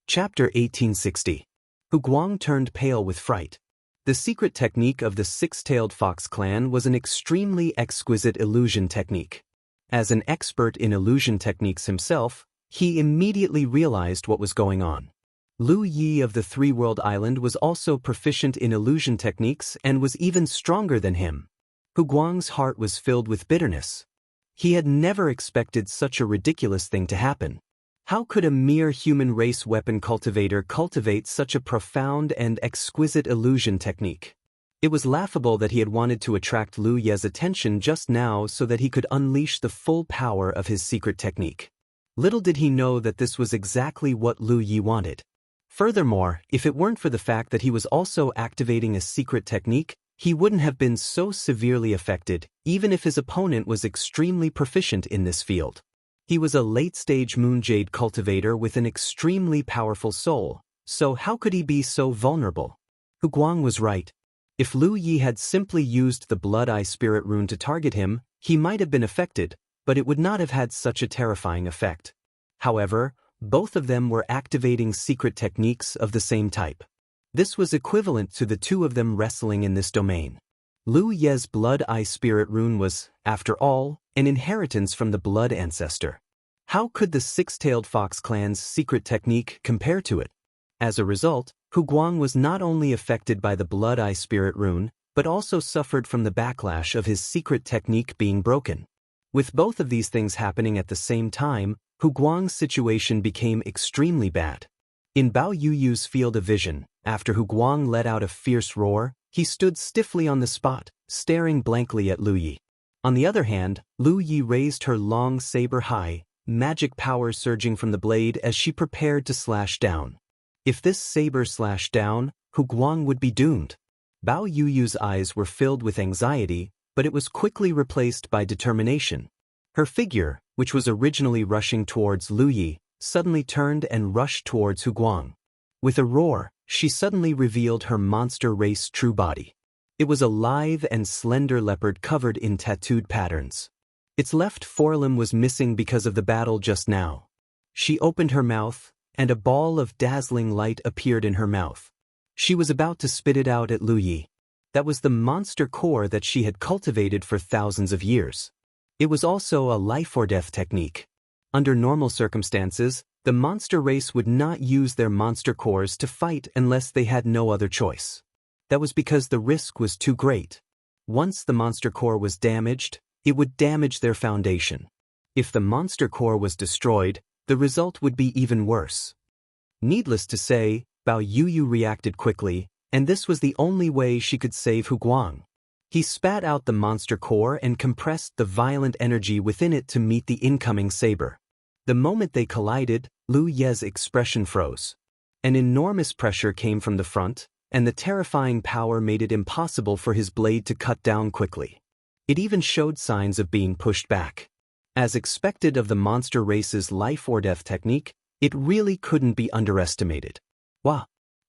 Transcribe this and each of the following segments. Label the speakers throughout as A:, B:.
A: Chapter 1860. Hu Guang turned pale with fright. The secret technique of the six-tailed fox clan was an extremely exquisite illusion technique. As an expert in illusion techniques himself, he immediately realized what was going on. Lu Yi of the Three-World Island was also proficient in illusion techniques and was even stronger than him. Hu Guang's heart was filled with bitterness. He had never expected such a ridiculous thing to happen. How could a mere human race weapon cultivator cultivate such a profound and exquisite illusion technique? It was laughable that he had wanted to attract Lu Ye's attention just now so that he could unleash the full power of his secret technique. Little did he know that this was exactly what Lu Yi wanted. Furthermore, if it weren't for the fact that he was also activating a secret technique, he wouldn't have been so severely affected, even if his opponent was extremely proficient in this field. He was a late-stage moonjade cultivator with an extremely powerful soul, so how could he be so vulnerable? Hu Guang was right. If Lu Yi had simply used the Blood Eye Spirit Rune to target him, he might have been affected, but it would not have had such a terrifying effect. However, both of them were activating secret techniques of the same type. This was equivalent to the two of them wrestling in this domain. Lu Ye's Blood Eye Spirit Rune was, after all, an inheritance from the Blood Ancestor. How could the Six-Tailed Fox clan's secret technique compare to it? As a result, Hu Guang was not only affected by the Blood Eye Spirit Rune, but also suffered from the backlash of his secret technique being broken. With both of these things happening at the same time, Hu Guang's situation became extremely bad. In Bao Yuyu's field of vision, after Hu Guang let out a fierce roar, he stood stiffly on the spot, staring blankly at Lu Yi. On the other hand, Lu Yi raised her long saber high, magic power surging from the blade as she prepared to slash down. If this saber slashed down, Hu Guang would be doomed. Bao Yuyu's eyes were filled with anxiety, but it was quickly replaced by determination. Her figure, which was originally rushing towards Lu Yi, suddenly turned and rushed towards Hu Guang. With a roar, she suddenly revealed her monster race true body. It was a lithe and slender leopard covered in tattooed patterns. Its left forelimb was missing because of the battle just now. She opened her mouth, and a ball of dazzling light appeared in her mouth. She was about to spit it out at Lu Yi. That was the monster core that she had cultivated for thousands of years. It was also a life-or-death technique. Under normal circumstances, the monster race would not use their monster cores to fight unless they had no other choice. That was because the risk was too great. Once the monster core was damaged, it would damage their foundation. If the monster core was destroyed, the result would be even worse. Needless to say, Bao Yuyu reacted quickly, and this was the only way she could save Hu Guang. He spat out the monster core and compressed the violent energy within it to meet the incoming saber. The moment they collided, Lu Ye's expression froze. An enormous pressure came from the front, and the terrifying power made it impossible for his blade to cut down quickly. It even showed signs of being pushed back. As expected of the monster race's life-or-death technique, it really couldn't be underestimated. Wah!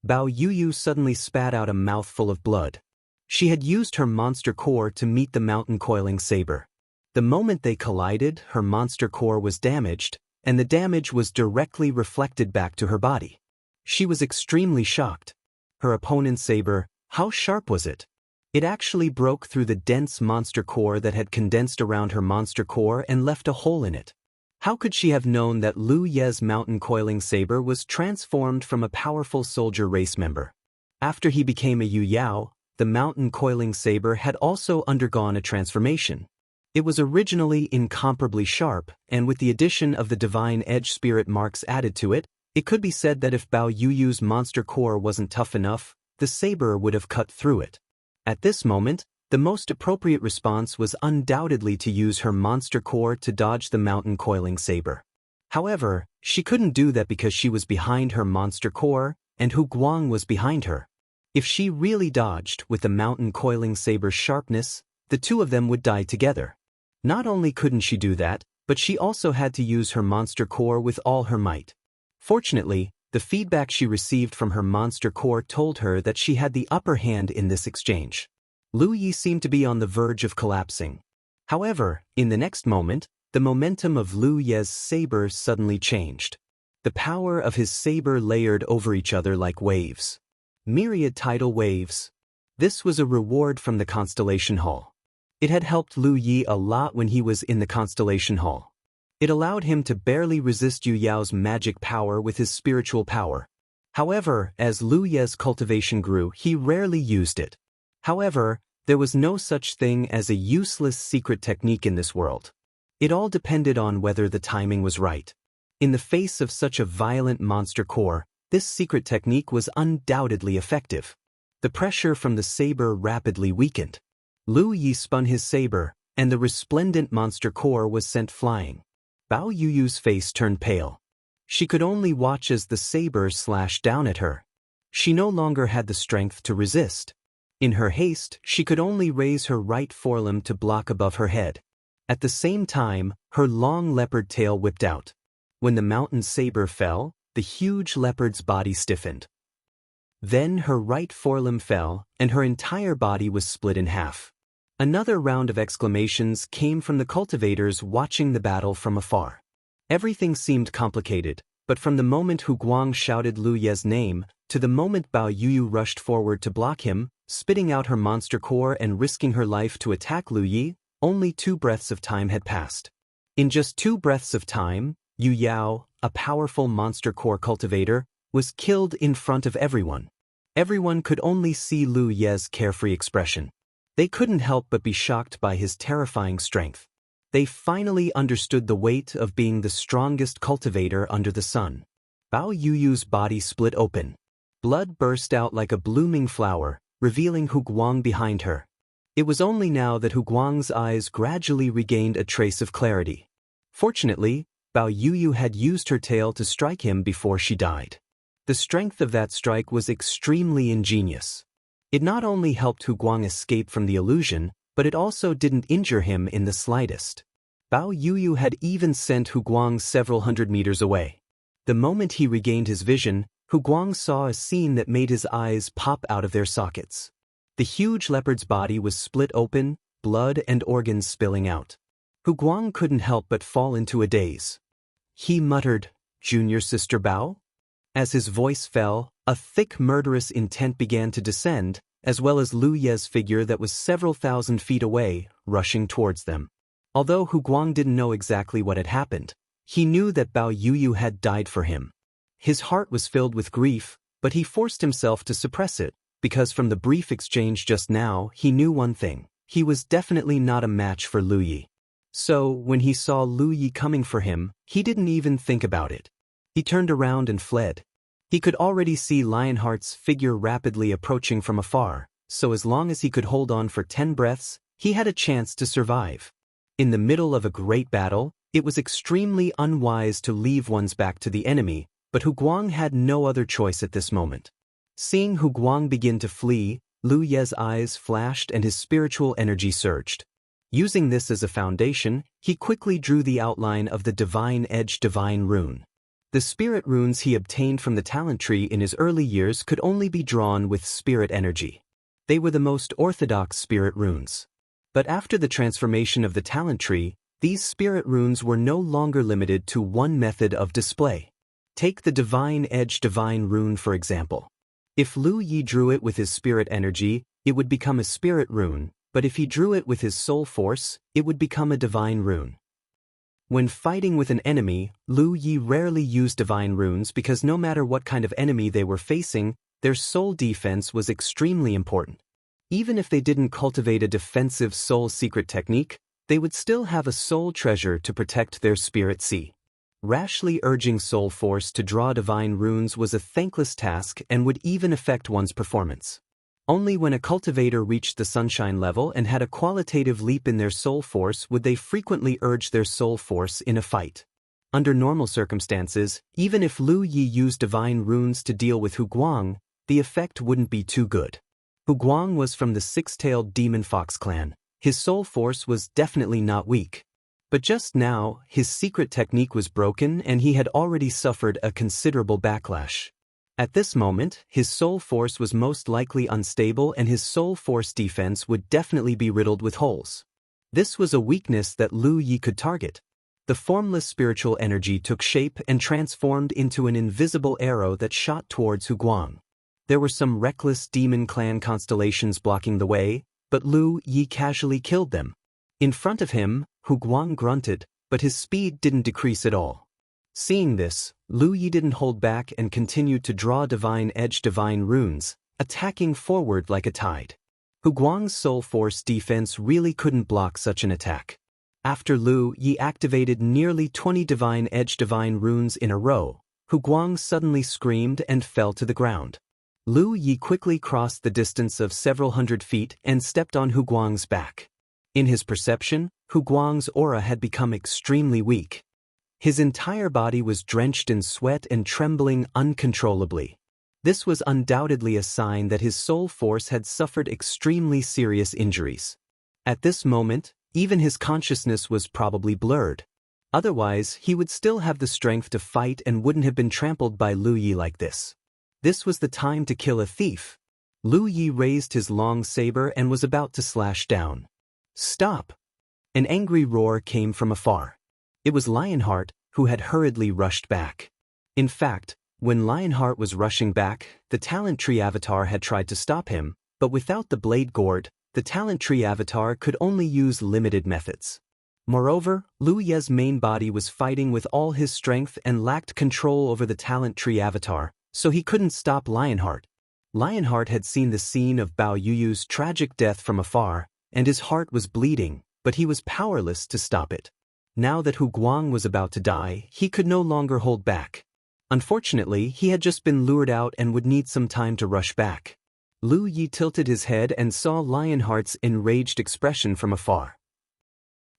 A: Bao Yuyu suddenly spat out a mouthful of blood. She had used her monster core to meet the mountain coiling saber. The moment they collided, her monster core was damaged, and the damage was directly reflected back to her body. She was extremely shocked. Her opponent's saber, how sharp was it? It actually broke through the dense monster core that had condensed around her monster core and left a hole in it. How could she have known that Lu Ye's mountain coiling saber was transformed from a powerful soldier race member? After he became a Yu Yao, the mountain coiling saber had also undergone a transformation. It was originally incomparably sharp, and with the addition of the divine edge spirit marks added to it, it could be said that if Bao Yuyu's monster core wasn't tough enough, the saber would have cut through it. At this moment, the most appropriate response was undoubtedly to use her monster core to dodge the mountain coiling saber. However, she couldn't do that because she was behind her monster core, and Hu Guang was behind her. If she really dodged with the mountain coiling saber's sharpness, the two of them would die together. Not only couldn't she do that, but she also had to use her monster core with all her might. Fortunately, the feedback she received from her monster core told her that she had the upper hand in this exchange. Lu Yi seemed to be on the verge of collapsing. However, in the next moment, the momentum of Lu Ye's saber suddenly changed. The power of his saber layered over each other like waves. Myriad tidal waves. This was a reward from the Constellation Hall. It had helped Lu Yi a lot when he was in the Constellation Hall. It allowed him to barely resist Yu Yao's magic power with his spiritual power. However, as Lu Ye's cultivation grew, he rarely used it. However, there was no such thing as a useless secret technique in this world. It all depended on whether the timing was right. In the face of such a violent monster core, this secret technique was undoubtedly effective. The pressure from the saber rapidly weakened. Lu Yi spun his saber, and the resplendent monster core was sent flying. Bao Yuyu's face turned pale. She could only watch as the saber slashed down at her. She no longer had the strength to resist. In her haste, she could only raise her right forelimb to block above her head. At the same time, her long leopard tail whipped out. When the mountain saber fell, the huge leopard's body stiffened. Then her right forelimb fell, and her entire body was split in half. Another round of exclamations came from the cultivators watching the battle from afar. Everything seemed complicated, but from the moment Hu Guang shouted Lu Ye's name, to the moment Bao Yuyu rushed forward to block him, spitting out her monster core and risking her life to attack Lu Yi, only 2 breaths of time had passed. In just 2 breaths of time, Yu Yao, a powerful monster core cultivator, was killed in front of everyone. Everyone could only see Lu Ye's carefree expression. They couldn't help but be shocked by his terrifying strength. They finally understood the weight of being the strongest cultivator under the sun. Bao Yuyu's body split open. Blood burst out like a blooming flower, revealing Hu Guang behind her. It was only now that Hu Guang's eyes gradually regained a trace of clarity. Fortunately, Bao Yuyu had used her tail to strike him before she died. The strength of that strike was extremely ingenious. It not only helped Hu Guang escape from the illusion, but it also didn't injure him in the slightest. Bao Yuyu had even sent Hu Guang several hundred meters away. The moment he regained his vision, Hu Guang saw a scene that made his eyes pop out of their sockets. The huge leopard's body was split open, blood and organs spilling out. Hu Guang couldn't help but fall into a daze. He muttered, "Junior Sister Bao?" As his voice fell, a thick murderous intent began to descend, as well as Lu Ye's figure that was several thousand feet away, rushing towards them. Although Hu Guang didn't know exactly what had happened, he knew that Bao Yuyu had died for him. His heart was filled with grief, but he forced himself to suppress it, because from the brief exchange just now, he knew one thing: he was definitely not a match for Lu Yi. So, when he saw Lu Yi coming for him, he didn't even think about it. He turned around and fled. He could already see Lionheart's figure rapidly approaching from afar, so as long as he could hold on for 10 breaths, he had a chance to survive. In the middle of a great battle, it was extremely unwise to leave one's back to the enemy, but Hu Guang had no other choice at this moment. Seeing Hu Guang begin to flee, Lu Ye's eyes flashed and his spiritual energy surged. Using this as a foundation, he quickly drew the outline of the Divine Edge Divine Rune. The spirit runes he obtained from the talent tree in his early years could only be drawn with spirit energy. They were the most orthodox spirit runes. But after the transformation of the talent tree, these spirit runes were no longer limited to one method of display. Take the Divine Edge Divine Rune for example. If Lu Yi drew it with his spirit energy, it would become a spirit rune, but if he drew it with his soul force, it would become a divine rune. When fighting with an enemy, Lu Yi rarely used divine runes because no matter what kind of enemy they were facing, their soul defense was extremely important. Even if they didn't cultivate a defensive soul secret technique, they would still have a soul treasure to protect their spirit sea. Rashly urging soul force to draw divine runes was a thankless task and would even affect one's performance. Only when a cultivator reached the sunshine level and had a qualitative leap in their soul force would they frequently urge their soul force in a fight. Under normal circumstances, even if Lu Yi used divine runes to deal with Hu Guang, the effect wouldn't be too good. Hu Guang was from the six-tailed demon fox clan. His soul force was definitely not weak. But just now, his secret technique was broken and he had already suffered a considerable backlash. At this moment, his soul force was most likely unstable and his soul force defense would definitely be riddled with holes. This was a weakness that Lu Yi could target. The formless spiritual energy took shape and transformed into an invisible arrow that shot towards Huguang. There were some reckless demon clan constellations blocking the way, but Lu Yi casually killed them. In front of him, Huguang grunted, but his speed didn't decrease at all. Seeing this, Lu Yi didn't hold back and continued to draw divine edge divine runes, attacking forward like a tide. Huguang's soul force defense really couldn't block such an attack. After Lu Yi activated nearly 20 divine edge divine runes in a row, Huguang suddenly screamed and fell to the ground. Lu Yi quickly crossed the distance of several hundred feet and stepped on Huguang's back. In his perception, Huguang's aura had become extremely weak. His entire body was drenched in sweat and trembling uncontrollably. This was undoubtedly a sign that his soul force had suffered extremely serious injuries. At this moment, even his consciousness was probably blurred. Otherwise, he would still have the strength to fight and wouldn't have been trampled by Lu Yi like this. This was the time to kill a thief. Lu Yi raised his long saber and was about to slash down. "Stop!" An angry roar came from afar. It was Lionheart, who had hurriedly rushed back. In fact, when Lionheart was rushing back, the Talent Tree Avatar had tried to stop him, but without the Blade Gourd, the Talent Tree Avatar could only use limited methods. Moreover, Lu Ye's main body was fighting with all his strength and lacked control over the Talent Tree Avatar, so he couldn't stop Lionheart. Lionheart had seen the scene of Bao Yuyu's tragic death from afar, and his heart was bleeding, but he was powerless to stop it. Now that Huguang was about to die, he could no longer hold back. Unfortunately, he had just been lured out and would need some time to rush back. Lu Yi tilted his head and saw Lionheart's enraged expression from afar.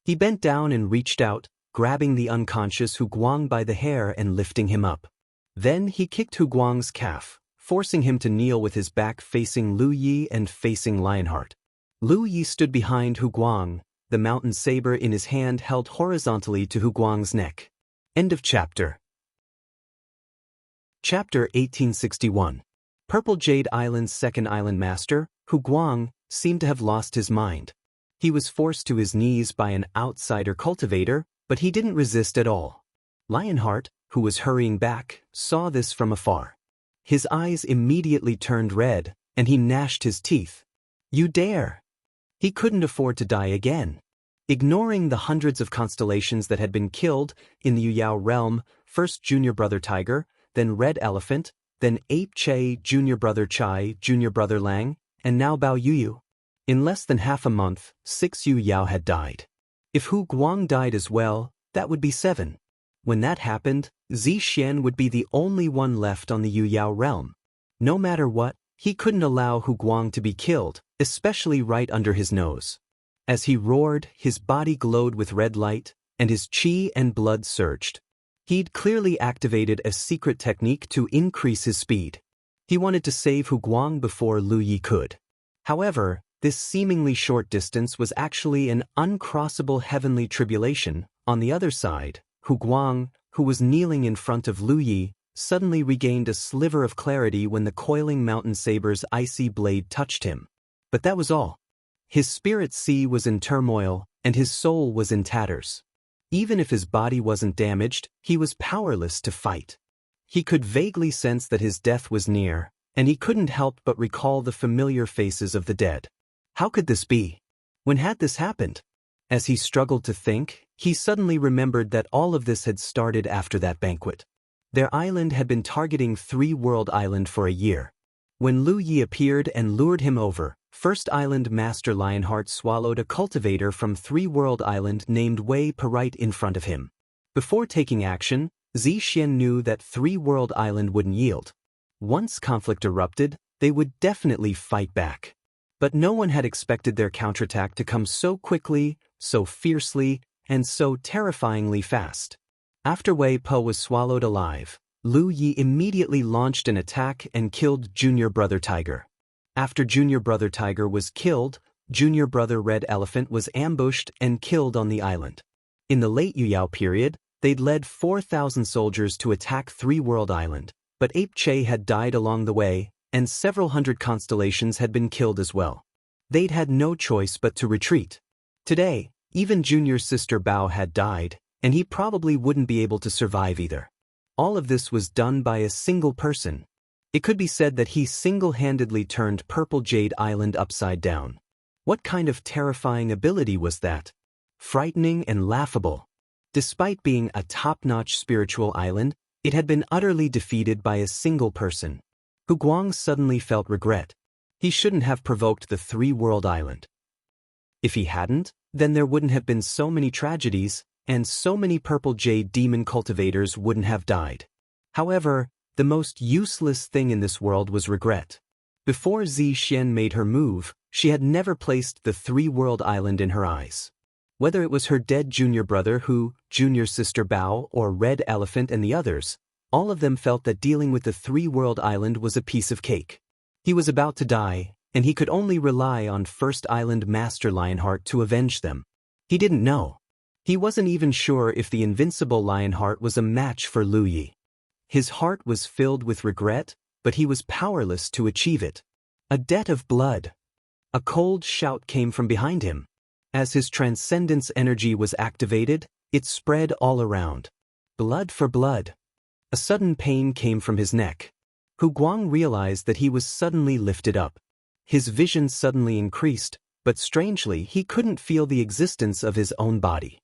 A: He bent down and reached out, grabbing the unconscious Huguang by the hair and lifting him up. Then he kicked Huguang's calf, forcing him to kneel with his back facing Lu Yi and facing Lionheart. Lu Yi stood behind Huguang, the mountain saber in his hand held horizontally to Huguang's neck. End of chapter. Chapter 1861. Purple Jade Island's second island master, Huguang, seemed to have lost his mind. He was forced to his knees by an outsider cultivator, but he didn't resist at all. Lionheart, who was hurrying back, saw this from afar. His eyes immediately turned red, and he gnashed his teeth. "You dare!" He couldn't afford to die again. Ignoring the hundreds of constellations that had been killed in the Yuyao realm, first Junior Brother Tiger, then Red Elephant, then Ape Che, Junior Brother Chai, Junior Brother Lang, and now Bao Yuyu. In less than half a month, 6 Yuyao had died. If Huguang died as well, that would be 7. When that happened, Zixian would be the only one left on the Yuyao realm. No matter what, he couldn't allow Huguang to be killed, especially right under his nose. As he roared, his body glowed with red light, and his qi and blood surged. He'd clearly activated a secret technique to increase his speed. He wanted to save Huguang before Lu Yi could. However, this seemingly short distance was actually an uncrossable heavenly tribulation. On the other side, Huguang, who was kneeling in front of Lu Yi, suddenly regained a sliver of clarity when the coiling mountain saber's icy blade touched him. But that was all. His spirit sea was in turmoil, and his soul was in tatters. Even if his body wasn't damaged, he was powerless to fight. He could vaguely sense that his death was near, and he couldn't help but recall the familiar faces of the dead. How could this be? When had this happened? As he struggled to think, he suddenly remembered that all of this had started after that banquet. Their island had been targeting 3 World Island for a year. When Lu Yi appeared and lured him over, First Island Master Lionheart swallowed a cultivator from 3 World Island named Wei Pa right in front of him. Before taking action, Zixian knew that 3 World Island wouldn't yield. Once conflict erupted, they would definitely fight back. But no one had expected their counterattack to come so quickly, so fiercely, and so terrifyingly fast. After Wei Pa was swallowed alive, Lu Yi immediately launched an attack and killed Junior Brother Tiger. After Junior Brother Tiger was killed, Junior Brother Red Elephant was ambushed and killed on the island. In the late Yuyao period, they'd led 4,000 soldiers to attack 3 World Island, but Ape Che had died along the way, and several hundred constellations had been killed as well. They'd had no choice but to retreat. Today, even Junior's sister Bao had died, and he probably wouldn't be able to survive either. All of this was done by a single person. It could be said that he single-handedly turned Purple Jade Island upside down. What kind of terrifying ability was that? Frightening and laughable. Despite being a top-notch spiritual island, it had been utterly defeated by a single person. Hu Guang suddenly felt regret. He shouldn't have provoked the three-world island. If he hadn't, then there wouldn't have been so many tragedies, and so many Purple Jade demon cultivators wouldn't have died. However, the most useless thing in this world was regret. Before Zi Xian made her move, she had never placed the three-world island in her eyes. Whether it was her dead junior brother Hu, junior sister Bao, or Red Elephant and the others, all of them felt that dealing with the three-world island was a piece of cake. He was about to die, and he could only rely on First Island Master Lionheart to avenge them. He didn't know. He wasn't even sure if the invincible Lionheart was a match for Lu Yi. His heart was filled with regret, but he was powerless to achieve it. A debt of blood. A cold shout came from behind him. As his transcendence energy was activated, it spread all around. Blood for blood. A sudden pain came from his neck. Hu Guang realized that he was suddenly lifted up. His vision suddenly increased, but strangely he couldn't feel the existence of his own body.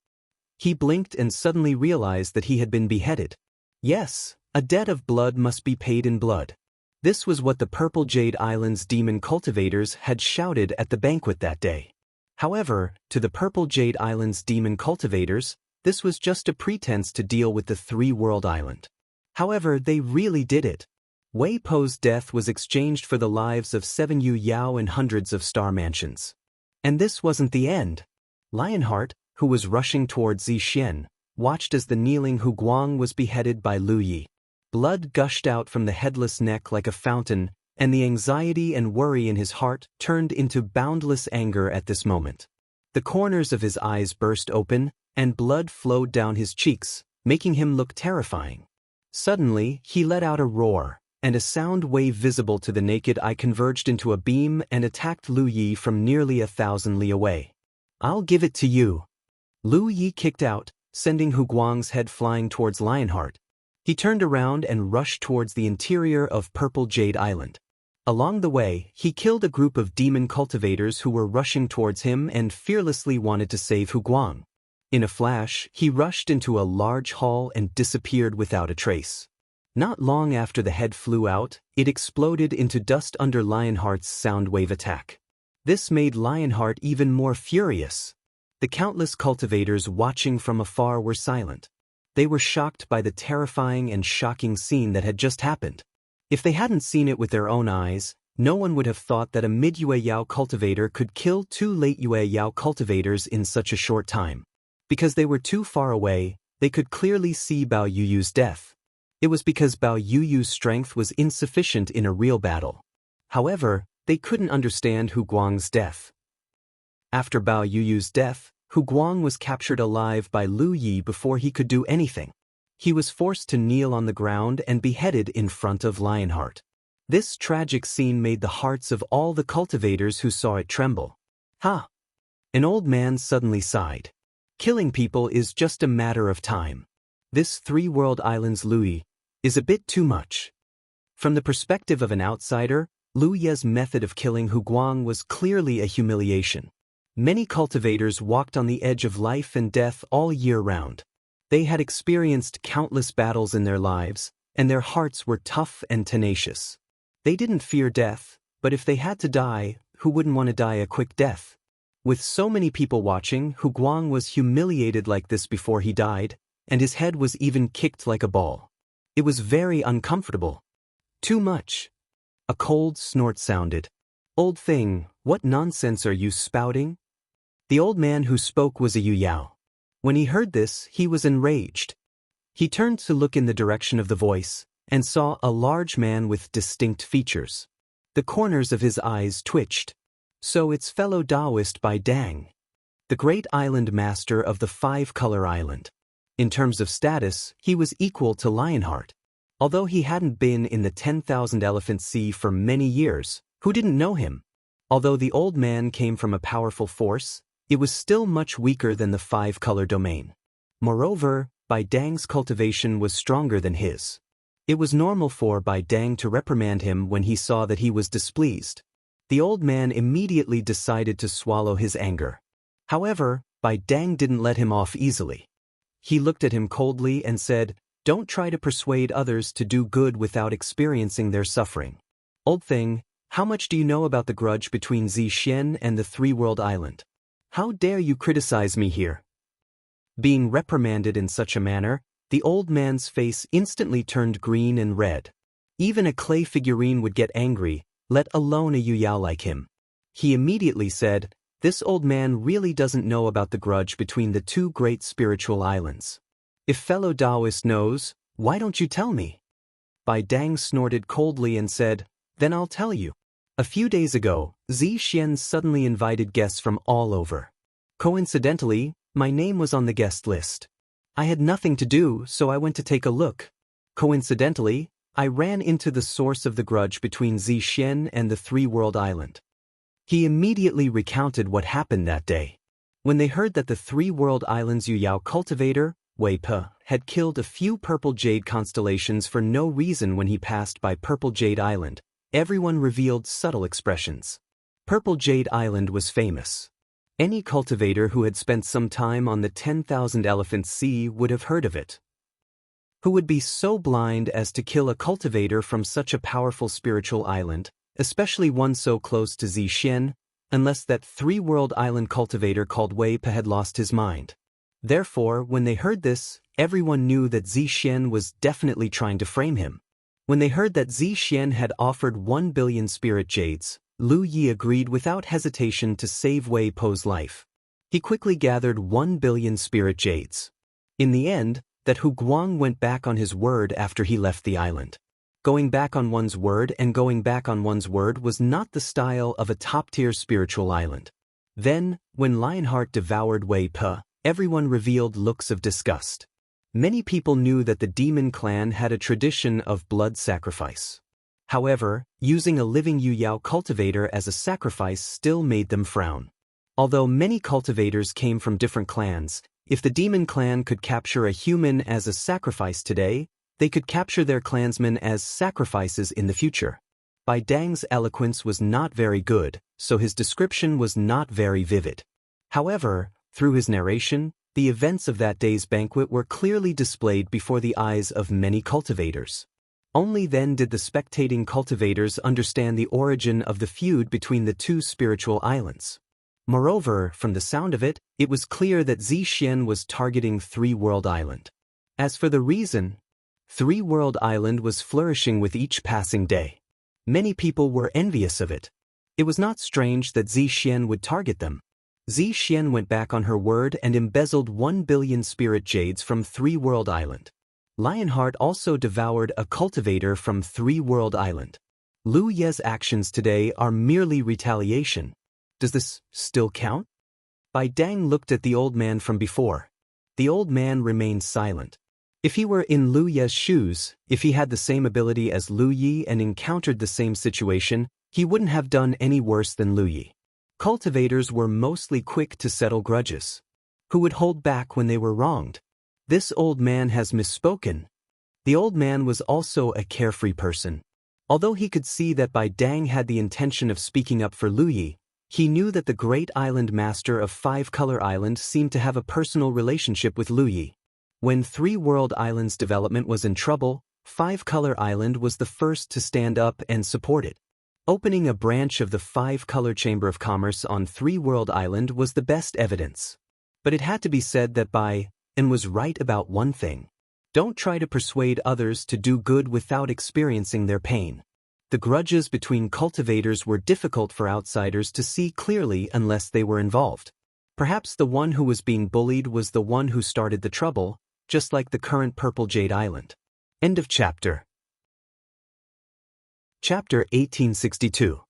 A: He blinked and suddenly realized that he had been beheaded. Yes, a debt of blood must be paid in blood. This was what the Purple Jade Island's demon cultivators had shouted at the banquet that day. However, to the Purple Jade Island's demon cultivators, this was just a pretense to deal with the three-world island. However, they really did it. Wei Po's death was exchanged for the lives of 7 Yu Yao and hundreds of star mansions. And this wasn't the end. Lionheart, who was rushing toward Zi Xian, watched as the kneeling Hu Guang was beheaded by Lu Yi. Blood gushed out from the headless neck like a fountain, and the anxiety and worry in his heart turned into boundless anger at this moment. The corners of his eyes burst open, and blood flowed down his cheeks, making him look terrifying. Suddenly, he let out a roar, and a sound wave visible to the naked eye converged into a beam and attacked Lu Yi from nearly 1,000 li away. "I'll give it to you." Lu Yi kicked out, sending Hu Guang's head flying towards Lionheart. He turned around and rushed towards the interior of Purple Jade Island. Along the way, he killed a group of demon cultivators who were rushing towards him and fearlessly wanted to save Hu Guang. In a flash, he rushed into a large hall and disappeared without a trace. Not long after the head flew out, it exploded into dust under Lionheart's sound wave attack. This made Lionheart even more furious. The countless cultivators watching from afar were silent. They were shocked by the terrifying and shocking scene that had just happened. If they hadn't seen it with their own eyes, no one would have thought that a mid-Yue Yao cultivator could kill 2 late Yue Yao cultivators in such a short time. Because they were too far away, they could clearly see Bao Yuyu's death. It was because Bao Yuyu's strength was insufficient in a real battle. However, they couldn't understand Hu Guang's death. After Bao Yuyu's death, Hu Guang was captured alive by Lu Yi before he could do anything. He was forced to kneel on the ground and beheaded in front of Lionheart. This tragic scene made the hearts of all the cultivators who saw it tremble. "Ha!" An old man suddenly sighed. "Killing people is just a matter of time. This three-world island's Lu Yi is a bit too much." From the perspective of an outsider, Lu Yi's method of killing Hu Guang was clearly a humiliation. Many cultivators walked on the edge of life and death all year round. They had experienced countless battles in their lives, and their hearts were tough and tenacious. They didn't fear death, but if they had to die, who wouldn't want to die a quick death? With so many people watching, Hu Guang was humiliated like this before he died, and his head was even kicked like a ball. It was very uncomfortable. "Too much." A cold snort sounded. "Old thing, what nonsense are you spouting?" The old man who spoke was a Yu Yao. When he heard this, he was enraged. He turned to look in the direction of the voice, and saw a large man with distinct features. The corners of his eyes twitched. "So it's fellow Taoist Bai Dang, the great island master of the 5-color island." In terms of status, he was equal to Lionheart. Although he hadn't been in the 10,000 Elephant Sea for many years, who didn't know him? Although the old man came from a powerful force, it was still much weaker than the 5-color domain. Moreover, Bai Dang's cultivation was stronger than his. It was normal for Bai Dang to reprimand him when he saw that he was displeased. The old man immediately decided to swallow his anger. However, Bai Dang didn't let him off easily. He looked at him coldly and said, "Don't try to persuade others to do good without experiencing their suffering. Old thing, how much do you know about the grudge between Zixien and the Three-World Island? How dare you criticize me here?" Being reprimanded in such a manner, the old man's face instantly turned green and red. Even a clay figurine would get angry, let alone a Yuyao like him. He immediately said, "This old man really doesn't know about the grudge between the two great spiritual islands. If fellow Taoist knows, why don't you tell me?" Bai Dang snorted coldly and said, "Then I'll tell you. A few days ago, Zixien suddenly invited guests from all over. Coincidentally, my name was on the guest list. I had nothing to do, so I went to take a look. Coincidentally, I ran into the source of the grudge between Zixien and the Three-World Island." He immediately recounted what happened that day. When they heard that the Three-World Island's Yuyao cultivator, Wei Pe, had killed a few purple jade constellations for no reason when he passed by Purple Jade Island, everyone revealed subtle expressions. Purple Jade Island was famous. Any cultivator who had spent some time on the 10,000 Elephant Sea would have heard of it. Who would be so blind as to kill a cultivator from such a powerful spiritual island, especially one so close to Zixien, unless that Three-World Island cultivator called Wei Pe had lost his mind? Therefore, when they heard this, everyone knew that Zixien was definitely trying to frame him. When they heard that Zixien had offered 1 billion spirit jades, Lu Yi agreed without hesitation to save Wei Pe's life. He quickly gathered 1 billion spirit jades. In the end, that Hu Guang went back on his word after he left the island. Going back on one's word and going back on one's word was not the style of a top-tier spiritual island. Then, when Lionheart devoured Wei Pe, everyone revealed looks of disgust. Many people knew that the demon clan had a tradition of blood sacrifice. However, using a living Yuyao cultivator as a sacrifice still made them frown. Although many cultivators came from different clans, if the demon clan could capture a human as a sacrifice today, they could capture their clansmen as sacrifices in the future. Bai Dang's eloquence was not very good, so his description was not very vivid. However, through his narration, the events of that day's banquet were clearly displayed before the eyes of many cultivators. Only then did the spectating cultivators understand the origin of the feud between the two spiritual islands. Moreover, from the sound of it, it was clear that Zixien was targeting Three-World Island. As for the reason, Three-World Island was flourishing with each passing day. Many people were envious of it. It was not strange that Zixien would target them. Zixien went back on her word and embezzled 1 billion spirit jades from Three-World Island. Lionheart also devoured a cultivator from Three-World Island. Lu Ye's actions today are merely retaliation. Does this still count? Bai Dang looked at the old man from before. The old man remained silent. If he were in Lu Ye's shoes, if he had the same ability as Lu Yi and encountered the same situation, he wouldn't have done any worse than Lu Yi. Cultivators were mostly quick to settle grudges. Who would hold back when they were wronged? This old man has misspoken. The old man was also a carefree person. Although he could see that Bai Dang had the intention of speaking up for Lu Yi, he knew that the great island master of Five-Color Island seemed to have a personal relationship with Lu Yi. When Three-World Island's development was in trouble, Five-Color Island was the first to stand up and support it. Opening a branch of the Five-Color Chamber of Commerce on Three-World Island was the best evidence. But it had to be said that Bai and was right about one thing. Don't try to persuade others to do good without experiencing their pain. The grudges between cultivators were difficult for outsiders to see clearly unless they were involved. Perhaps the one who was being bullied was the one who started the trouble, just like the current Purple Jade Island. End of chapter. Chapter 1862.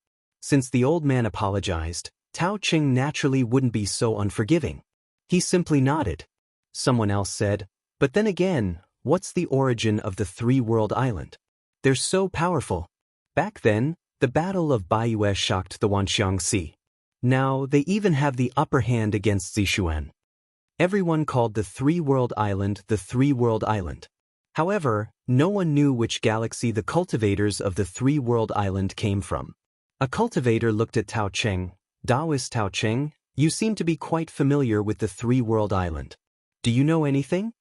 A: Since the old man apologized, Tao Ching naturally wouldn't be so unforgiving. He simply nodded. Someone else said, "But then again, what's the origin of the Three-World Island? They're so powerful. Back then, the Battle of Baiyue shocked the Wanxiang Sea. Now, they even have the upper hand against Zixuan." Everyone called the three-world island the three-world island. However, no one knew which galaxy the cultivators of the three-world island came from. A cultivator looked at Tao Cheng. Daoist Tao Cheng, you seem to be quite familiar with the three-world island. Do you know anything?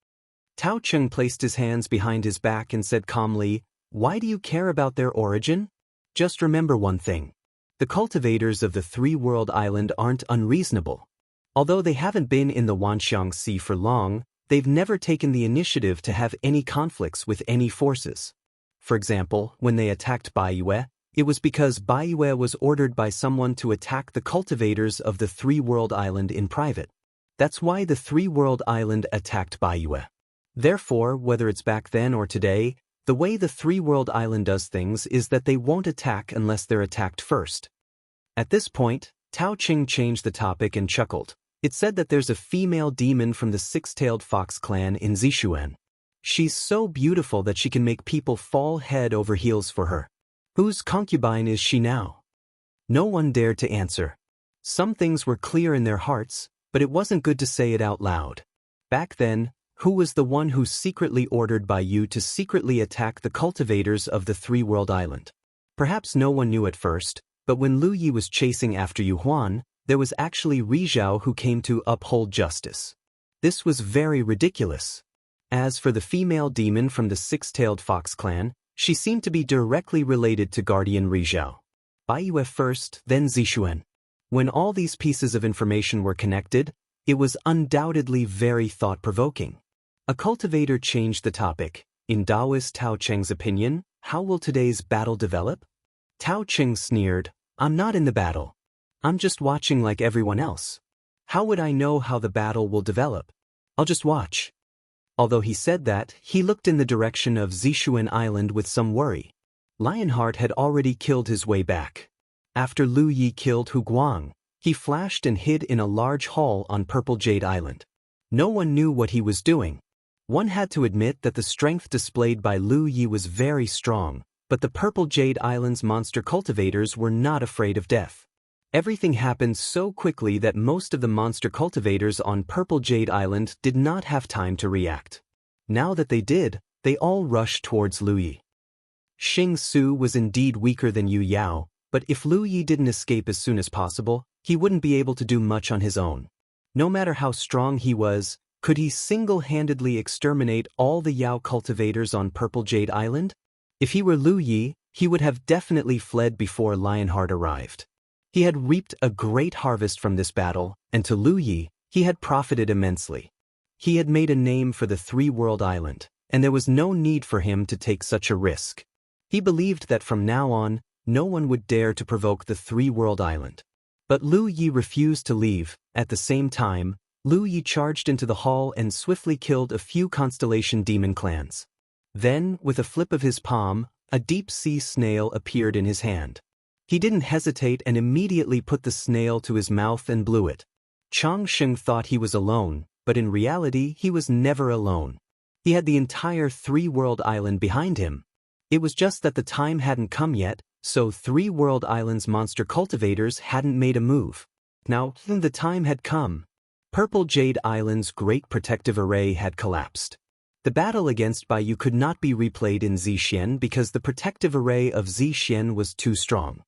A: Tao Cheng placed his hands behind his back and said calmly, why do you care about their origin? Just remember one thing. The cultivators of the three-world island aren't unreasonable. Although they haven't been in the Wanxiang Sea for long, they've never taken the initiative to have any conflicts with any forces. For example, when they attacked Baiyue, it was because Baiyue was ordered by someone to attack the cultivators of the three-world island in private. That's why the three-world island attacked Baiyue. Therefore, whether it's back then or today, the way the three-world island does things is that they won't attack unless they're attacked first. At this point, Tao Cheng changed the topic and chuckled. It said that there's a female demon from the six-tailed fox clan in Zixuan. She's so beautiful that she can make people fall head over heels for her. Whose concubine is she now? No one dared to answer. Some things were clear in their hearts, but it wasn't good to say it out loud. Back then, who was the one who secretly ordered by you to secretly attack the cultivators of the three-world island? Perhaps no one knew at first, but when Lu Yi was chasing after Yu Huan, there was actually Ri Zhao who came to uphold justice. This was very ridiculous. As for the female demon from the six-tailed fox clan, she seemed to be directly related to Guardian Ri Zhao. Baiyue first, then Zixuan. When all these pieces of information were connected, it was undoubtedly very thought-provoking. A cultivator changed the topic. In Daoist Tao Cheng's opinion, how will today's battle develop? Tao Cheng sneered, I'm not in the battle. I'm just watching like everyone else. How would I know how the battle will develop? I'll just watch. Although he said that, he looked in the direction of Zixuan Island with some worry. Lionheart had already killed his way back. After Lu Yi killed Hu Guang, he flashed and hid in a large hall on Purple Jade Island. No one knew what he was doing. One had to admit that the strength displayed by Lu Yi was very strong, but the Purple Jade Island's monster cultivators were not afraid of death. Everything happened so quickly that most of the monster cultivators on Purple Jade Island did not have time to react. Now that they did, they all rushed towards Lu Yi. Xing Su was indeed weaker than Yu Yao, but if Lu Yi didn't escape as soon as possible, he wouldn't be able to do much on his own. No matter how strong he was, could he single-handedly exterminate all the Yao cultivators on Purple Jade Island? If he were Lu Yi, he would have definitely fled before Lionheart arrived. He had reaped a great harvest from this battle, and to Lu Yi, he had profited immensely. He had made a name for the three-world island, and there was no need for him to take such a risk. He believed that from now on, no one would dare to provoke the three-world island. But Lu Yi refused to leave. At the same time, Lu Yi charged into the hall and swiftly killed a few constellation demon clans. Then, with a flip of his palm, a deep-sea snail appeared in his hand. He didn't hesitate and immediately put the snail to his mouth and blew it. Changsheng thought he was alone, but in reality he was never alone. He had the entire three-world island behind him. It was just that the time hadn't come yet, so three-world island's monster cultivators hadn't made a move. Now, the time had come. Purple Jade Island's great protective array had collapsed. The battle against Baiyu could not be replayed in Zixian because the protective array of Zixian was too strong.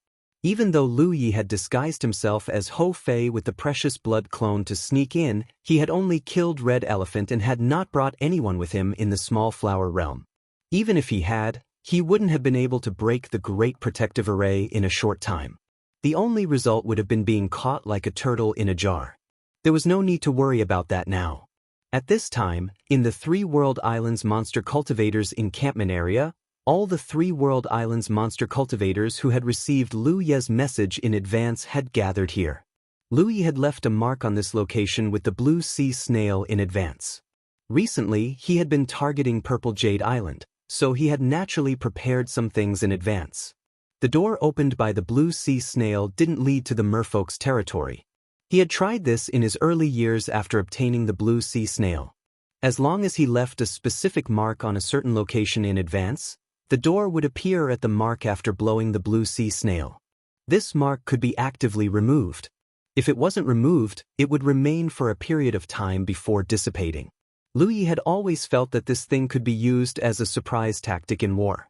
A: Even though Lu Yi had disguised himself as Ho Fei with the precious blood clone to sneak in, he had only killed Red Elephant and had not brought anyone with him in the Small Flower realm. Even if he had, he wouldn't have been able to break the great protective array in a short time. The only result would have been being caught like a turtle in a jar. There was no need to worry about that now. At this time, in the three-world islands monster cultivators encampment area, all the three-world islands monster cultivators who had received Lu Ye's message in advance had gathered here. Lu Ye had left a mark on this location with the blue sea snail in advance. Recently, he had been targeting Purple Jade Island, so he had naturally prepared some things in advance. The door opened by the blue sea snail didn't lead to the merfolk's territory. He had tried this in his early years after obtaining the blue sea snail. As long as he left a specific mark on a certain location in advance, the door would appear at the mark after blowing the blue sea snail. This mark could be actively removed. If it wasn't removed, it would remain for a period of time before dissipating. Lu Yi had always felt that this thing could be used as a surprise tactic in war.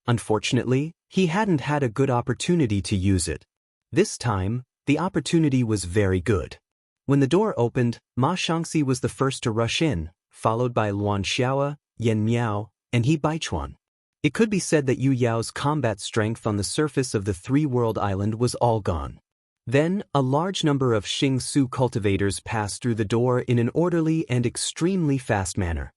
A: Unfortunately, he hadn't had a good opportunity to use it. This time, the opportunity was very good. When the door opened, Ma Shangxi was the first to rush in, followed by Luan Xiaoa, Yan Miao, and He Baichuan. It could be said that Yu Yao's combat strength on the surface of the three-world island was all gone. Then, a large number of Xing Su cultivators passed through the door in an orderly and extremely fast manner.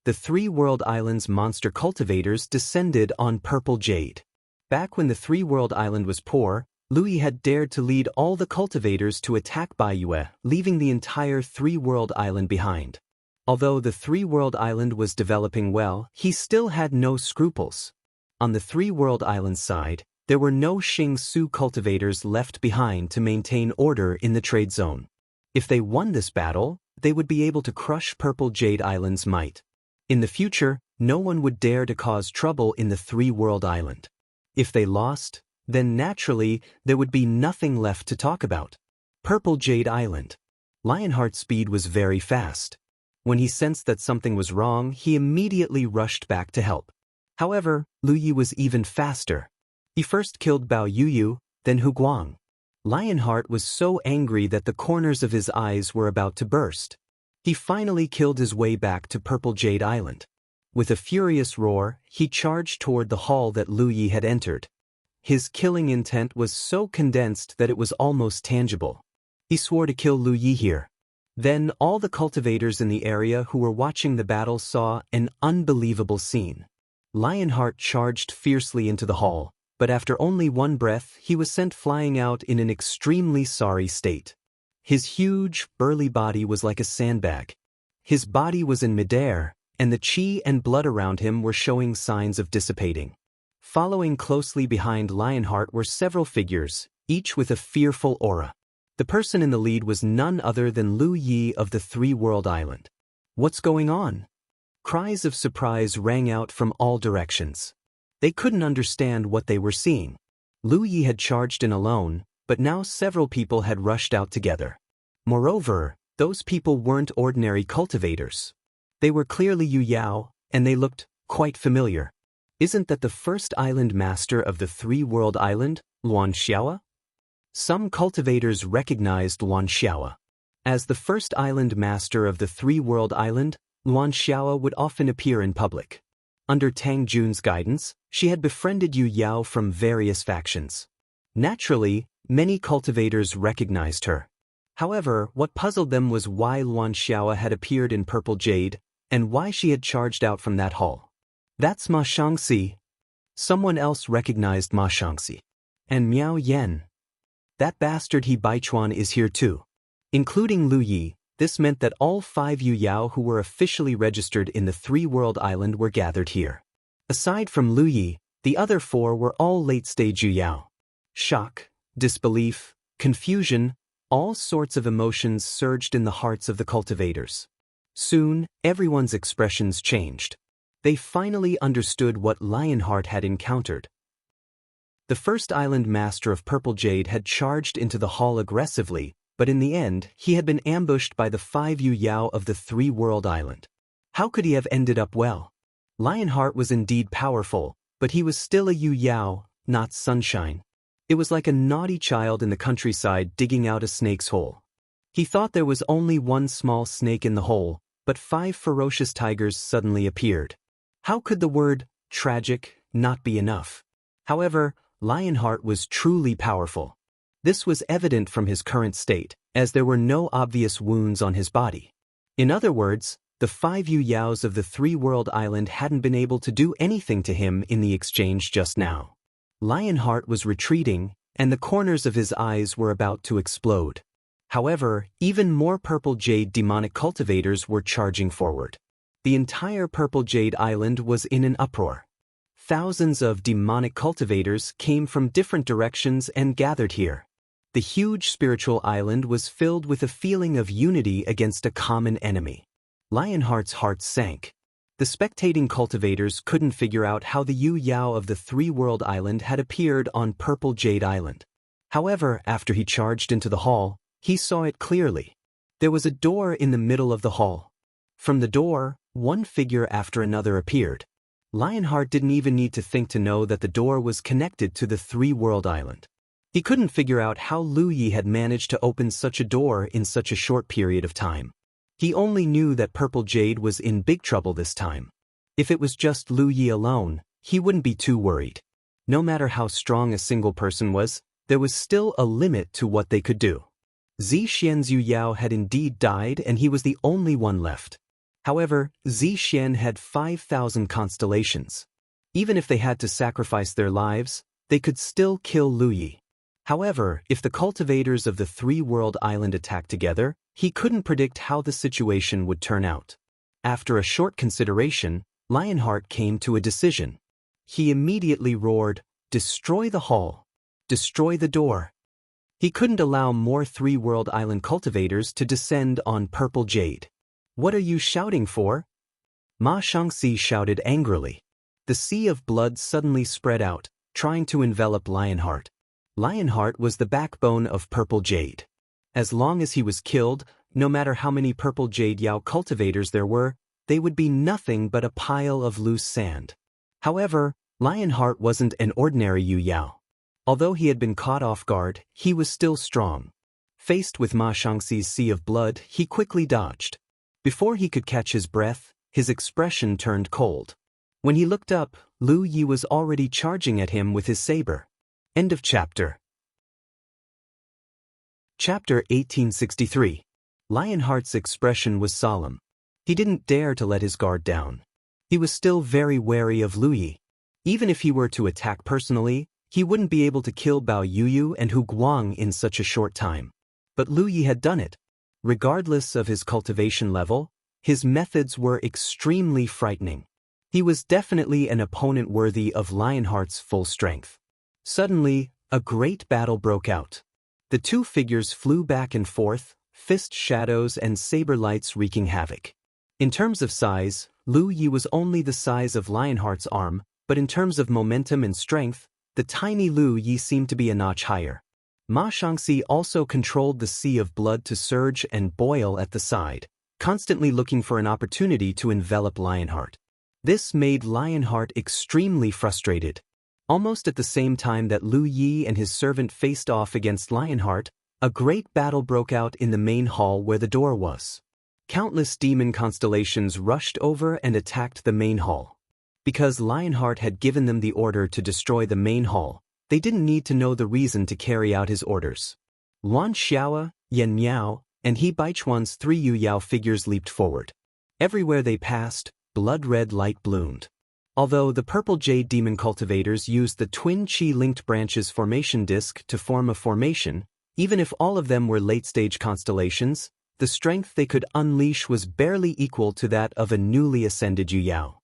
A: The three-world island's monster cultivators descended on purple jade. Back when the three-world island was poor, Lu Yi had dared to lead all the cultivators to attack Baiyue, leaving the entire three-world island behind. Although the three-world island was developing well, he still had no scruples. On the three-world island side, there were no Xing Su cultivators left behind to maintain order in the trade zone. If they won this battle, they would be able to crush Purple Jade Island's might. In the future, no one would dare to cause trouble in the three-world island. If they lost, then naturally, there would be nothing left to talk about. Purple Jade Island. Lionheart's speed was very fast. When he sensed that something was wrong, he immediately rushed back to help. However, Lu Yi was even faster. He first killed Bao Yuyu, then Hu Guang. Lionheart was so angry that the corners of his eyes were about to burst. He finally killed his way back to Purple Jade Island. With a furious roar, he charged toward the hall that Lu Yi had entered. His killing intent was so condensed that it was almost tangible. He swore to kill Lu Yi here. Then all the cultivators in the area who were watching the battle saw an unbelievable scene. Lionheart charged fiercely into the hall, but after only one breath he was sent flying out in an extremely sorry state. His huge, burly body was like a sandbag. His body was in midair, and the qi and blood around him were showing signs of dissipating. Following closely behind Lionheart were several figures, each with a fearful aura. The person in the lead was none other than Lu Yi of the three-world island. What's going on? Cries of surprise rang out from all directions. They couldn't understand what they were seeing. Lu Yi had charged in alone, but now several people had rushed out together. Moreover, those people weren't ordinary cultivators. They were clearly Yu Yao, and they looked quite familiar. Isn't that the first island master of the three-world island, Luan Xiaoa? Some cultivators recognized Luan Xiaoa. As the first island master of the three-world island, Luan Xiaoa would often appear in public. Under Tang Jun's guidance, she had befriended Yu Yao from various factions. Naturally, many cultivators recognized her. However, what puzzled them was why Luan Xiaoa had appeared in Purple Jade, and why she had charged out from that hall. That's Ma Shangxi. Someone else recognized Ma Shangxi. And Miao Yan. That bastard He Baichuan is here too. Including Lu Yi, this meant that all 5 Yu Yao who were officially registered in the three-world island were gathered here. Aside from Lu Yi, the other 4 were all late-stage Yu Yao. Shock, disbelief, confusion, all sorts of emotions surged in the hearts of the cultivators. Soon, everyone's expressions changed. They finally understood what Lionheart had encountered. The first island master of Purple Jade had charged into the hall aggressively, but in the end, he had been ambushed by the 5 Yu Yao of the three-world island. How could he have ended up well? Lionheart was indeed powerful, but he was still a Yu Yao, not Sunshine. It was like a naughty child in the countryside digging out a snake's hole. He thought there was only one small snake in the hole, but 5 ferocious tigers suddenly appeared. How could the word tragic not be enough? However, Lionheart was truly powerful. This was evident from his current state, as there were no obvious wounds on his body. In other words, the 5 Yu Yaos of the three-world island hadn't been able to do anything to him in the exchange just now. Lionheart was retreating, and the corners of his eyes were about to explode. However, even more Purple Jade demonic cultivators were charging forward. The entire Purple Jade Island was in an uproar. Thousands of demonic cultivators came from different directions and gathered here. The huge spiritual island was filled with a feeling of unity against a common enemy. Lionheart's heart sank. The spectating cultivators couldn't figure out how the Yu Yao of the three-world island had appeared on Purple Jade Island. However, after he charged into the hall, he saw it clearly. There was a door in the middle of the hall. From the door, one figure after another appeared. Lionheart didn't even need to think to know that the door was connected to the three-world island. He couldn't figure out how Lu Yi had managed to open such a door in such a short period of time. He only knew that Purple Jade was in big trouble this time. If it was just Lu Yi alone, he wouldn't be too worried. No matter how strong a single person was, there was still a limit to what they could do. Zixian's Yu Yao had indeed died and he was the only one left. However, Zixian had 5,000 constellations. Even if they had to sacrifice their lives, they could still kill Lu Yi. However, if the cultivators of the three-world island attacked together, he couldn't predict how the situation would turn out. After a short consideration, Lionheart came to a decision. He immediately roared, "Destroy the hall! Destroy the door!" He couldn't allow more three-world island cultivators to descend on Purple Jade. "What are you shouting for?" Ma Shangxi shouted angrily. The sea of blood suddenly spread out, trying to envelop Lionheart. Lionheart was the backbone of Purple Jade. As long as he was killed, no matter how many Purple Jade Yao cultivators there were, they would be nothing but a pile of loose sand. However, Lionheart wasn't an ordinary Yu Yao. Although he had been caught off guard, he was still strong. Faced with Ma Shangxi's sea of blood, he quickly dodged. Before he could catch his breath, his expression turned cold. When he looked up, Lu Yi was already charging at him with his saber. End of chapter. Chapter 1863. Lionheart's expression was solemn. He didn't dare to let his guard down. He was still very wary of Lu Yi. Even if he were to attack personally, he wouldn't be able to kill Bao Yuyu and Hu Guang in such a short time. But Lu Yi had done it. Regardless of his cultivation level, his methods were extremely frightening. He was definitely an opponent worthy of Lionheart's full strength. Suddenly, a great battle broke out. The two figures flew back and forth, fist shadows and saber lights wreaking havoc. In terms of size, Lu Yi was only the size of Lionheart's arm, but in terms of momentum and strength, the tiny Lu Yi seemed to be a notch higher. Ma Shangxi also controlled the sea of blood to surge and boil at the side, constantly looking for an opportunity to envelop Lionheart. This made Lionheart extremely frustrated. Almost at the same time that Lu Yi and his servant faced off against Lionheart, a great battle broke out in the main hall where the door was. Countless demon constellations rushed over and attacked the main hall. Because Lionheart had given them the order to destroy the main hall, they didn't need to know the reason to carry out his orders. Luan Xiao, Yan Miao, and He Baichuan's three Yu Yao figures leaped forward. Everywhere they passed, blood-red light bloomed. Although the Purple Jade Demon cultivators used the twin Qi-linked branches formation disc to form a formation, even if all of them were late-stage constellations, the strength they could unleash was barely equal to that of a newly ascended Yu Yao.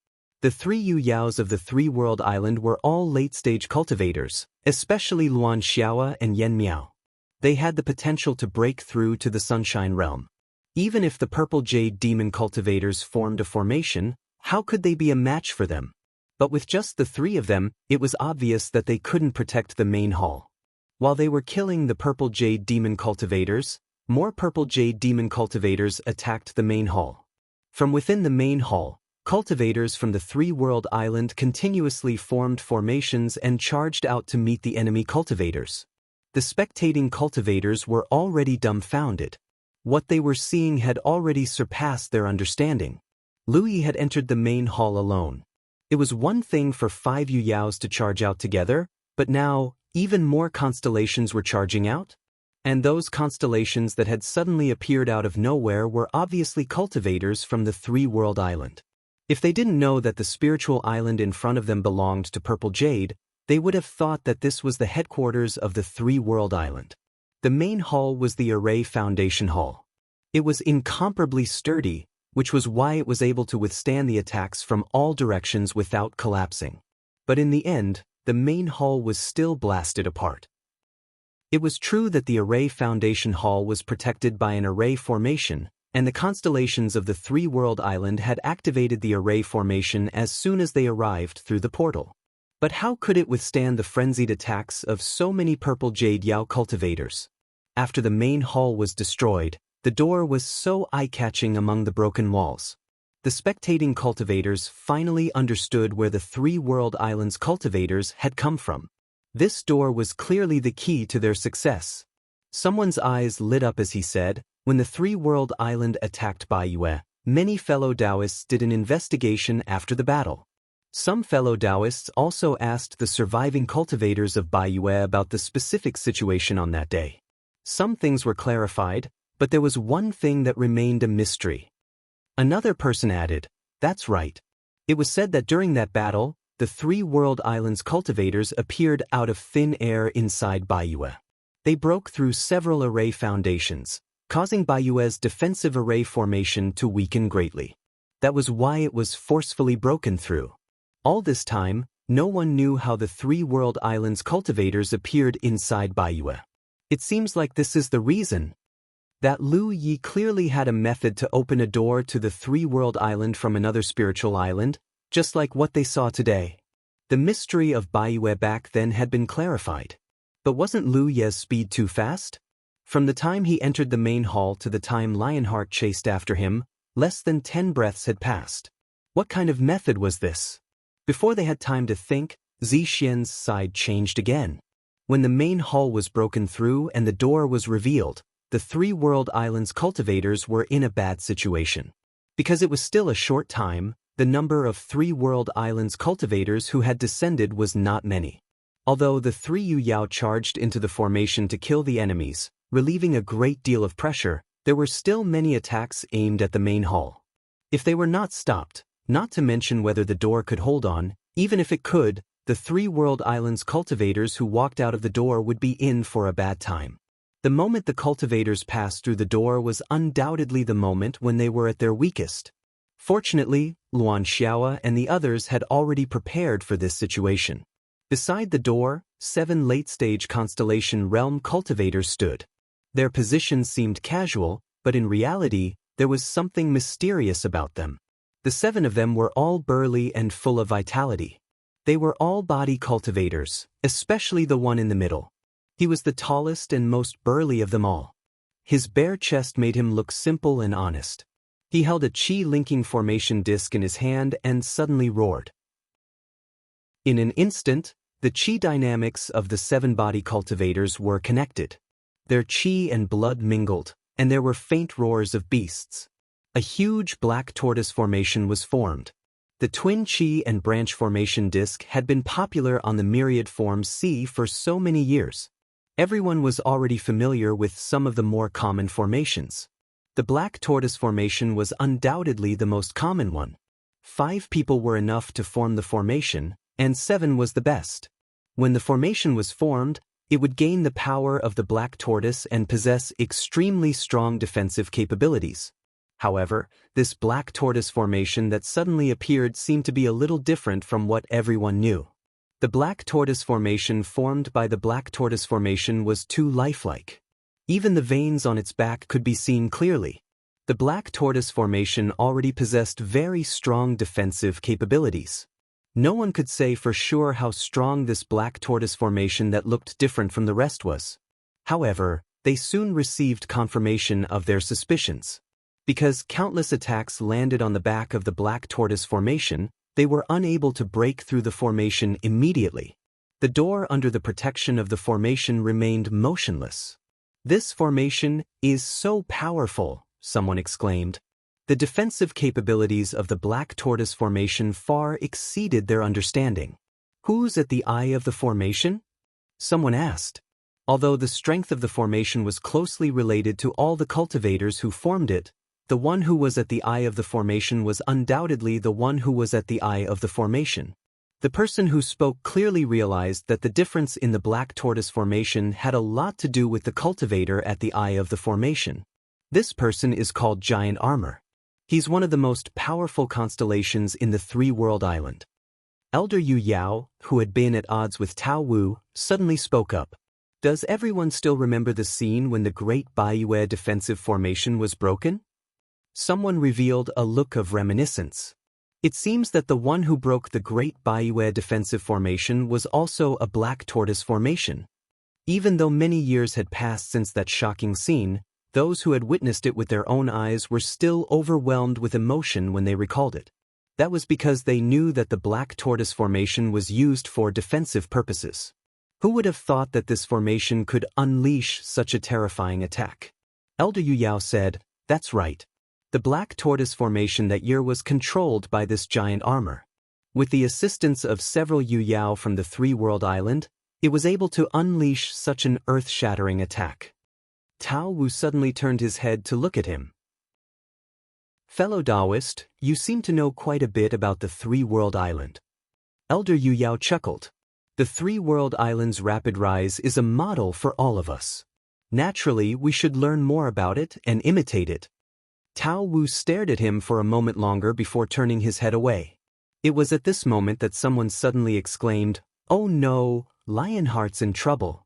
A: The three Yu Yaos of the three-world island were all late-stage cultivators, especially Luan Xiao and Yan Miao. They had the potential to break through to the Sunshine Realm. Even if the Purple Jade Demon cultivators formed a formation, how could they be a match for them? But with just the three of them, it was obvious that they couldn't protect the main hall. While they were killing the Purple Jade Demon cultivators, more Purple Jade Demon cultivators attacked the main hall. From within the main hall, cultivators from the three-world island continuously formed formations and charged out to meet the enemy cultivators. The spectating cultivators were already dumbfounded. What they were seeing had already surpassed their understanding. Lu Yi had entered the main hall alone. It was one thing for 5 Yu Yaos to charge out together, but now, even more constellations were charging out? And those constellations that had suddenly appeared out of nowhere were obviously cultivators from the three-world island. If they didn't know that the spiritual island in front of them belonged to Purple Jade, they would have thought that this was the headquarters of the three-world island. The main hall was the Array Foundation Hall. It was incomparably sturdy, which was why it was able to withstand the attacks from all directions without collapsing. But in the end, the main hall was still blasted apart. It was true that the Array Foundation Hall was protected by an array formation, and the constellations of the three-world island had activated the array formation as soon as they arrived through the portal. But how could it withstand the frenzied attacks of so many purple jade Yao cultivators? After the main hall was destroyed, the door was so eye-catching among the broken walls. The spectating cultivators finally understood where the Three World Islands cultivators had come from. This door was clearly the key to their success. Someone's eyes lit up as he said, when the Three World Island attacked Baiyue, many fellow Taoists did an investigation after the battle. Some fellow Taoists also asked the surviving cultivators of Baiyue about the specific situation on that day. Some things were clarified, but there was one thing that remained a mystery. Another person added, "That's right. It was said that during that battle, the Three World Islands cultivators appeared out of thin air inside Baiyue. They broke through several array foundations, causing Baiyue's defensive array formation to weaken greatly. That was why it was forcefully broken through. All this time, no one knew how the Three World Islands cultivators appeared inside Baiyue. It seems like this is the reason that Lu Yi clearly had a method to open a door to the Three World Island from another spiritual island, just like what they saw today. The mystery of Baiyue back then had been clarified. But wasn't Lu Ye's speed too fast? From the time he entered the main hall to the time Lionheart chased after him, less than 10 breaths had passed. What kind of method was this? Before they had time to think, Zixian's side changed again. When the main hall was broken through and the door was revealed, the Three World Islands cultivators were in a bad situation. Because it was still a short time, the number of Three World Islands cultivators who had descended was not many. Although the three Yu Yao charged into the formation to kill the enemies, relieving a great deal of pressure, there were still many attacks aimed at the main hall. If they were not stopped, not to mention whether the door could hold on, even if it could, the Three World Islands cultivators who walked out of the door would be in for a bad time. The moment the cultivators passed through the door was undoubtedly the moment when they were at their weakest. Fortunately, Luan Xiaoa and the others had already prepared for this situation. Beside the door, 7 late-stage Constellation Realm cultivators stood. Their positions seemed casual, but in reality, there was something mysterious about them. The 7 of them were all burly and full of vitality. They were all body cultivators, especially the one in the middle. He was the tallest and most burly of them all. His bare chest made him look simple and honest. He held a chi-linking formation disc in his hand and suddenly roared. In an instant, the chi dynamics of the 7 body cultivators were connected. Their chi and blood mingled, and there were faint roars of beasts. A huge black tortoise formation was formed. The twin chi and branch formation disc had been popular on the myriad forms C for so many years. Everyone was already familiar with some of the more common formations. The black tortoise formation was undoubtedly the most common one. 5 people were enough to form the formation, and 7 was the best. When the formation was formed, it would gain the power of the black tortoise and possess extremely strong defensive capabilities. However, this black tortoise formation that suddenly appeared seemed to be a little different from what everyone knew. The black tortoise formation formed by the black tortoise formation was too lifelike. Even the veins on its back could be seen clearly. The black tortoise formation already possessed very strong defensive capabilities. No one could say for sure how strong this black tortoise formation that looked different from the rest was. However, they soon received confirmation of their suspicions. Because countless attacks landed on the back of the black tortoise formation, they were unable to break through the formation immediately. The door under the protection of the formation remained motionless. "This formation is so powerful," someone exclaimed. The defensive capabilities of the black tortoise formation far exceeded their understanding. "Who's at the eye of the formation?" someone asked. Although the strength of the formation was closely related to all the cultivators who formed it, the one who was at the eye of the formation was undoubtedly the one who was at the eye of the formation. The person who spoke clearly realized that the difference in the black tortoise formation had a lot to do with the cultivator at the eye of the formation. This person is called Giant Armor. He's one of the most powerful constellations in the Three-World Island. Elder Yu Yao, who had been at odds with Tao Wu, suddenly spoke up. "Does everyone still remember the scene when the Great Baiyue defensive formation was broken?" Someone revealed a look of reminiscence. It seems that the one who broke the Great Bayue defensive formation was also a black tortoise formation. Even though many years had passed since that shocking scene, those who had witnessed it with their own eyes were still overwhelmed with emotion when they recalled it. That was because they knew that the black tortoise formation was used for defensive purposes. Who would have thought that this formation could unleash such a terrifying attack? Elder Yu Yao said, "That's right. The black tortoise formation that year was controlled by this giant armor. With the assistance of several Yu Yao from the Three-World Island, it was able to unleash such an earth-shattering attack." Tao Wu suddenly turned his head to look at him. "Fellow Taoist, you seem to know quite a bit about the Three-World Island." Elder Yu Yao chuckled. "The Three-World Island's rapid rise is a model for all of us. Naturally, we should learn more about it and imitate it." Tao Wu stared at him for a moment longer before turning his head away. It was at this moment that someone suddenly exclaimed, "Oh no, Lionheart's in trouble."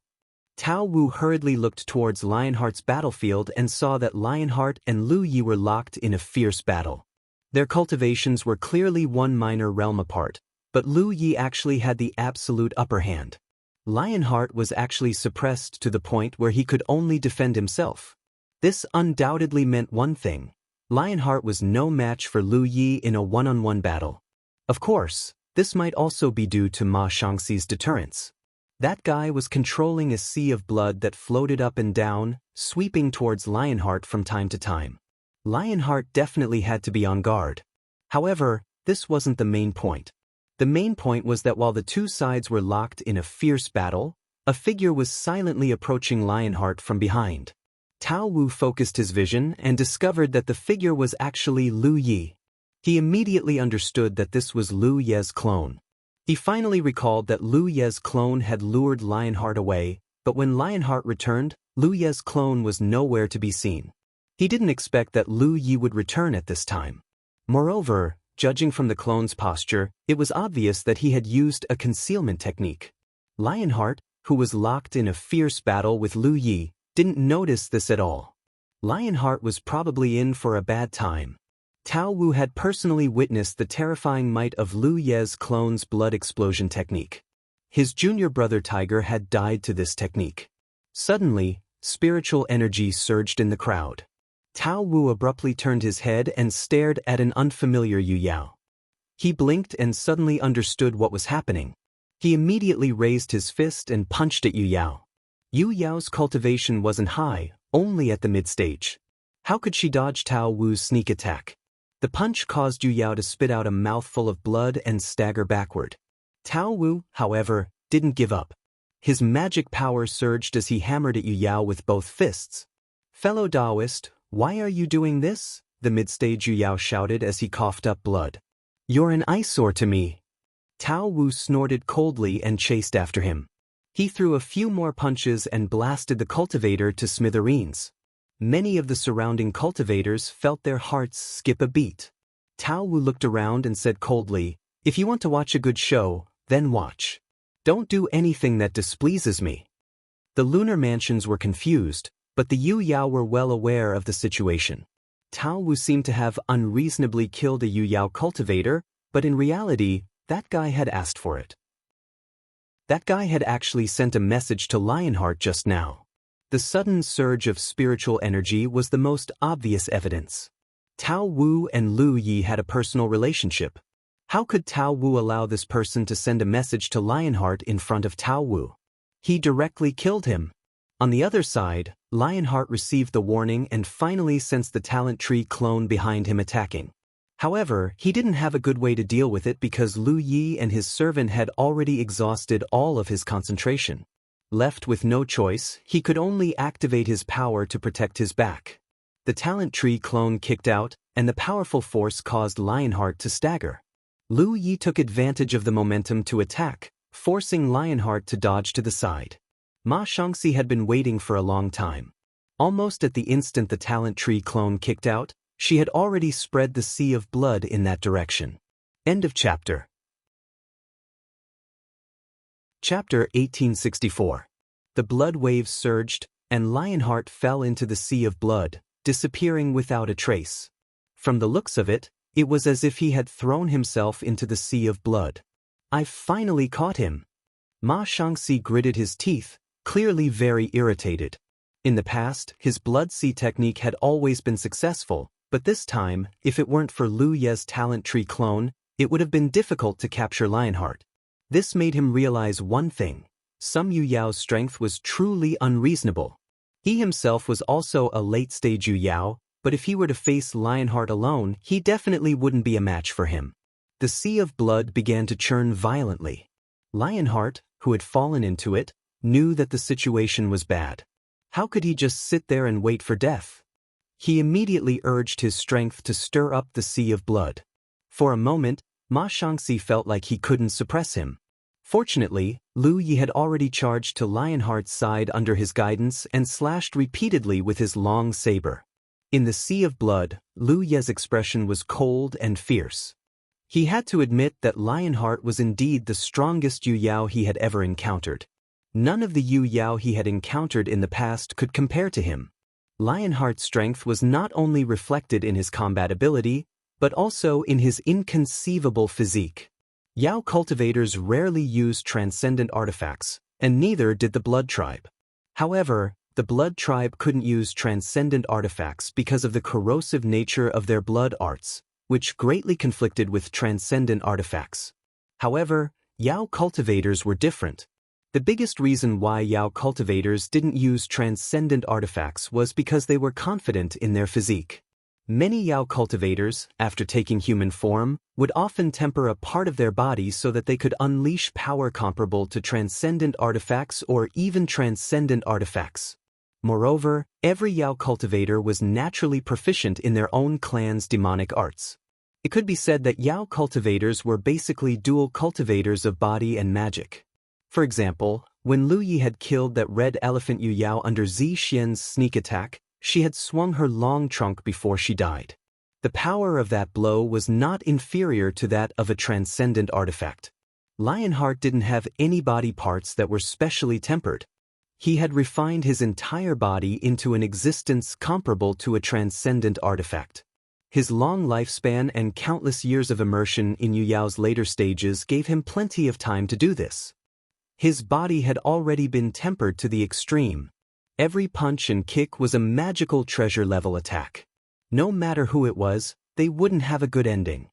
A: Tao Wu hurriedly looked towards Lionheart's battlefield and saw that Lionheart and Lu Yi were locked in a fierce battle. Their cultivations were clearly one minor realm apart, but Lu Yi actually had the absolute upper hand. Lionheart was actually suppressed to the point where he could only defend himself. This undoubtedly meant one thing: Lionheart was no match for Lu Yi in a one-on-one battle. Of course, this might also be due to Ma Shangxi's deterrence. That guy was controlling a sea of blood that floated up and down, sweeping towards Lionheart from time to time. Lionheart definitely had to be on guard. However, this wasn't the main point. The main point was that while the two sides were locked in a fierce battle, a figure was silently approaching Lionheart from behind. Tao Wu focused his vision and discovered that the figure was actually Lu Yi. He immediately understood that this was Lu Ye's clone. He finally recalled that Lu Ye's clone had lured Lionheart away, but when Lionheart returned, Lu Ye's clone was nowhere to be seen. He didn't expect that Lu Yi would return at this time. Moreover, judging from the clone's posture, it was obvious that he had used a concealment technique. Lionheart, who was locked in a fierce battle with Lu Yi, didn't notice this at all. Lionheart was probably in for a bad time. Tao Wu had personally witnessed the terrifying might of Lu Ye's clone's blood explosion technique. His junior brother Tiger had died to this technique. Suddenly, spiritual energy surged in the crowd. Tao Wu abruptly turned his head and stared at an unfamiliar Yu Yao. He blinked and suddenly understood what was happening. He immediately raised his fist and punched at Yu Yao. Yu Yao's cultivation wasn't high, only at the mid-stage. How could she dodge Tao Wu's sneak attack? The punch caused Yu Yao to spit out a mouthful of blood and stagger backward. Tao Wu, however, didn't give up. His magic power surged as he hammered at Yu Yao with both fists. "Fellow Taoist, why are you doing this?" the mid-stage Yu Yao shouted as he coughed up blood. "You're an eyesore to me." Tao Wu snorted coldly and chased after him. He threw a few more punches and blasted the cultivator to smithereens. Many of the surrounding cultivators felt their hearts skip a beat. Tao Wu looked around and said coldly, "If you want to watch a good show, then watch. Don't do anything that displeases me." The lunar mansions were confused, but the Yu Yao were well aware of the situation. Tao Wu seemed to have unreasonably killed a Yu Yao cultivator, but in reality, that guy had asked for it. That guy had actually sent a message to Lionheart just now. The sudden surge of spiritual energy was the most obvious evidence. Tao Wu and Lu Yi had a personal relationship. How could Tao Wu allow this person to send a message to Lionheart in front of Tao Wu? He directly killed him. On the other side, Lionheart received the warning and finally sensed the talent tree clone behind him attacking. However, he didn't have a good way to deal with it because Lu Yi and his servant had already exhausted all of his concentration. Left with no choice, he could only activate his power to protect his back. The talent tree clone kicked out, and the powerful force caused Lionheart to stagger. Lu Yi took advantage of the momentum to attack, forcing Lionheart to dodge to the side. Ma Shangxi had been waiting for a long time. Almost at the instant the talent tree clone kicked out, she had already spread the sea of blood in that direction. End of chapter. Chapter 1864. The blood waves surged, and Lionheart fell into the sea of blood, disappearing without a trace. From the looks of it, It was as if he had thrown himself into the sea of blood. "I've finally caught him." Ma Shangxi gritted his teeth, clearly very irritated. In the past, his blood sea technique had always been successful, but this time, if it weren't for Lu Ye's talent tree clone, it would have been difficult to capture Lionheart. This made him realize one thing: some Yu Yao's strength was truly unreasonable. He himself was also a late-stage Yu Yao, but if he were to face Lionheart alone, he definitely wouldn't be a match for him. The sea of blood began to churn violently. Lionheart, who had fallen into it, knew that the situation was bad. How could he just sit there and wait for death? He immediately urged his strength to stir up the sea of blood. For a moment, Ma Shangxi felt like he couldn't suppress him. Fortunately, Lu Yi had already charged to Lionheart's side under his guidance and slashed repeatedly with his long saber. In the sea of blood, Lu Ye's expression was cold and fierce. He had to admit that Lionheart was indeed the strongest Yu Yao he had ever encountered. None of the Yu Yao he had encountered in the past could compare to him. Lionheart's strength was not only reflected in his combat ability, but also in his inconceivable physique. Yao cultivators rarely use transcendent artifacts, and neither did the Blood Tribe. However, the Blood Tribe couldn't use transcendent artifacts because of the corrosive nature of their blood arts, which greatly conflicted with transcendent artifacts. However, Yao cultivators were different. The biggest reason why Yao cultivators didn't use transcendent artifacts was because they were confident in their physique. Many Yao cultivators, after taking human form, would often temper a part of their body so that they could unleash power comparable to transcendent artifacts or even transcendent artifacts. Moreover, every Yao cultivator was naturally proficient in their own clan's demonic arts. It could be said that Yao cultivators were basically dual cultivators of body and magic. For example, when Lu Yi had killed that red elephant Yu Yao under Zi Xian's sneak attack, she had swung her long trunk before she died. The power of that blow was not inferior to that of a transcendent artifact. Lionheart didn't have any body parts that were specially tempered. He had refined his entire body into an existence comparable to a transcendent artifact. His long lifespan and countless years of immersion in Yu Yao's later stages gave him plenty of time to do this. His body had already been tempered to the extreme. Every punch and kick was a magical treasure-level attack. No matter who it was, they wouldn't have a good ending.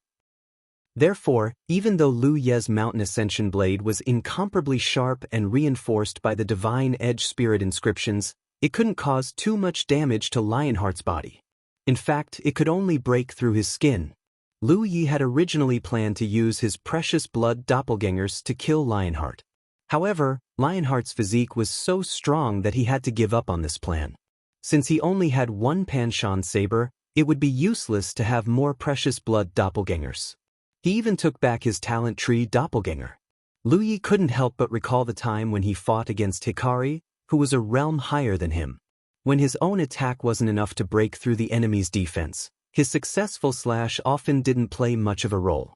A: Therefore, even though Lu Ye's Mountain Ascension blade was incomparably sharp and reinforced by the Divine Edge Spirit inscriptions, it couldn't cause too much damage to Lionheart's body. In fact, it could only break through his skin. Lu Yi had originally planned to use his precious blood doppelgangers to kill Lionheart. However, Lionheart's physique was so strong that he had to give up on this plan. Since he only had one Panshan saber, it would be useless to have more precious blood doppelgangers. He even took back his talent tree doppelganger. Lu Yi couldn't help but recall the time when he fought against Hikari, who was a realm higher than him. When his own attack wasn't enough to break through the enemy's defense, his successful slash often didn't play much of a role.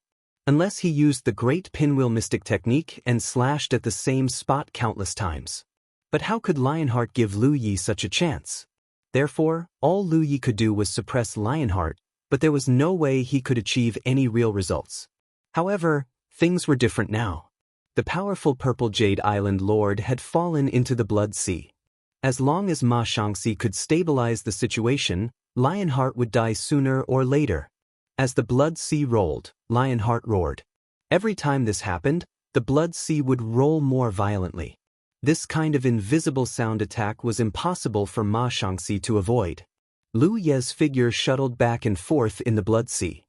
A: Unless he used the Great Pinwheel Mystic technique and slashed at the same spot countless times. But how could Lionheart give Lu Yi such a chance? Therefore, all Lu Yi could do was suppress Lionheart, but there was no way he could achieve any real results. However, things were different now. The powerful Purple Jade Island Lord had fallen into the Blood Sea. As long as Ma Shangxi could stabilize the situation, Lionheart would die sooner or later. As the Blood Sea rolled, Lionheart roared. Every time this happened, the Blood Sea would roll more violently. This kind of invisible sound attack was impossible for Ma Shangxi to avoid. Lu Ye's figure shuttled back and forth in the Blood Sea.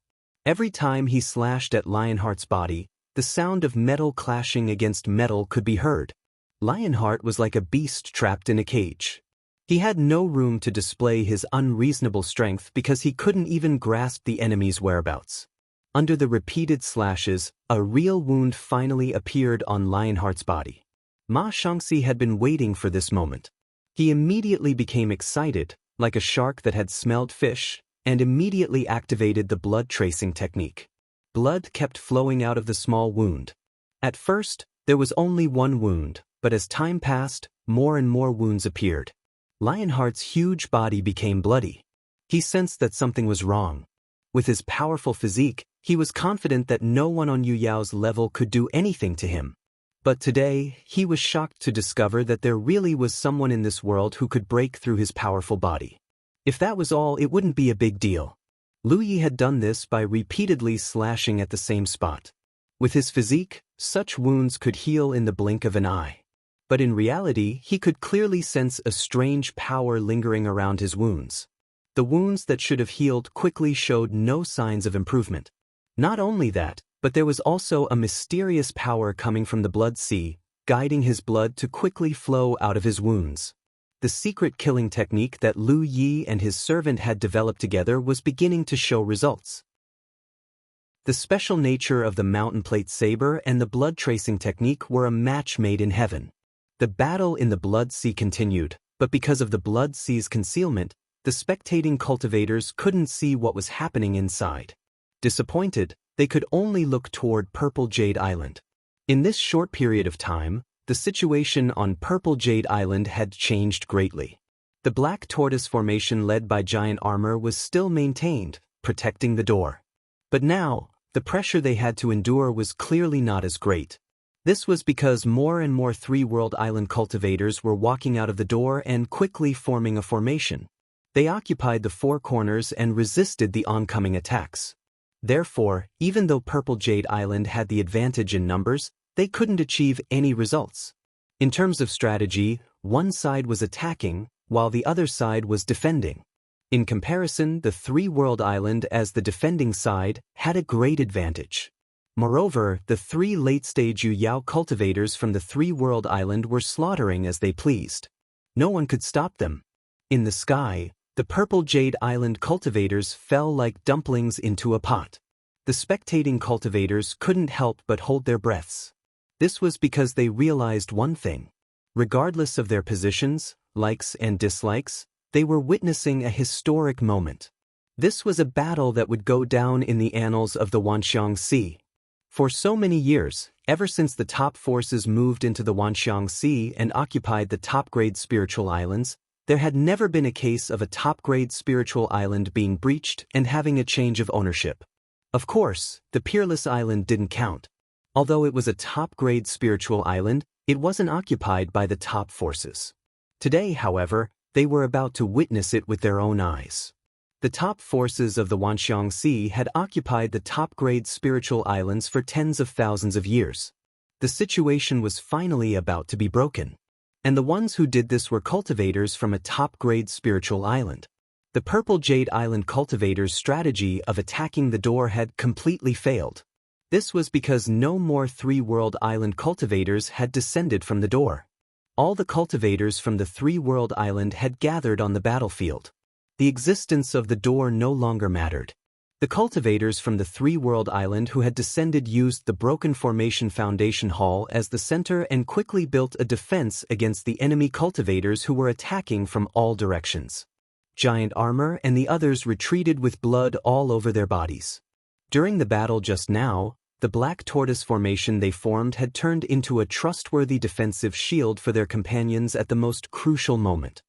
A: Every time he slashed at Lionheart's body, the sound of metal clashing against metal could be heard. Lionheart was like a beast trapped in a cage. He had no room to display his unreasonable strength because he couldn't even grasp the enemy's whereabouts. Under the repeated slashes, a real wound finally appeared on Lionheart's body. Ma Shangxi had been waiting for this moment. He immediately became excited, like a shark that had smelled fish, and immediately activated the blood tracing technique. Blood kept flowing out of the small wound. At first, there was only one wound, but as time passed, more and more wounds appeared. Lionheart's huge body became bloody. He sensed that something was wrong. With his powerful physique, he was confident that no one on Yu Yao's level could do anything to him. But today, he was shocked to discover that there really was someone in this world who could break through his powerful body. If that was all, it wouldn't be a big deal. Lu Yi had done this by repeatedly slashing at the same spot. With his physique, such wounds could heal in the blink of an eye. But in reality, he could clearly sense a strange power lingering around his wounds. The wounds that should have healed quickly showed no signs of improvement. Not only that, but there was also a mysterious power coming from the blood sea, guiding his blood to quickly flow out of his wounds. The secret killing technique that Lu Yi and his servant had developed together was beginning to show results. The special nature of the mountain plate saber and the blood tracing technique were a match made in heaven. The battle in the blood sea continued, but because of the blood sea's concealment, the spectating cultivators couldn't see what was happening inside. Disappointed, they could only look toward Purple Jade Island. In this short period of time, the situation on Purple Jade Island had changed greatly. The Black Tortoise Formation led by Giant Armor was still maintained, protecting the door. But now, the pressure they had to endure was clearly not as great. This was because more and more Three-World Island cultivators were walking out of the door and quickly forming a formation. They occupied the four corners and resisted the oncoming attacks. Therefore, even though Purple Jade Island had the advantage in numbers, they couldn't achieve any results. In terms of strategy, one side was attacking, while the other side was defending. In comparison, the Three-World Island as the defending side had a great advantage. Moreover, the three late-stage Yu Yao cultivators from the Three-World Island were slaughtering as they pleased. No one could stop them. In the sky, the Purple Jade Island cultivators fell like dumplings into a pot. The spectating cultivators couldn't help but hold their breaths. This was because they realized one thing. Regardless of their positions, likes and dislikes, they were witnessing a historic moment. This was a battle that would go down in the annals of the Wanxiang Sea. For so many years, ever since the top forces moved into the Wanxiang Sea and occupied the top-grade spiritual islands, there had never been a case of a top-grade spiritual island being breached and having a change of ownership. Of course, the Peerless Island didn't count. Although it was a top-grade spiritual island, it wasn't occupied by the top forces. Today, however, they were about to witness it with their own eyes. The top forces of the Wanxiang Sea had occupied the top-grade spiritual islands for tens of thousands of years. The situation was finally about to be broken. And the ones who did this were cultivators from a top-grade spiritual island. The Purple Jade Island cultivators' strategy of attacking the door had completely failed. This was because no more Three-World Island cultivators had descended from the door. All the cultivators from the Three-World Island had gathered on the battlefield. The existence of the door no longer mattered. The cultivators from the Three-World Island who had descended used the Broken Formation Foundation Hall as the center and quickly built a defense against the enemy cultivators who were attacking from all directions. Giant Armor and the others retreated with blood all over their bodies. During the battle just now, the Black Tortoise Formation they formed had turned into a trustworthy defensive shield for their companions at the most crucial moment.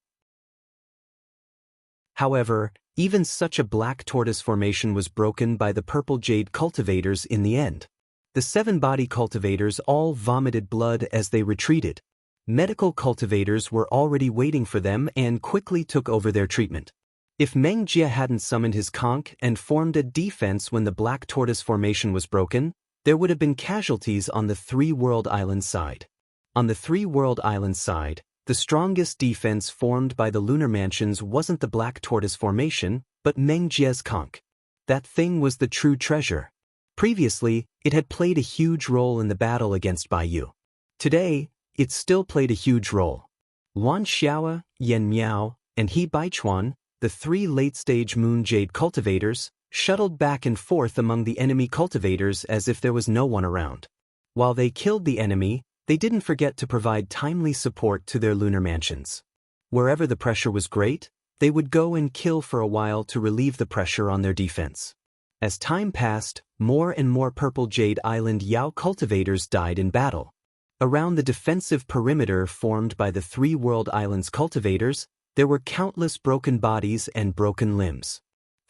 A: However, even such a Black Tortoise Formation was broken by the Purple Jade cultivators in the end. The seven-body cultivators all vomited blood as they retreated. Medical cultivators were already waiting for them and quickly took over their treatment. If Meng Jie hadn't summoned his conch and formed a defense when the Black Tortoise Formation was broken, there would have been casualties on the Three-World Island side. On the Three-World Island side, the strongest defense formed by the Lunar Mansions wasn't the Black Tortoise Formation, but Meng Jie's conch. That thing was the true treasure. Previously, it had played a huge role in the battle against Baiyu. Today, it still played a huge role. Wan Xiaoa, Yan Miao, and He Baichuan, the three late-stage Moon Jade cultivators, shuttled back and forth among the enemy cultivators as if there was no one around. While they killed the enemy, they didn't forget to provide timely support to their lunar mansions. Wherever the pressure was great, they would go and kill for a while to relieve the pressure on their defense. As time passed, more and more Purple Jade Island Yao cultivators died in battle. Around the defensive perimeter formed by the Three-World Islands cultivators, there were countless broken bodies and broken limbs.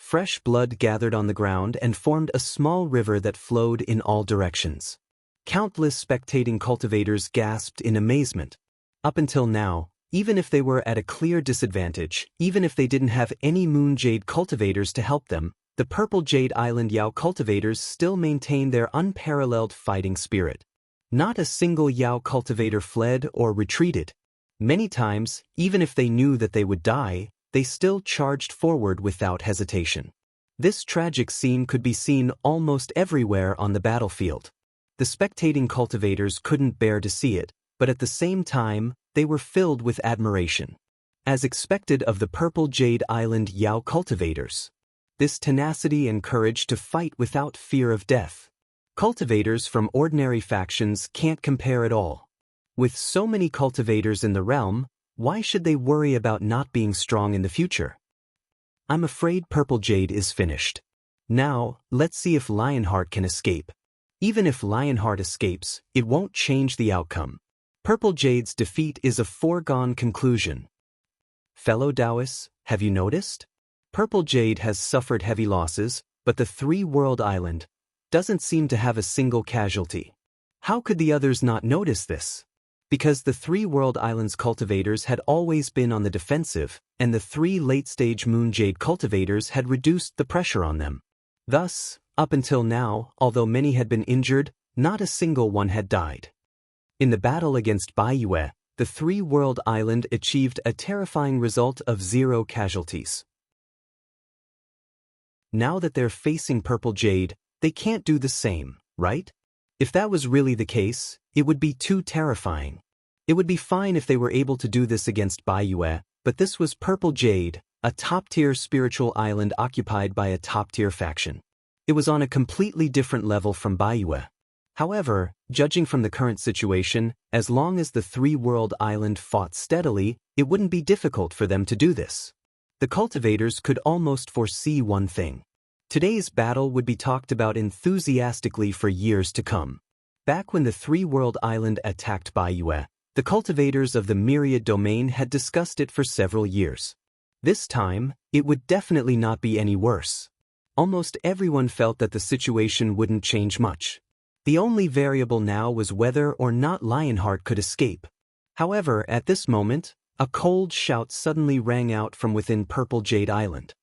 A: Fresh blood gathered on the ground and formed a small river that flowed in all directions. Countless spectating cultivators gasped in amazement. Up until now, even if they were at a clear disadvantage, even if they didn't have any moon jade cultivators to help them, the Purple Jade Island Yao cultivators still maintained their unparalleled fighting spirit. Not a single Yao cultivator fled or retreated. Many times, even if they knew that they would die, they still charged forward without hesitation. This tragic scene could be seen almost everywhere on the battlefield. The spectating cultivators couldn't bear to see it, but at the same time, they were filled with admiration. As expected of the Purple Jade Island Yao cultivators. This tenacity and courage to fight without fear of death. Cultivators from ordinary factions can't compare at all. With so many cultivators in the realm, why should they worry about not being strong in the future? I'm afraid Purple Jade is finished. Now, let's see if Lionheart can escape. Even if Lionheart escapes, it won't change the outcome. Purple Jade's defeat is a foregone conclusion. Fellow Taoists, have you noticed? Purple Jade has suffered heavy losses, but the Three-World Island doesn't seem to have a single casualty. How could the others not notice this? Because the Three-World Island's cultivators had always been on the defensive, and the 3 late-stage Moon Jade cultivators had reduced the pressure on them. Thus, up until now, although many had been injured, not a single one had died. In the battle against Baiyue, the Three-World Island achieved a terrifying result of 0 casualties. Now that they're facing Purple Jade, they can't do the same, right? If that was really the case, it would be too terrifying. It would be fine if they were able to do this against Baiyue, but this was Purple Jade, a top-tier spiritual island occupied by a top-tier faction. It was on a completely different level from Baiyue. However, judging from the current situation, as long as the Three-World Island fought steadily, it wouldn't be difficult for them to do this. The cultivators could almost foresee one thing. Today's battle would be talked about enthusiastically for years to come. Back when the Three-World Island attacked Baiyue, the cultivators of the Myriad Domain had discussed it for several years. This time, it would definitely not be any worse. Almost everyone felt that the situation wouldn't change much. The only variable now was whether or not Lionheart could escape. However, at this moment, a cold shout suddenly rang out from within Purple Jade Island.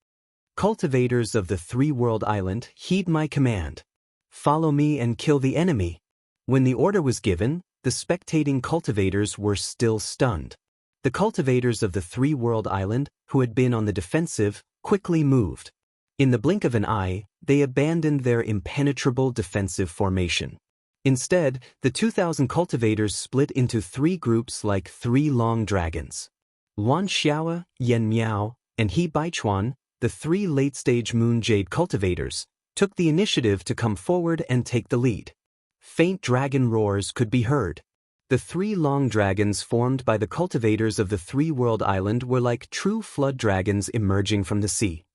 A: Cultivators of the Three-World Island, heed my command. Follow me and kill the enemy. When the order was given, the spectating cultivators were still stunned. The cultivators of the Three-World Island, who had been on the defensive, quickly moved. In the blink of an eye, they abandoned their impenetrable defensive formation. Instead, the 2,000 cultivators split into 3 groups like 3 long dragons. Luan Xiaoa, Yan Miao, and He Baichuan, the 3 late-stage Moon Jade cultivators, took the initiative to come forward and take the lead. Faint dragon roars could be heard. The 3 long dragons formed by the cultivators of the Three-World Island were like true flood dragons emerging from the sea.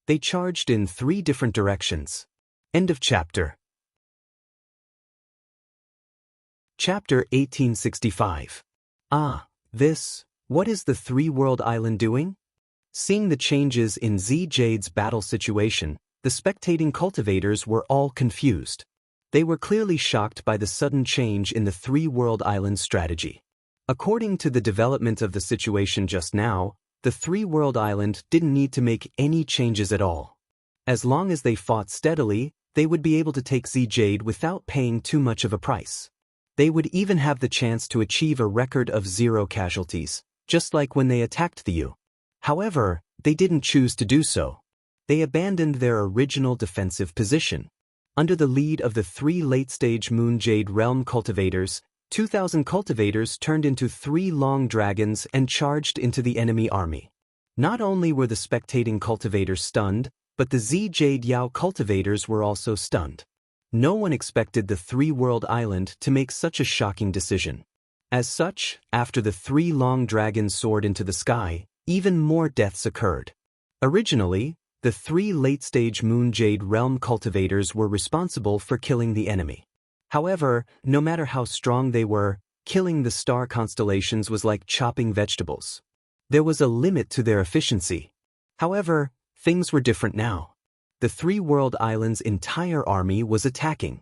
A: They charged in 3 different directions. End of chapter. Chapter 1865. What is the Three-World Island doing? Seeing the changes in Z Jade's battle situation, the spectating cultivators were all confused. They were clearly shocked by the sudden change in the Three-World Island strategy. According to the development of the situation just now, the Three-World Island didn't need to make any changes at all. As long as they fought steadily, they would be able to take Z Jade without paying too much of a price. They would even have the chance to achieve a record of 0 casualties, just like when they attacked the U. However, they didn't choose to do so. They abandoned their original defensive position. Under the lead of the 3 late-stage Moon Jade Realm cultivators, 2,000 cultivators turned into 3 long dragons and charged into the enemy army. Not only were the spectating cultivators stunned, but the Z Jade Yao cultivators were also stunned. No one expected the Three-World Island to make such a shocking decision. As such, after the 3 long dragons soared into the sky, even more deaths occurred. Originally, the 3 late-stage Moon Jade Realm cultivators were responsible for killing the enemy. However, no matter how strong they were, killing the star constellations was like chopping vegetables. There was a limit to their efficiency. However, things were different now. the Three World Islands' entire army was attacking.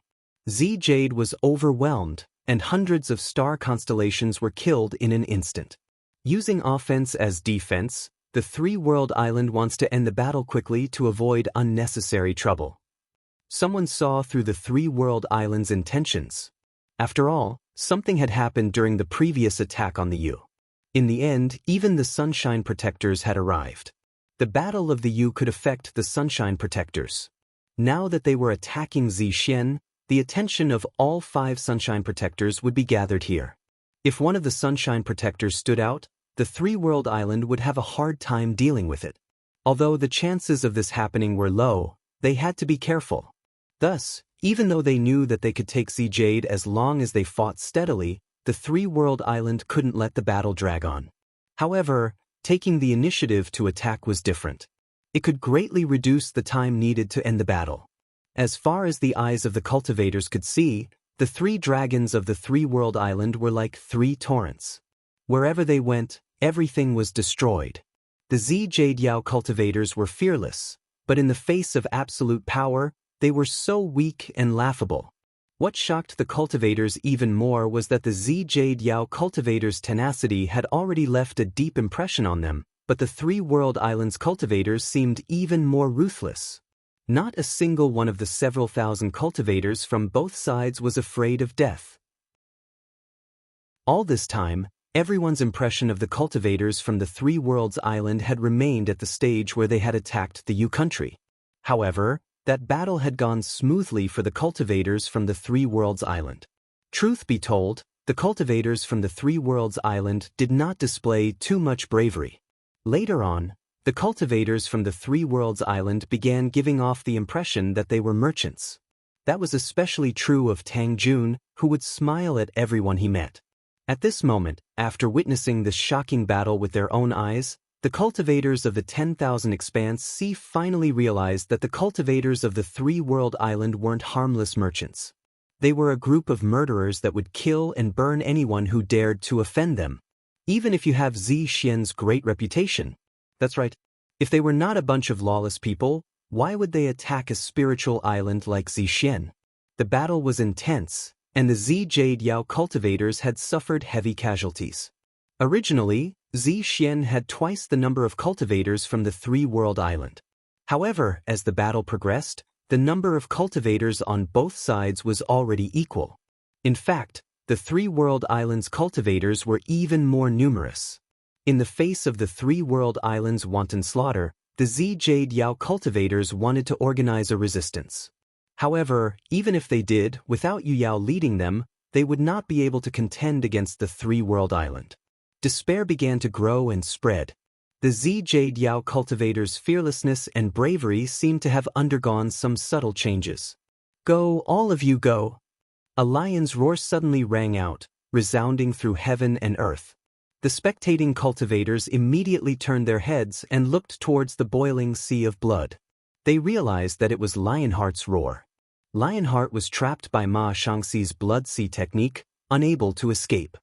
A: Z Jade was overwhelmed, and hundreds of star constellations were killed in an instant. Using offense as defense, the Three World Island wants to end the battle quickly to avoid unnecessary trouble. Someone saw through the Three World Island's intentions. After all, something had happened during the previous attack on the U. In the end, even the Sunshine Protectors had arrived. The Battle of the U could affect the Sunshine Protectors. Now that they were attacking Zixien, the attention of all 5 Sunshine Protectors would be gathered here. If one of the Sunshine Protectors stood out, the Three World Island would have a hard time dealing with it. Although the chances of this happening were low, they had to be careful. Thus, even though they knew that they could take Z Jade as long as they fought steadily, the Three World Island couldn't let the battle drag on. However, taking the initiative to attack was different. It could greatly reduce the time needed to end the battle. As far as the eyes of the cultivators could see, the 3 dragons of the Three World Island were like 3 torrents. Wherever they went, everything was destroyed. The Z Jade Yao cultivators were fearless, but in the face of absolute power, they were so weak and laughable. What shocked the cultivators even more was that the Z Jade Yao cultivators' tenacity had already left a deep impression on them, but the Three World Islands cultivators seemed even more ruthless. Not a single one of the several thousand cultivators from both sides was afraid of death. All this time, everyone's impression of the cultivators from the Three Worlds Island had remained at the stage where they had attacked the U country. However, that battle had gone smoothly for the cultivators from the Three Worlds Island. Truth be told, the cultivators from the Three Worlds Island did not display too much bravery. Later on, the cultivators from the Three Worlds Island began giving off the impression that they were merchants. That was especially true of Tang Jun, who would smile at everyone he met. At this moment, after witnessing this shocking battle with their own eyes, the cultivators of the 10,000 Expanse Sea finally realized that the cultivators of the Three World Island weren't harmless merchants. They were a group of murderers that would kill and burn anyone who dared to offend them. Even if you have Zixien's great reputation. That's right. If they were not a bunch of lawless people, why would they attack a spiritual island like Zixien? The battle was intense, and the Z Jade Yao cultivators had suffered heavy casualties. Originally, Zixien had twice the number of cultivators from the Three World Island. However, as the battle progressed, the number of cultivators on both sides was already equal. In fact, the Three World Islands cultivators were even more numerous. In the face of the Three World Islands' wanton slaughter, the Z Jade Yao cultivators wanted to organize a resistance. However, even if they did, without Yu Yao leading them, they would not be able to contend against the Three World Island. Despair began to grow and spread. The Z Jade Yao cultivators' fearlessness and bravery seemed to have undergone some subtle changes. Go, all of you, go! A lion's roar suddenly rang out, resounding through heaven and earth. The spectating cultivators immediately turned their heads and looked towards the boiling sea of blood. They realized that it was Lionheart's roar. Lionheart was trapped by Ma Shangxi's blood sea technique, unable to escape.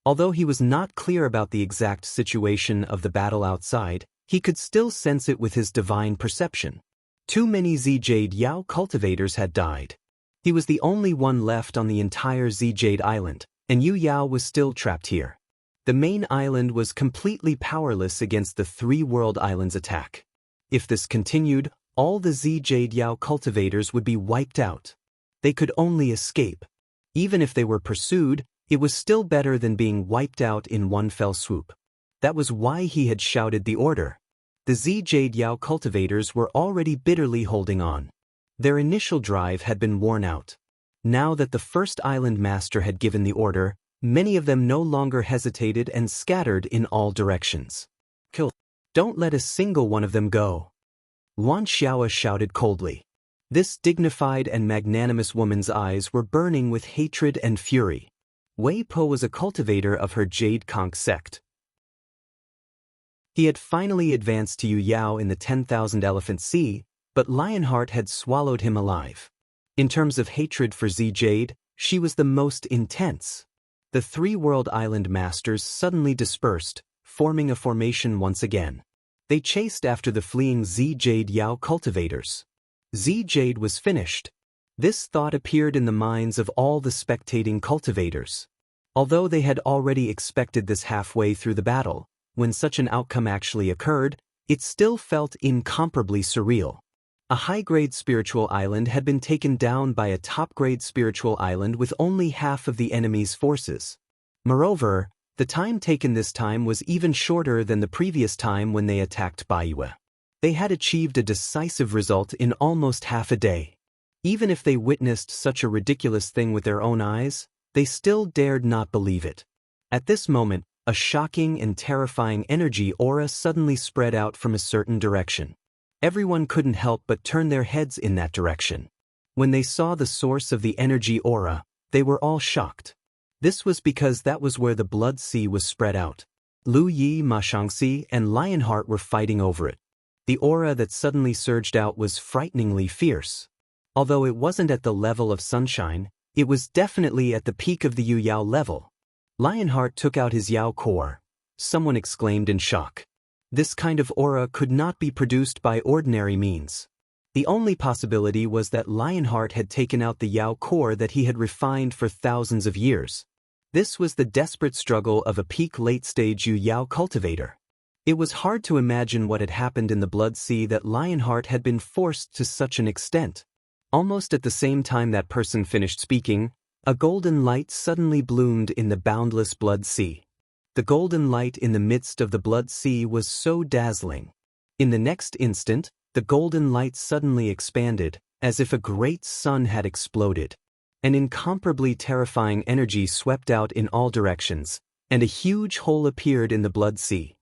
A: Although he was not clear about the exact situation of the battle outside, he could still sense it with his divine perception. Too many Z Jade Yao cultivators had died. He was the only one left on the entire Z Jade Island, and Yu Yao was still trapped here. The main island was completely powerless against the Three World Islands' attack. If this continued, all the Z Jade Yao cultivators would be wiped out. They could only escape. Even if they were pursued, it was still better than being wiped out in one fell swoop. That was why he had shouted the order. The Z Jade Yao cultivators were already bitterly holding on. Their initial drive had been worn out. Now that the first island master had given the order, many of them no longer hesitated and scattered in all directions. Kill. Don't let a single one of them go. Wan Xiao shouted coldly. This dignified and magnanimous woman's eyes were burning with hatred and fury. Wei Po was a cultivator of her Jade Conch sect. He had finally advanced to Yu Yao in the 10,000 Elephant Sea, but Lionheart had swallowed him alive. In terms of hatred for Z Jade, she was the most intense. The Three World Island masters suddenly dispersed, forming a formation once again. They chased after the fleeing Z Jade Yao cultivators. Z Jade was finished. This thought appeared in the minds of all the spectating cultivators. Although they had already expected this halfway through the battle, when such an outcome actually occurred, it still felt incomparably surreal. A high-grade spiritual island had been taken down by a top-grade spiritual island with only half of the enemy's forces. Moreover, the time taken this time was even shorter than the previous time when they attacked Baiyu. They had achieved a decisive result in almost half a day. Even if they witnessed such a ridiculous thing with their own eyes, they still dared not believe it. At this moment, a shocking and terrifying energy aura suddenly spread out from a certain direction. Everyone couldn't help but turn their heads in that direction. When they saw the source of the energy aura, they were all shocked. This was because that was where the blood sea was spread out. Lu Yi, Ma Shangxi, and Lionheart were fighting over it. The aura that suddenly surged out was frighteningly fierce. Although it wasn't at the level of sunshine, it was definitely at the peak of the Yu Yao level. Lionheart took out his Yao core. Someone exclaimed in shock. This kind of aura could not be produced by ordinary means. The only possibility was that Lionheart had taken out the Yao core that he had refined for thousands of years. This was the desperate struggle of a peak late-stage Yu Yao cultivator. It was hard to imagine what had happened in the blood sea that Lionheart had been forced to such an extent. Almost at the same time that person finished speaking, a golden light suddenly bloomed in the boundless blood sea. The golden light in the midst of the blood sea was so dazzling. In the next instant, the golden light suddenly expanded, as if a great sun had exploded. An incomparably terrifying energy swept out in all directions, and a huge hole appeared in the blood sea.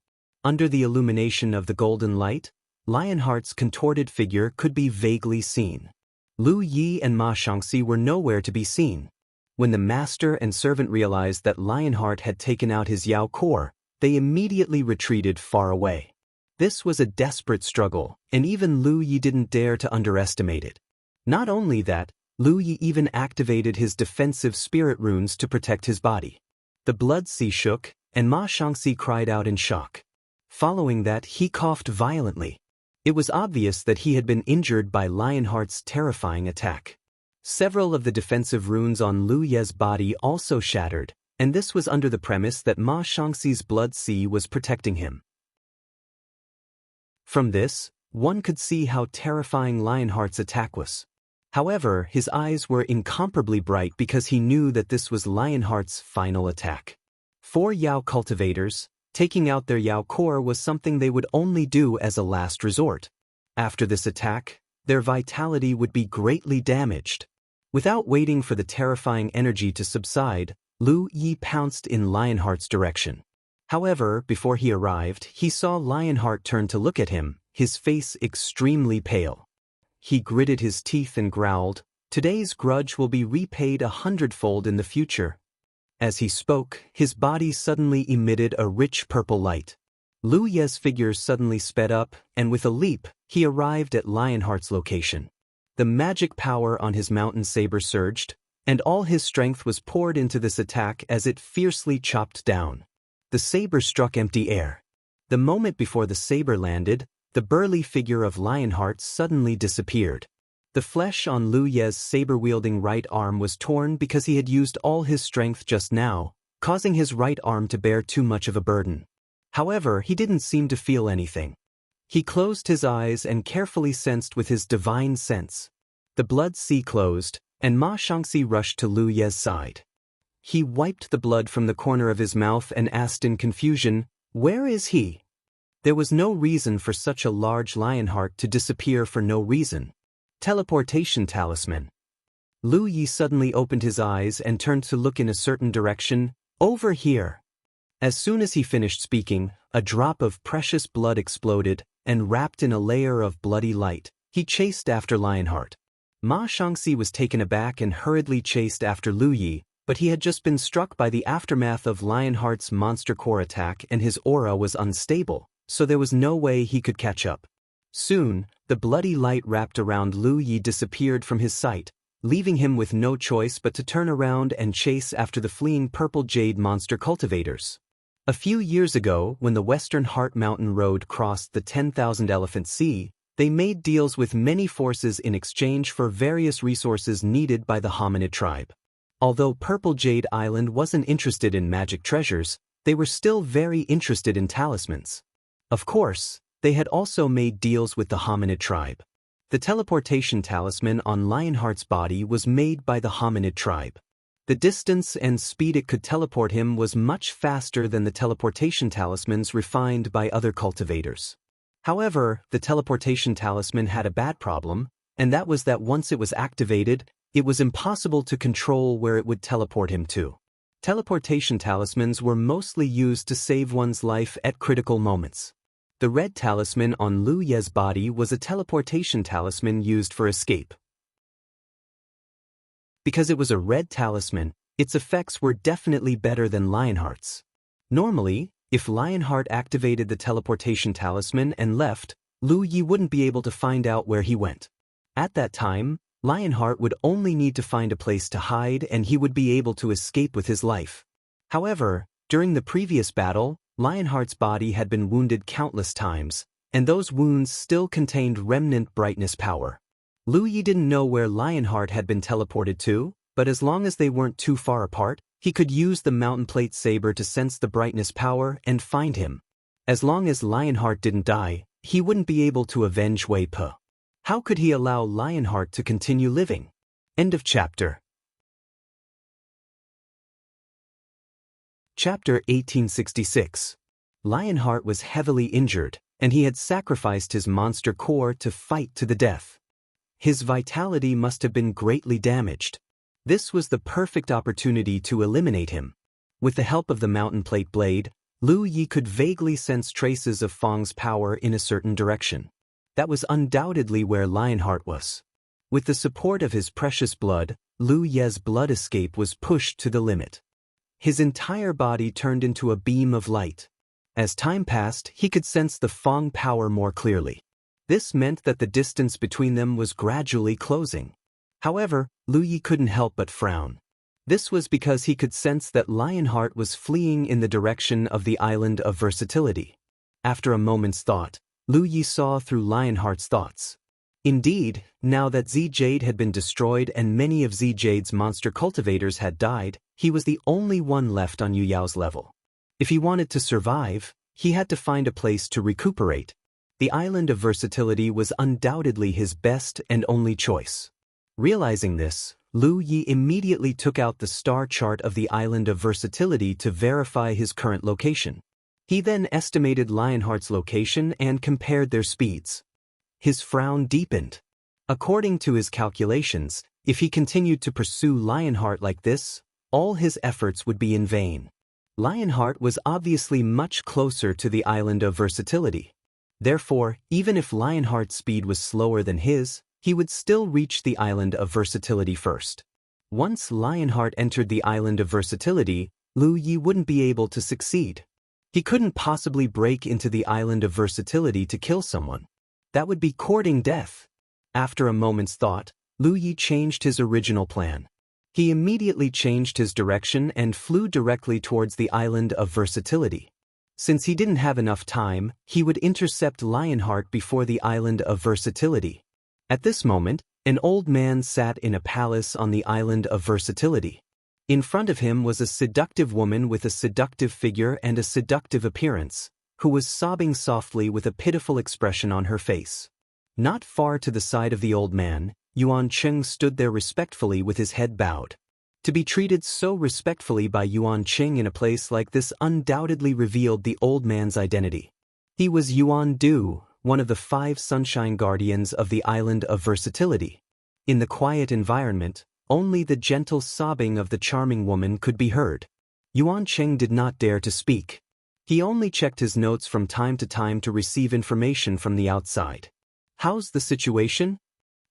A: Under the illumination of the golden light, Lionheart's contorted figure could be vaguely seen. Lu Yi and Ma Shangxi were nowhere to be seen. When the master and servant realized that Lionheart had taken out his Yao core, they immediately retreated far away. This was a desperate struggle, and even Lu Yi didn't dare to underestimate it. Not only that, Lu Yi even activated his defensive spirit runes to protect his body. The blood sea shook, and Ma Shangxi cried out in shock. Following that, he coughed violently. It was obvious that he had been injured by Lionheart's terrifying attack. Several of the defensive runes on Lu Ye's body also shattered, and this was under the premise that Ma Shangxi's blood sea was protecting him. From this, one could see how terrifying Lionheart's attack was. However, his eyes were incomparably bright because he knew that this was Lionheart's final attack. 4 Yao cultivators, taking out their Yao core was something they would only do as a last resort. After this attack, their vitality would be greatly damaged. Without waiting for the terrifying energy to subside, Lu Yi pounced in Lionheart's direction. However, before he arrived, he saw Lionheart turn to look at him, his face extremely pale. He gritted his teeth and growled, "Today's grudge will be repaid 100-fold in the future." As he spoke, his body suddenly emitted a rich purple light. Lu Ye's figure suddenly sped up, and with a leap, he arrived at Lionheart's location. The magic power on his mountain saber surged, and all his strength was poured into this attack as it fiercely chopped down. The saber struck empty air. The moment before the saber landed, the burly figure of Lionheart suddenly disappeared. The flesh on Lu Ye's saber-wielding right arm was torn because he had used all his strength just now, causing his right arm to bear too much of a burden. However, he didn't seem to feel anything. He closed his eyes and carefully sensed with his divine sense. The blood sea closed, and Ma Shangxi rushed to Lu Ye's side. He wiped the blood from the corner of his mouth and asked in confusion, "Where is he?" There was no reason for such a large Lionheart to disappear for no reason. Teleportation talisman. Lu Yi suddenly opened his eyes and turned to look in a certain direction. "Over here." As soon as he finished speaking, a drop of precious blood exploded, and wrapped in a layer of bloody light, he chased after Lionheart. Ma Shangxi was taken aback and hurriedly chased after Lu Yi, but he had just been struck by the aftermath of Lionheart's monster core attack and his aura was unstable, so there was no way he could catch up. Soon, the bloody light wrapped around Lu Yi disappeared from his sight, leaving him with no choice but to turn around and chase after the fleeing purple jade monster cultivators. A few years ago, when the Western Heart Mountain Road crossed the 10,000 Elephant Sea, They made deals with many forces in exchange for various resources needed by the hominid tribe. Although Purple Jade Island wasn't interested in magic treasures, they were still very interested in talismans. Of course, they had also made deals with the hominid tribe. The teleportation talisman on Lionheart's body was made by the hominid tribe. The distance and speed it could teleport him was much faster than the teleportation talismans refined by other cultivators. However, the teleportation talisman had a bad problem, and that was that once it was activated, it was impossible to control where it would teleport him to. Teleportation talismans were mostly used to save one's life at critical moments. The red talisman on Lu Ye's body was a teleportation talisman used for escape. Because it was a red talisman, its effects were definitely better than Lionheart's. Normally, if Lionheart activated the teleportation talisman and left, Lu Ye wouldn't be able to find out where he went. At that time, Lionheart would only need to find a place to hide and he would be able to escape with his life. However, during the previous battle, Lionheart's body had been wounded countless times, and those wounds still contained remnant brightness power. Lu Ye didn't know where Lionheart had been teleported to, but as long as they weren't too far apart, he could use the mountain plate saber to sense the brightness power and find him. As long as Lionheart didn't die, he wouldn't be able to avenge Wei Pe. How could he allow Lionheart to continue living? End of chapter. Chapter 1866. Lionheart was heavily injured, and he had sacrificed his monster core to fight to the death. His vitality must have been greatly damaged. This was the perfect opportunity to eliminate him. With the help of the mountain plate blade, Lu Ye could vaguely sense traces of Fang's power in a certain direction. That was undoubtedly where Lionheart was. With the support of his precious blood, Lu Ye's blood escape was pushed to the limit. His entire body turned into a beam of light. As time passed, he could sense the Fang power more clearly. This meant that the distance between them was gradually closing. However, Lu Ye couldn't help but frown. This was because he could sense that Lionheart was fleeing in the direction of the Island of Versatility. After a moment's thought, Lu Ye saw through Lionheart's thoughts. Indeed, now that Z Jade had been destroyed and many of Z Jade's monster cultivators had died, he was the only one left on Yu Yao's level. If he wanted to survive, he had to find a place to recuperate. The Island of Versatility was undoubtedly his best and only choice. Realizing this, Lu Ye immediately took out the star chart of the Island of Versatility to verify his current location. He then estimated Lionheart's location and compared their speeds. His frown deepened. According to his calculations, if he continued to pursue Lionheart like this, all his efforts would be in vain. Lionheart was obviously much closer to the Island of Versatility. Therefore, even if Lionheart's speed was slower than his, he would still reach the Island of Versatility first. Once Lionheart entered the Island of Versatility, Lu Ye wouldn't be able to succeed. He couldn't possibly break into the Island of Versatility to kill someone. That would be courting death. After a moment's thought, Lu Ye changed his original plan. He immediately changed his direction and flew directly towards the Island of Versatility. Since he didn't have enough time, he would intercept Lionheart before the Island of Versatility. At this moment, an old man sat in a palace on the Island of Versatility. In front of him was a seductive woman with a seductive figure and a seductive appearance, who was sobbing softly with a pitiful expression on her face. Not far to the side of the old man, Yuan Cheng stood there respectfully with his head bowed. To be treated so respectfully by Yuan Cheng in a place like this undoubtedly revealed the old man's identity. He was Yuan Du, one of the 5 Sunshine Guardians of the Island of Versatility. In the quiet environment, only the gentle sobbing of the charming woman could be heard. Yuan Cheng did not dare to speak. He only checked his notes from time to time to receive information from the outside. "How's the situation?"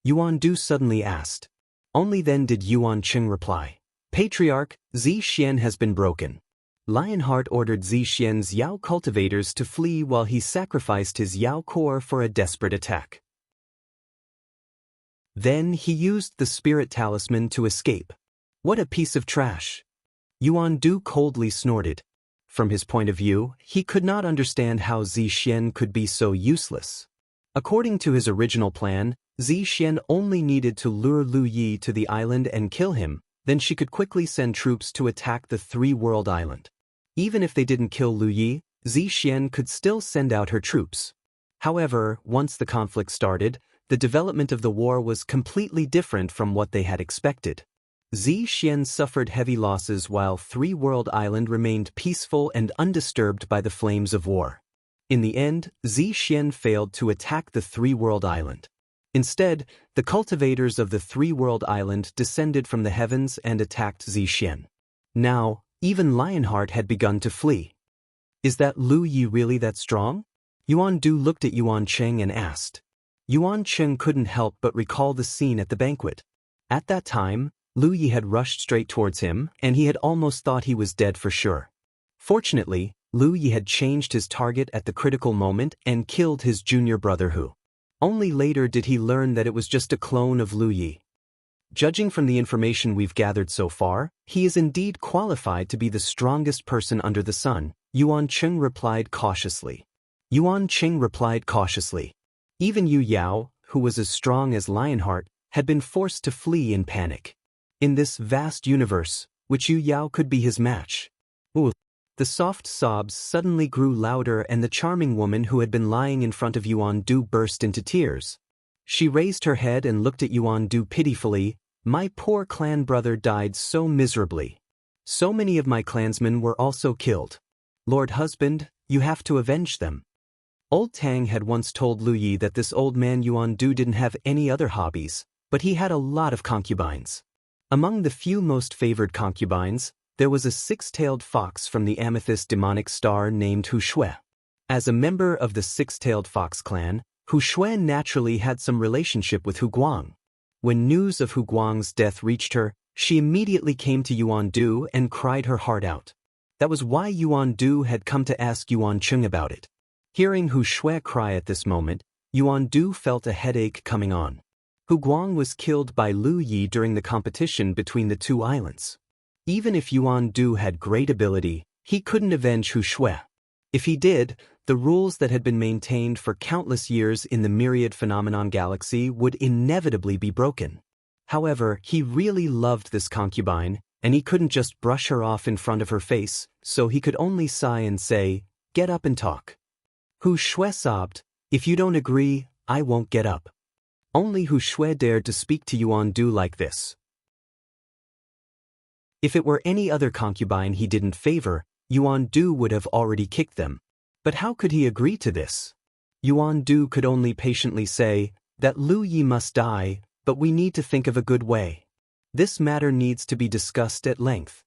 A: Yuan Du suddenly asked. Only then did Yuan Cheng reply. "Patriarch, Zi Xian has been broken." Lionheart ordered Zi Xian's Yao cultivators to flee while he sacrificed his Yao core for a desperate attack. Then he used the spirit talisman to escape. What a piece of trash! Yuan Du coldly snorted. From his point of view, he could not understand how Zi Xian could be so useless. According to his original plan, Zixian only needed to lure Lu Yi to the island and kill him, then she could quickly send troops to attack the three-world island. Even if they didn't kill Lu Yi, Zixian could still send out her troops. However, once the conflict started, the development of the war was completely different from what they had expected. Zixian suffered heavy losses while Three-World Island remained peaceful and undisturbed by the flames of war. In the end, Zixian failed to attack the Three-World Island. Instead, the cultivators of the Three-World Island descended from the heavens and attacked Zixian. Now, even Lionheart had begun to flee. Is that Lu Yi really that strong? Yuan Du looked at Yuan Cheng and asked. Yuan Cheng couldn't help but recall the scene at the banquet. At that time, Lu Yi had rushed straight towards him, and he had almost thought he was dead for sure. Fortunately, Lu Yi had changed his target at the critical moment and killed his junior brother Hu. Only later did he learn that it was just a clone of Lu Yi. Judging from the information we've gathered so far, he is indeed qualified to be the strongest person under the sun, Yuan Cheng replied cautiously. Even Yu Yao, who was as strong as Lionheart, had been forced to flee in panic. In this vast universe, which Yu Yao could be his match? Ooh. The soft sobs suddenly grew louder and the charming woman who had been lying in front of Yuan Du burst into tears. She raised her head and looked at Yuan Du pitifully. My poor clan brother died so miserably. So many of my clansmen were also killed. Lord husband, you have to avenge them. Old Tang had once told Lu Yi that this old man Yuan Du didn't have any other hobbies, but he had a lot of concubines. Among the few most favored concubines, there was a six-tailed fox from the amethyst demonic star named Hu Shui. As a member of the six-tailed fox clan, Hu Shui naturally had some relationship with Hu Guang. When news of Hu Guang's death reached her, she immediately came to Yuan Du and cried her heart out. That was why Yuan Du had come to ask Yuan Cheng about it. Hearing Hu Shui cry at this moment, Yuan Du felt a headache coming on. Hu Guang was killed by Lu Yi during the competition between the two islands. Even if Yuan Du had great ability, he couldn't avenge Hu Shui. If he did, the rules that had been maintained for countless years in the myriad phenomenon galaxy would inevitably be broken. However, he really loved this concubine, and he couldn't just brush her off in front of her face, so he could only sigh and say, "Get up and talk." Hu Shui sobbed, "If you don't agree, I won't get up." Only Hu Shui dared to speak to Yuan Du like this. If it were any other concubine he didn't favor, Yuan Du would have already kicked them. But how could he agree to this? Yuan Du could only patiently say, that Lu Yi must die, but we need to think of a good way. This matter needs to be discussed at length.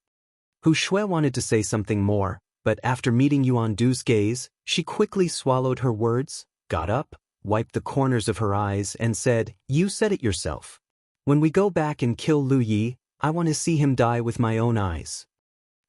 A: Hu Shui wanted to say something more, but after meeting Yuan Du's gaze, she quickly swallowed her words, got up, wiped the corners of her eyes, and said, "You said it yourself. When we go back and kill Lu Yi, I want to see him die with my own eyes."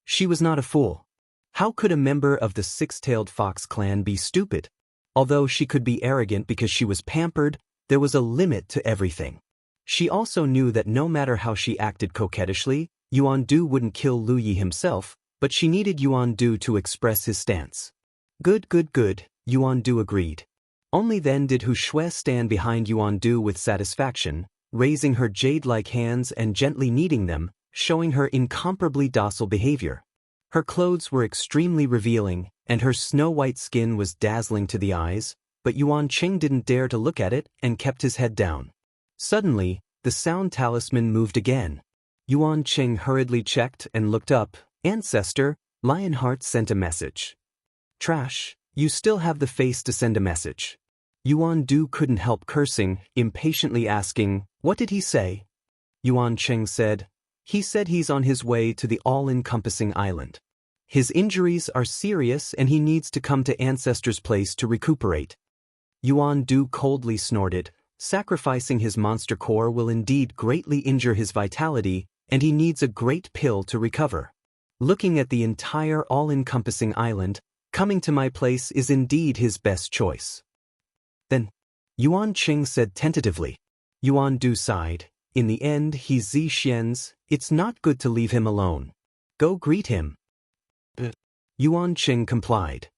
A: She was not a fool. How could a member of the six-tailed fox clan be stupid? Although she could be arrogant because she was pampered, there was a limit to everything. She also knew that no matter how she acted coquettishly, Yuan Du wouldn't kill Lu Yi himself, but she needed Yuan Du to express his stance. Good, Yuan Du agreed. Only then did Hu Shui stand behind Yuan Du with satisfaction, raising her jade-like hands and gently kneading them, showing her incomparably docile behavior. Her clothes were extremely revealing, and her snow-white skin was dazzling to the eyes, but Yuan Cheng didn't dare to look at it and kept his head down. Suddenly, the sound talisman moved again. Yuan Cheng hurriedly checked and looked up. "Ancestor, Lionheart sent a message." "Trash, you still have the face to send a message." Yuan Du couldn't help cursing, impatiently asking, "What did he say?" Yuan Cheng said, "He said he's on his way to the all-encompassing island. His injuries are serious and he needs to come to Ancestor's place to recuperate." Yuan Du coldly snorted, "Sacrificing his monster core will indeed greatly injure his vitality, and he needs a great pill to recover. Looking at the entire all-encompassing island, coming to my place is indeed his best choice." Then, Yuan Cheng said tentatively. Yuan Du sighed. "In the end, he's Zixian's. It's not good to leave him alone. Go greet him." Yuan Cheng complied.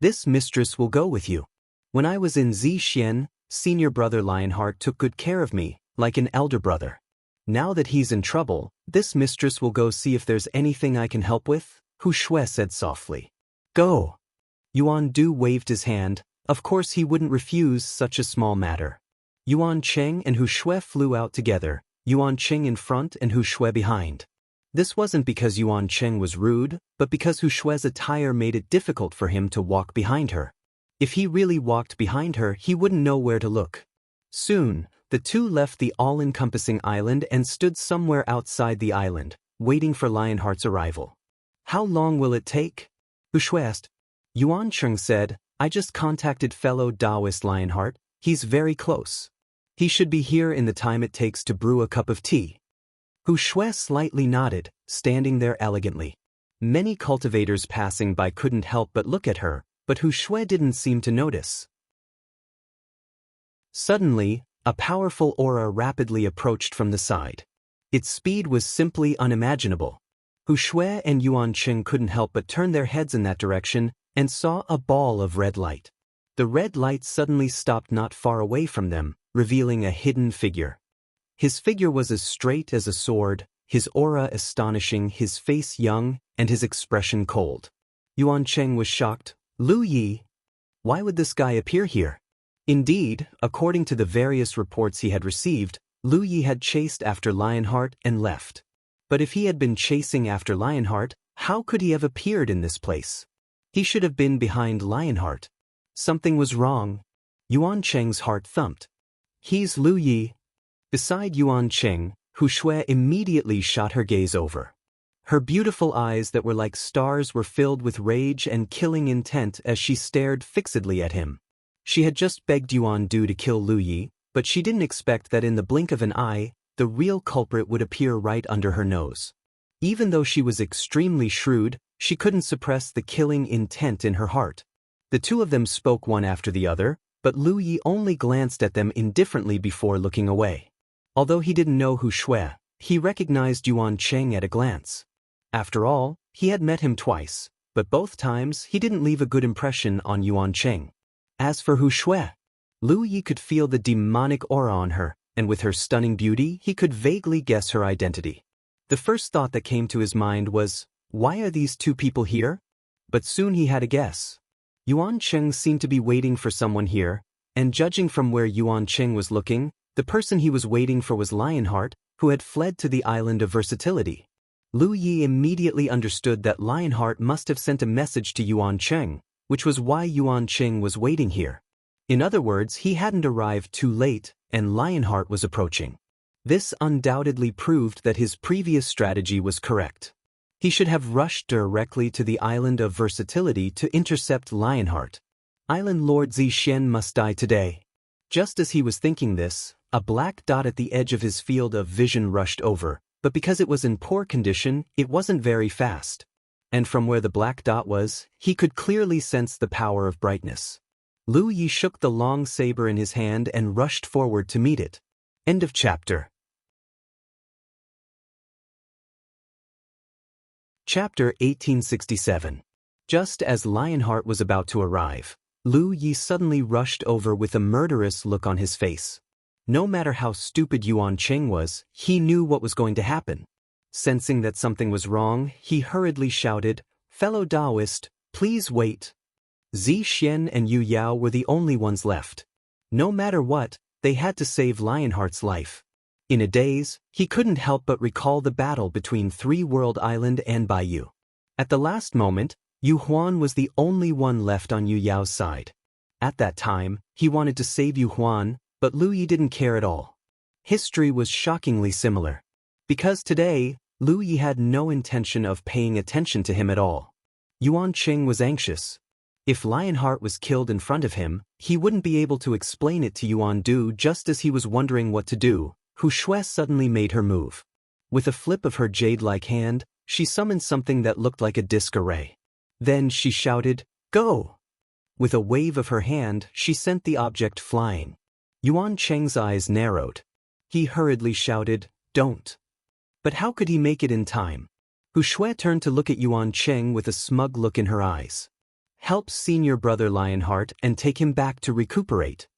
A: "This mistress will go with you. When I was in Zixian, Senior brother Lionheart took good care of me, like an elder brother. Now that he's in trouble, this mistress will go see if there's anything I can help with, Hu Shui said softly. Go. Yuan Du waved his hand. Of course he wouldn't refuse such a small matter. Yuan Cheng and Hu Shui flew out together, Yuan Cheng in front and Hu Shui behind. This wasn't because Yuan Cheng was rude, but because Hu Shui's attire made it difficult for him to walk behind her. If he really walked behind her, he wouldn't know where to look. Soon, the two left the all-encompassing island and stood somewhere outside the island, waiting for Lionheart's arrival. How long will it take? Hu Shui asked. Yuan Cheng said, I just contacted fellow Taoist Lionheart. He's very close. He should be here in the time it takes to brew a cup of tea. Hu Shui slightly nodded, standing there elegantly. Many cultivators passing by couldn't help but look at her, but Hu Shui didn't seem to notice. Suddenly, a powerful aura rapidly approached from the side. Its speed was simply unimaginable. Hu Shui and Yuan Cheng couldn't help but turn their heads in that direction and saw a ball of red light. The red light suddenly stopped not far away from them, revealing a hidden figure. His figure was as straight as a sword, his aura astonishing, his face young, and his expression cold. Yuan Cheng was shocked. Lu Yi? Why would this guy appear here? Indeed, according to the various reports he had received, Lu Yi had chased after Lionheart and left. But if he had been chasing after Lionheart, how could he have appeared in this place? He should have been behind Lionheart. Something was wrong. Yuan Cheng's heart thumped. He's Lu Yi. Beside Yuan Cheng, Hu Shui immediately shot her gaze over. Her beautiful eyes that were like stars were filled with rage and killing intent as she stared fixedly at him. She had just begged Yuan Du to kill Lu Yi, but she didn't expect that in the blink of an eye, the real culprit would appear right under her nose. Even though she was extremely shrewd, she couldn't suppress the killing intent in her heart. The two of them spoke one after the other, but Lu Yi only glanced at them indifferently before looking away. Although he didn't know Hu Shui, he recognized Yuan Cheng at a glance. After all, he had met him twice, but both times he didn't leave a good impression on Yuan Cheng. As for Hu Shui, Lu Yi could feel the demonic aura on her, and with her stunning beauty, he could vaguely guess her identity. The first thought that came to his mind was, why are these two people here? But soon he had a guess. Yuan Cheng seemed to be waiting for someone here, and judging from where Yuan Cheng was looking, the person he was waiting for was Lionheart, who had fled to the island of versatility. Lu Yi immediately understood that Lionheart must have sent a message to Yuan Cheng, which was why Yuan Cheng was waiting here. In other words, he hadn't arrived too late, and Lionheart was approaching. This undoubtedly proved that his previous strategy was correct. He should have rushed directly to the island of versatility to intercept Lionheart. Island Lord Zixien must die today. Just as he was thinking this, a black dot at the edge of his field of vision rushed over, but because it was in poor condition, it wasn't very fast. And from where the black dot was, he could clearly sense the power of brightness. Lu Yi shook the long saber in his hand and rushed forward to meet it. End of chapter. Chapter 1867. Just as Lionheart was about to arrive, Lu Yi suddenly rushed over with a murderous look on his face. No matter how stupid Yuan Cheng was, he knew what was going to happen. Sensing that something was wrong, he hurriedly shouted, "Fellow Taoist, please wait." Zixien and Yu Yao were the only ones left. No matter what, they had to save Lionheart's life. In a daze, he couldn't help but recall the battle between Three World Island and Baiyu. At the last moment, Yu Huan was the only one left on Yu Yao's side. At that time, he wanted to save Yu Huan, but Lu Yi didn't care at all. History was shockingly similar. Because today, Lu Yi had no intention of paying attention to him at all. Yuan Cheng was anxious. If Lionheart was killed in front of him, he wouldn't be able to explain it to Yuan Du. Just as he was wondering what to do, Hu Shui suddenly made her move. With a flip of her jade-like hand, she summoned something that looked like a disc array. Then she shouted, "Go!" With a wave of her hand, she sent the object flying. Yuan Cheng's eyes narrowed. He hurriedly shouted, "Don't." But how could he make it in time? Hu Shui turned to look at Yuan Cheng with a smug look in her eyes. "Help senior brother Lionheart and take him back to recuperate."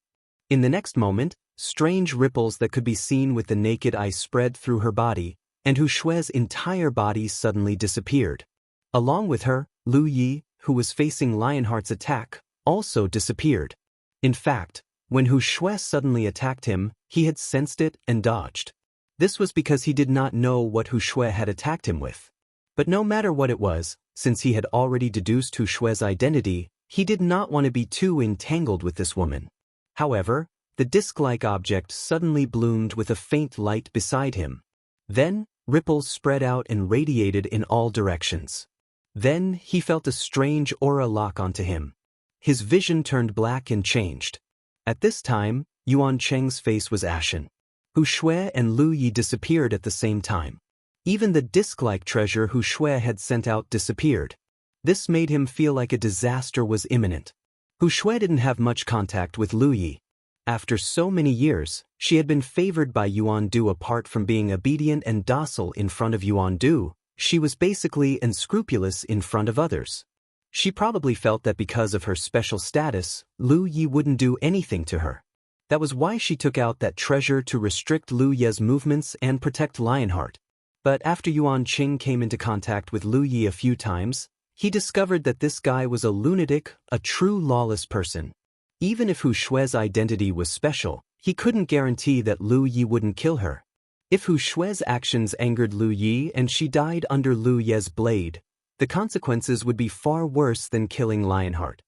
A: In the next moment, strange ripples that could be seen with the naked eye spread through her body, and Hu Shue's entire body suddenly disappeared. Along with her, Lu Yi, who was facing Lionheart's attack, also disappeared. In fact, when Hu Shue suddenly attacked him, he had sensed it and dodged. This was because he did not know what Hu Shue had attacked him with. But no matter what it was, since he had already deduced Hu Shue's identity, he did not want to be too entangled with this woman. However, the disc-like object suddenly bloomed with a faint light beside him. Then, ripples spread out and radiated in all directions. Then, he felt a strange aura lock onto him. His vision turned black and changed. At this time, Yuan Cheng's face was ashen. Hu Shue and Lu Yi disappeared at the same time. Even the disc-like treasure Hu Shue had sent out disappeared. This made him feel like a disaster was imminent. Hu Shue didn't have much contact with Lu Yi. After so many years, she had been favored by Yuan Du. Apart from being obedient and docile in front of Yuan Du, she was basically unscrupulous in front of others. She probably felt that because of her special status, Lu Yi wouldn't do anything to her. That was why she took out that treasure to restrict Lu Yi's movements and protect Lionheart. But after Yuan Qing came into contact with Lu Yi a few times, he discovered that this guy was a lunatic, a true lawless person. Even if Hu Shue's identity was special, he couldn't guarantee that Lu Yi wouldn't kill her. If Hu Shue's actions angered Lu Yi and she died under Lu Yi's blade, the consequences would be far worse than killing Lionheart.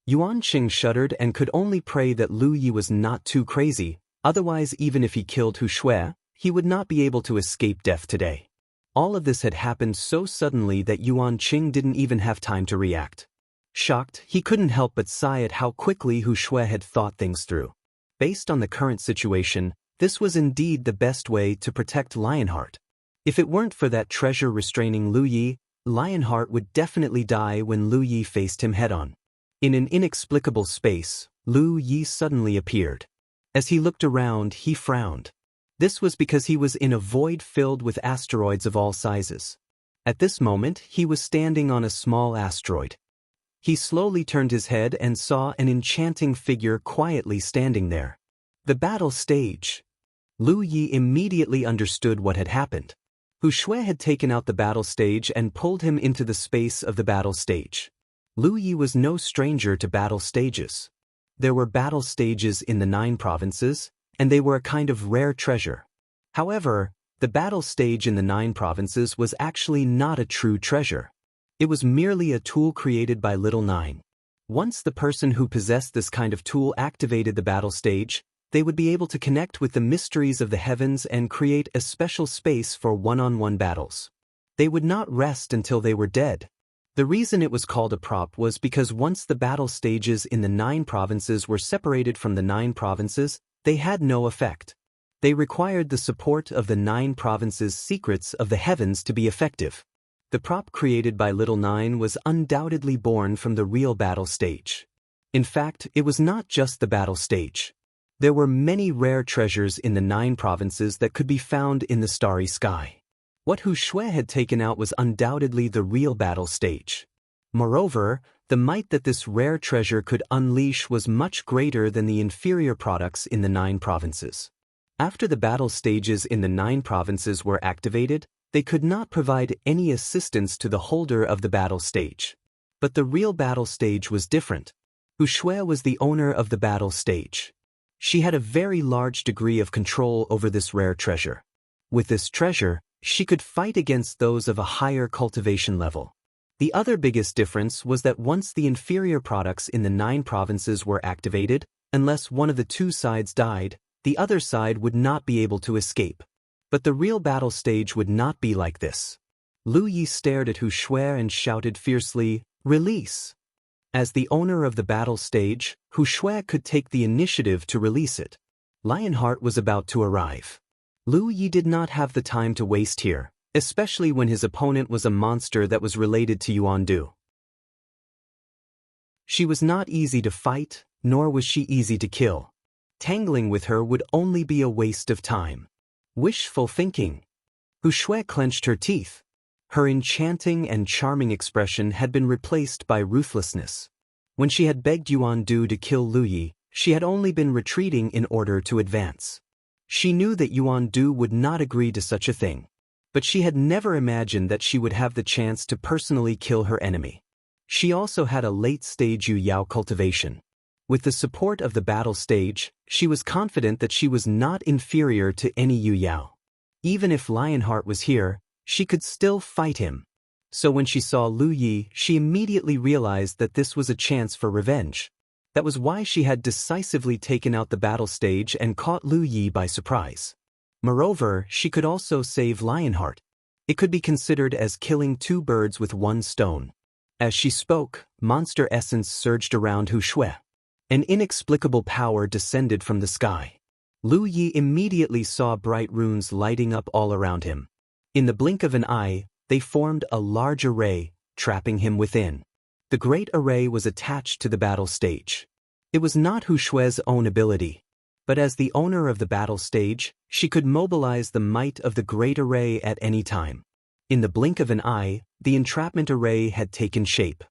A: Yuan Qing shuddered and could only pray that Lu Yi was not too crazy, otherwise even if he killed Hu Shue, he would not be able to escape death today. All of this had happened so suddenly that Yuan Qing didn't even have time to react. Shocked, he couldn't help but sigh at how quickly Hu Shue had thought things through. Based on the current situation, this was indeed the best way to protect Lionheart. If it weren't for that treasure restraining Lu Yi, Lionheart would definitely die when Lu Yi faced him head-on. In an inexplicable space, Lu Yi suddenly appeared. As he looked around, he frowned. This was because he was in a void filled with asteroids of all sizes. At this moment, he was standing on a small asteroid. He slowly turned his head and saw an enchanting figure quietly standing there. The battle stage. Lu Yi immediately understood what had happened. Hu Shue had taken out the battle stage and pulled him into the space of the battle stage. Lu Yi was no stranger to battle stages. There were battle stages in the 9 provinces, and they were a kind of rare treasure. However, the battle stage in the 9 provinces was actually not a true treasure. It was merely a tool created by Little Nine. Once the person who possessed this kind of tool activated the battle stage, they would be able to connect with the mysteries of the heavens and create a special space for one-on-one battles. They would not rest until they were dead. The reason it was called a prop was because once the battle stages in the 9 provinces were separated from the 9 provinces, they had no effect. They required the support of the 9 provinces' secrets of the heavens to be effective. The prop created by Little Nine was undoubtedly born from the real battle stage. In fact, it was not just the battle stage. There were many rare treasures in the 9 provinces that could be found in the starry sky. What Hu Shue had taken out was undoubtedly the real battle stage. Moreover, the might that this rare treasure could unleash was much greater than the inferior products in the 9 provinces. After the battle stages in the 9 provinces were activated, they could not provide any assistance to the holder of the battle stage. But the real battle stage was different. Hu Shue was the owner of the battle stage. She had a very large degree of control over this rare treasure. With this treasure, she could fight against those of a higher cultivation level. The other biggest difference was that once the inferior products in the 9 provinces were activated, unless one of the 2 sides died, the other side would not be able to escape. But the real battle stage would not be like this. Lu Yi stared at Hu Shue and shouted fiercely, "Release!" As the owner of the battle stage, Hu Shue could take the initiative to release it. Lionheart was about to arrive. Lu Yi did not have the time to waste here, especially when his opponent was a monster that was related to Yuan Du. She was not easy to fight, nor was she easy to kill. Tangling with her would only be a waste of time. Wishful thinking. Hu Shue clenched her teeth. Her enchanting and charming expression had been replaced by ruthlessness. When she had begged Yuan Du to kill Lu Yi, she had only been retreating in order to advance. She knew that Yuan Du would not agree to such a thing. But she had never imagined that she would have the chance to personally kill her enemy. She also had a late-stage Yu Yao cultivation. With the support of the battle stage, she was confident that she was not inferior to any Yu Yao. Even if Lionheart was here, she could still fight him. So when she saw Lu Yi, she immediately realized that this was a chance for revenge. That was why she had decisively taken out the battle stage and caught Lu Yi by surprise. Moreover, she could also save Lionheart. It could be considered as killing two birds with one stone. As she spoke, monster essence surged around Hu Shui. An inexplicable power descended from the sky. Lu Yi immediately saw bright runes lighting up all around him. In the blink of an eye, they formed a large array, trapping him within. The great array was attached to the battle stage. It was not Hu Shui's own ability, but as the owner of the battle stage, she could mobilize the might of the great array at any time. In the blink of an eye, the entrapment array had taken shape.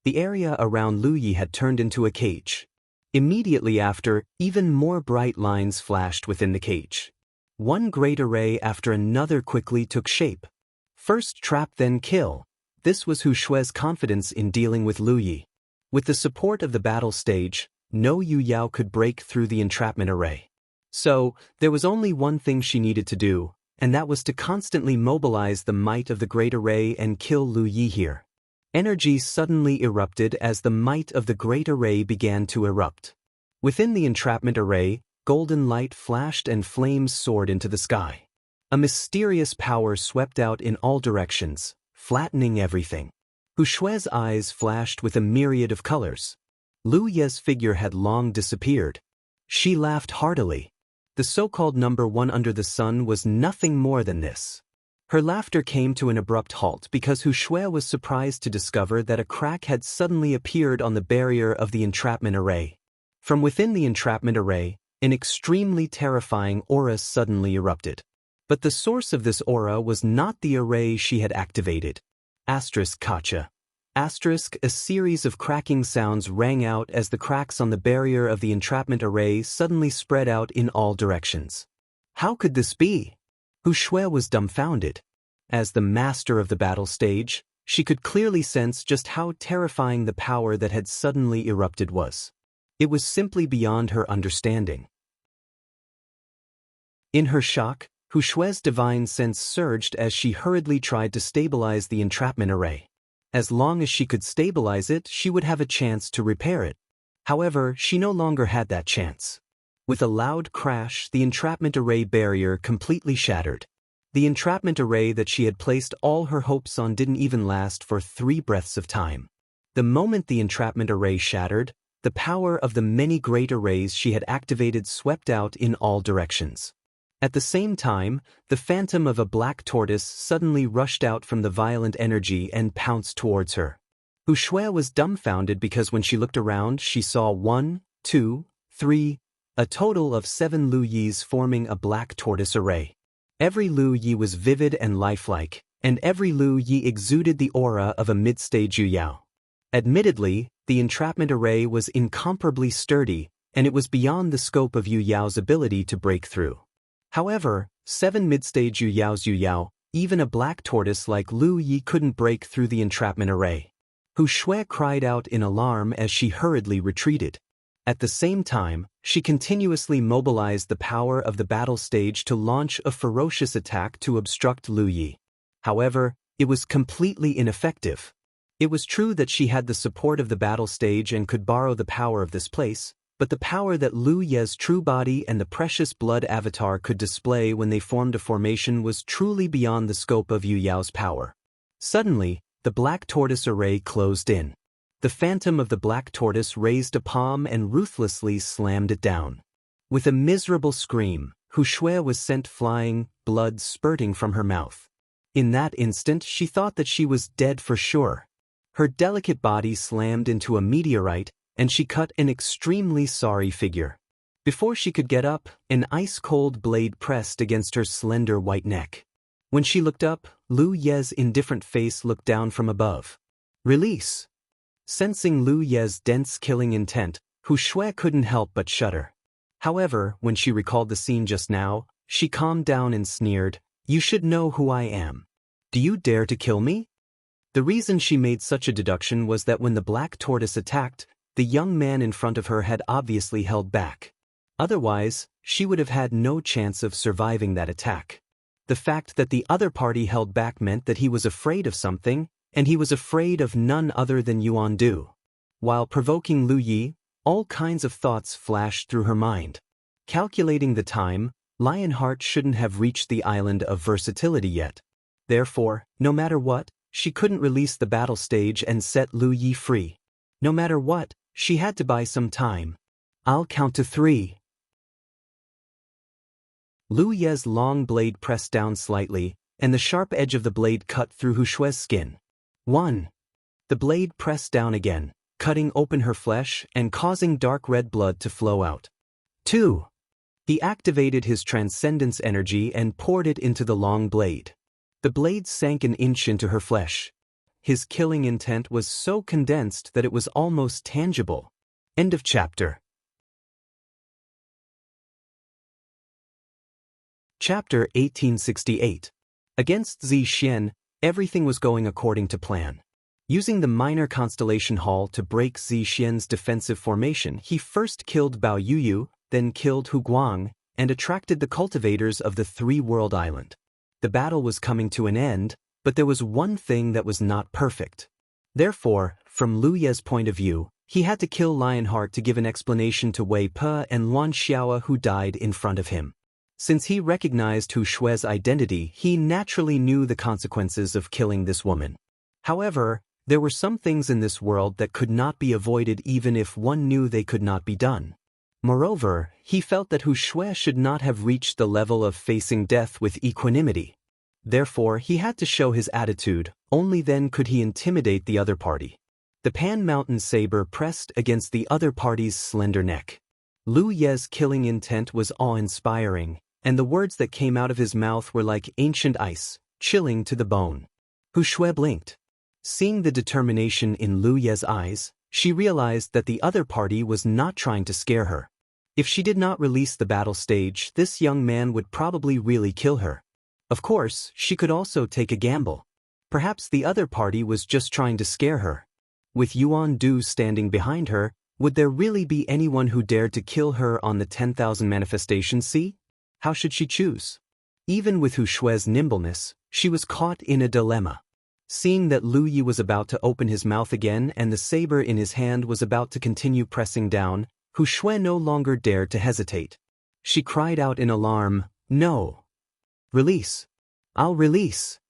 A: The area around Lu Yi had turned into a cage. Immediately after, even more bright lines flashed within the cage. One great array after another quickly took shape. First trap, then kill. This was Hu Shui's confidence in dealing with Lu Yi. With the support of the battle stage, no Yu Yao could break through the entrapment array. So, there was only one thing she needed to do, and that was to constantly mobilize the might of the great array and kill Lu Yi here. Energy suddenly erupted as the might of the great array began to erupt. Within the entrapment array, golden light flashed and flames soared into the sky. A mysterious power swept out in all directions, flattening everything. Hu Shui's eyes flashed with a myriad of colors. Lu Ye's figure had long disappeared. She laughed heartily. The so-called number one under the sun was nothing more than this. Her laughter came to an abrupt halt because Hu Shui was surprised to discover that a crack had suddenly appeared on the barrier of the entrapment array. From within the entrapment array, an extremely terrifying aura suddenly erupted. But the source of this aura was not the array she had activated. Kacha. A series of cracking sounds rang out as the cracks on the barrier of the entrapment array suddenly spread out in all directions. How could this be? Hu Shui was dumbfounded. As the master of the battle stage, she could clearly sense just how terrifying the power that had suddenly erupted was. It was simply beyond her understanding. In her shock, Hu Shui's divine sense surged as she hurriedly tried to stabilize the entrapment array. As long as she could stabilize it, she would have a chance to repair it. However, she no longer had that chance. With a loud crash, the entrapment array barrier completely shattered. The entrapment array that she had placed all her hopes on didn't even last for 3 breaths of time. The moment the entrapment array shattered, the power of the many great arrays she had activated swept out in all directions. At the same time, the phantom of a black tortoise suddenly rushed out from the violent energy and pounced towards her. Hu Shui was dumbfounded because when she looked around, she saw 1, 2, 3, a total of 7 Lu Yis forming a black tortoise array. Every Lu Yi was vivid and lifelike, and every Lu Yi exuded the aura of a mid-stage Yu Yao. Admittedly, the entrapment array was incomparably sturdy, and it was beyond the scope of Yu Yao's ability to break through. However, 7 mid-stage Yu Yao, even a black tortoise like Lu Yi couldn't break through the entrapment array. Hu Shui cried out in alarm as she hurriedly retreated. At the same time, she continuously mobilized the power of the battle stage to launch a ferocious attack to obstruct Lu Yi. However, it was completely ineffective. It was true that she had the support of the battle stage and could borrow the power of this place, but the power that Lu Ye's true body and the precious blood avatar could display when they formed a formation was truly beyond the scope of Yu Yao's power. Suddenly, the black tortoise array closed in. The phantom of the black tortoise raised a palm and ruthlessly slammed it down. With a miserable scream, Hu Shui was sent flying, blood spurting from her mouth. In that instant, she thought that she was dead for sure. Her delicate body slammed into a meteorite, and she cut an extremely sorry figure. Before she could get up, an ice-cold blade pressed against her slender white neck. When she looked up, Lu Ye's indifferent face looked down from above. Release! Sensing Lu Ye's dense killing intent, Hu Shui couldn't help but shudder. However, when she recalled the scene just now, she calmed down and sneered, "You should know who I am. Do you dare to kill me?" The reason she made such a deduction was that when the black tortoise attacked, the young man in front of her had obviously held back. Otherwise, she would have had no chance of surviving that attack. The fact that the other party held back meant that he was afraid of something, and he was afraid of none other than Yuan Du. While provoking Lu Yi, all kinds of thoughts flashed through her mind. Calculating the time, Lionheart shouldn't have reached the island of versatility yet. Therefore, no matter what, she couldn't release the battle stage and set Lu Yi free. No matter what, she had to buy some time. "I'll count to 3. Lu Ye's long blade pressed down slightly, and the sharp edge of the blade cut through Hu Shui's skin. 1. The blade pressed down again, cutting open her flesh and causing dark red blood to flow out. 2. He activated his transcendence energy and poured it into the long blade. The blade sank an inch into her flesh. His killing intent was so condensed that it was almost tangible. End of chapter. Chapter 1868. Against Zi Xian, everything was going according to plan. Using the minor constellation hall to break Zi Xian's defensive formation, he first killed Bao Yuyu, then killed Hu Guang, and attracted the cultivators of the three-world island. The battle was coming to an end, but there was one thing that was not perfect. Therefore, from Lu Ye's point of view, he had to kill Lionheart to give an explanation to Wei Pe and Luan Xiao who died in front of him. Since he recognized Hu Shui's identity, he naturally knew the consequences of killing this woman. However, there were some things in this world that could not be avoided even if one knew they could not be done. Moreover, he felt that Hu Shui should not have reached the level of facing death with equanimity. Therefore, he had to show his attitude, only then could he intimidate the other party. The Pan Mountain saber pressed against the other party's slender neck. Lu Ye's killing intent was awe-inspiring, and the words that came out of his mouth were like ancient ice, chilling to the bone. Hu Shui blinked. Seeing the determination in Lu Ye's eyes, she realized that the other party was not trying to scare her. If she did not release the battle stage, this young man would probably really kill her. Of course, she could also take a gamble. Perhaps the other party was just trying to scare her. With Yuan Du standing behind her, would there really be anyone who dared to kill her on the 10,000 manifestation sea? How should she choose? Even with Hu Shui's nimbleness, she was caught in a dilemma. Seeing that Lu Yi was about to open his mouth again and the saber in his hand was about to continue pressing down, Hu Shui no longer dared to hesitate. She cried out in alarm, "No! Release! I'll release!"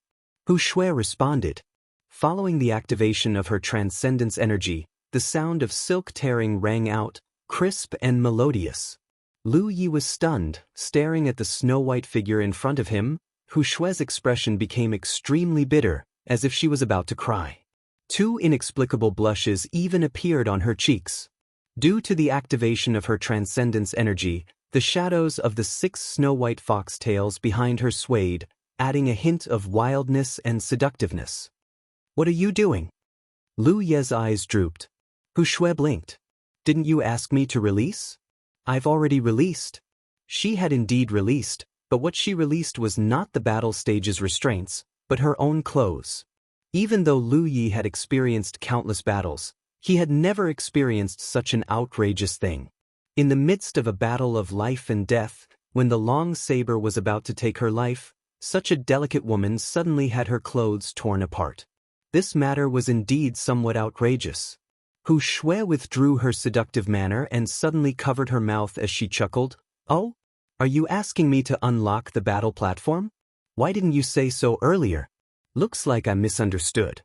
A: Hu Shui responded. Following the activation of her transcendence energy, the sound of silk tearing rang out, crisp and melodious. Lu Yi was stunned, staring at the snow-white figure in front of him. Hu Shui's expression became extremely bitter, as if she was about to cry. 2 inexplicable blushes even appeared on her cheeks. Due to the activation of her transcendence energy, the shadows of the 6 snow-white foxtails behind her swayed, adding a hint of wildness and seductiveness. "What are you doing?" Lu Ye's eyes drooped. Hu Shui blinked. "Didn't you ask me to release?" "I've already released." She had indeed released, but what she released was not the battle stage's restraints, but her own clothes. Even though Lu Yi had experienced countless battles, he had never experienced such an outrageous thing. In the midst of a battle of life and death, when the long saber was about to take her life, such a delicate woman suddenly had her clothes torn apart. This matter was indeed somewhat outrageous. Hu Shui withdrew her seductive manner and suddenly covered her mouth as she chuckled. "Oh? Are you asking me to unlock the battle platform? Why didn't you say so earlier? Looks like I misunderstood."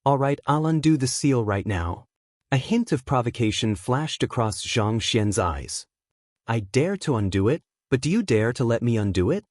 A: "Alright, I'll undo the seal right now." A hint of provocation flashed across Zhang Xian's eyes. "I dare to undo it, but do you dare to let me undo it?"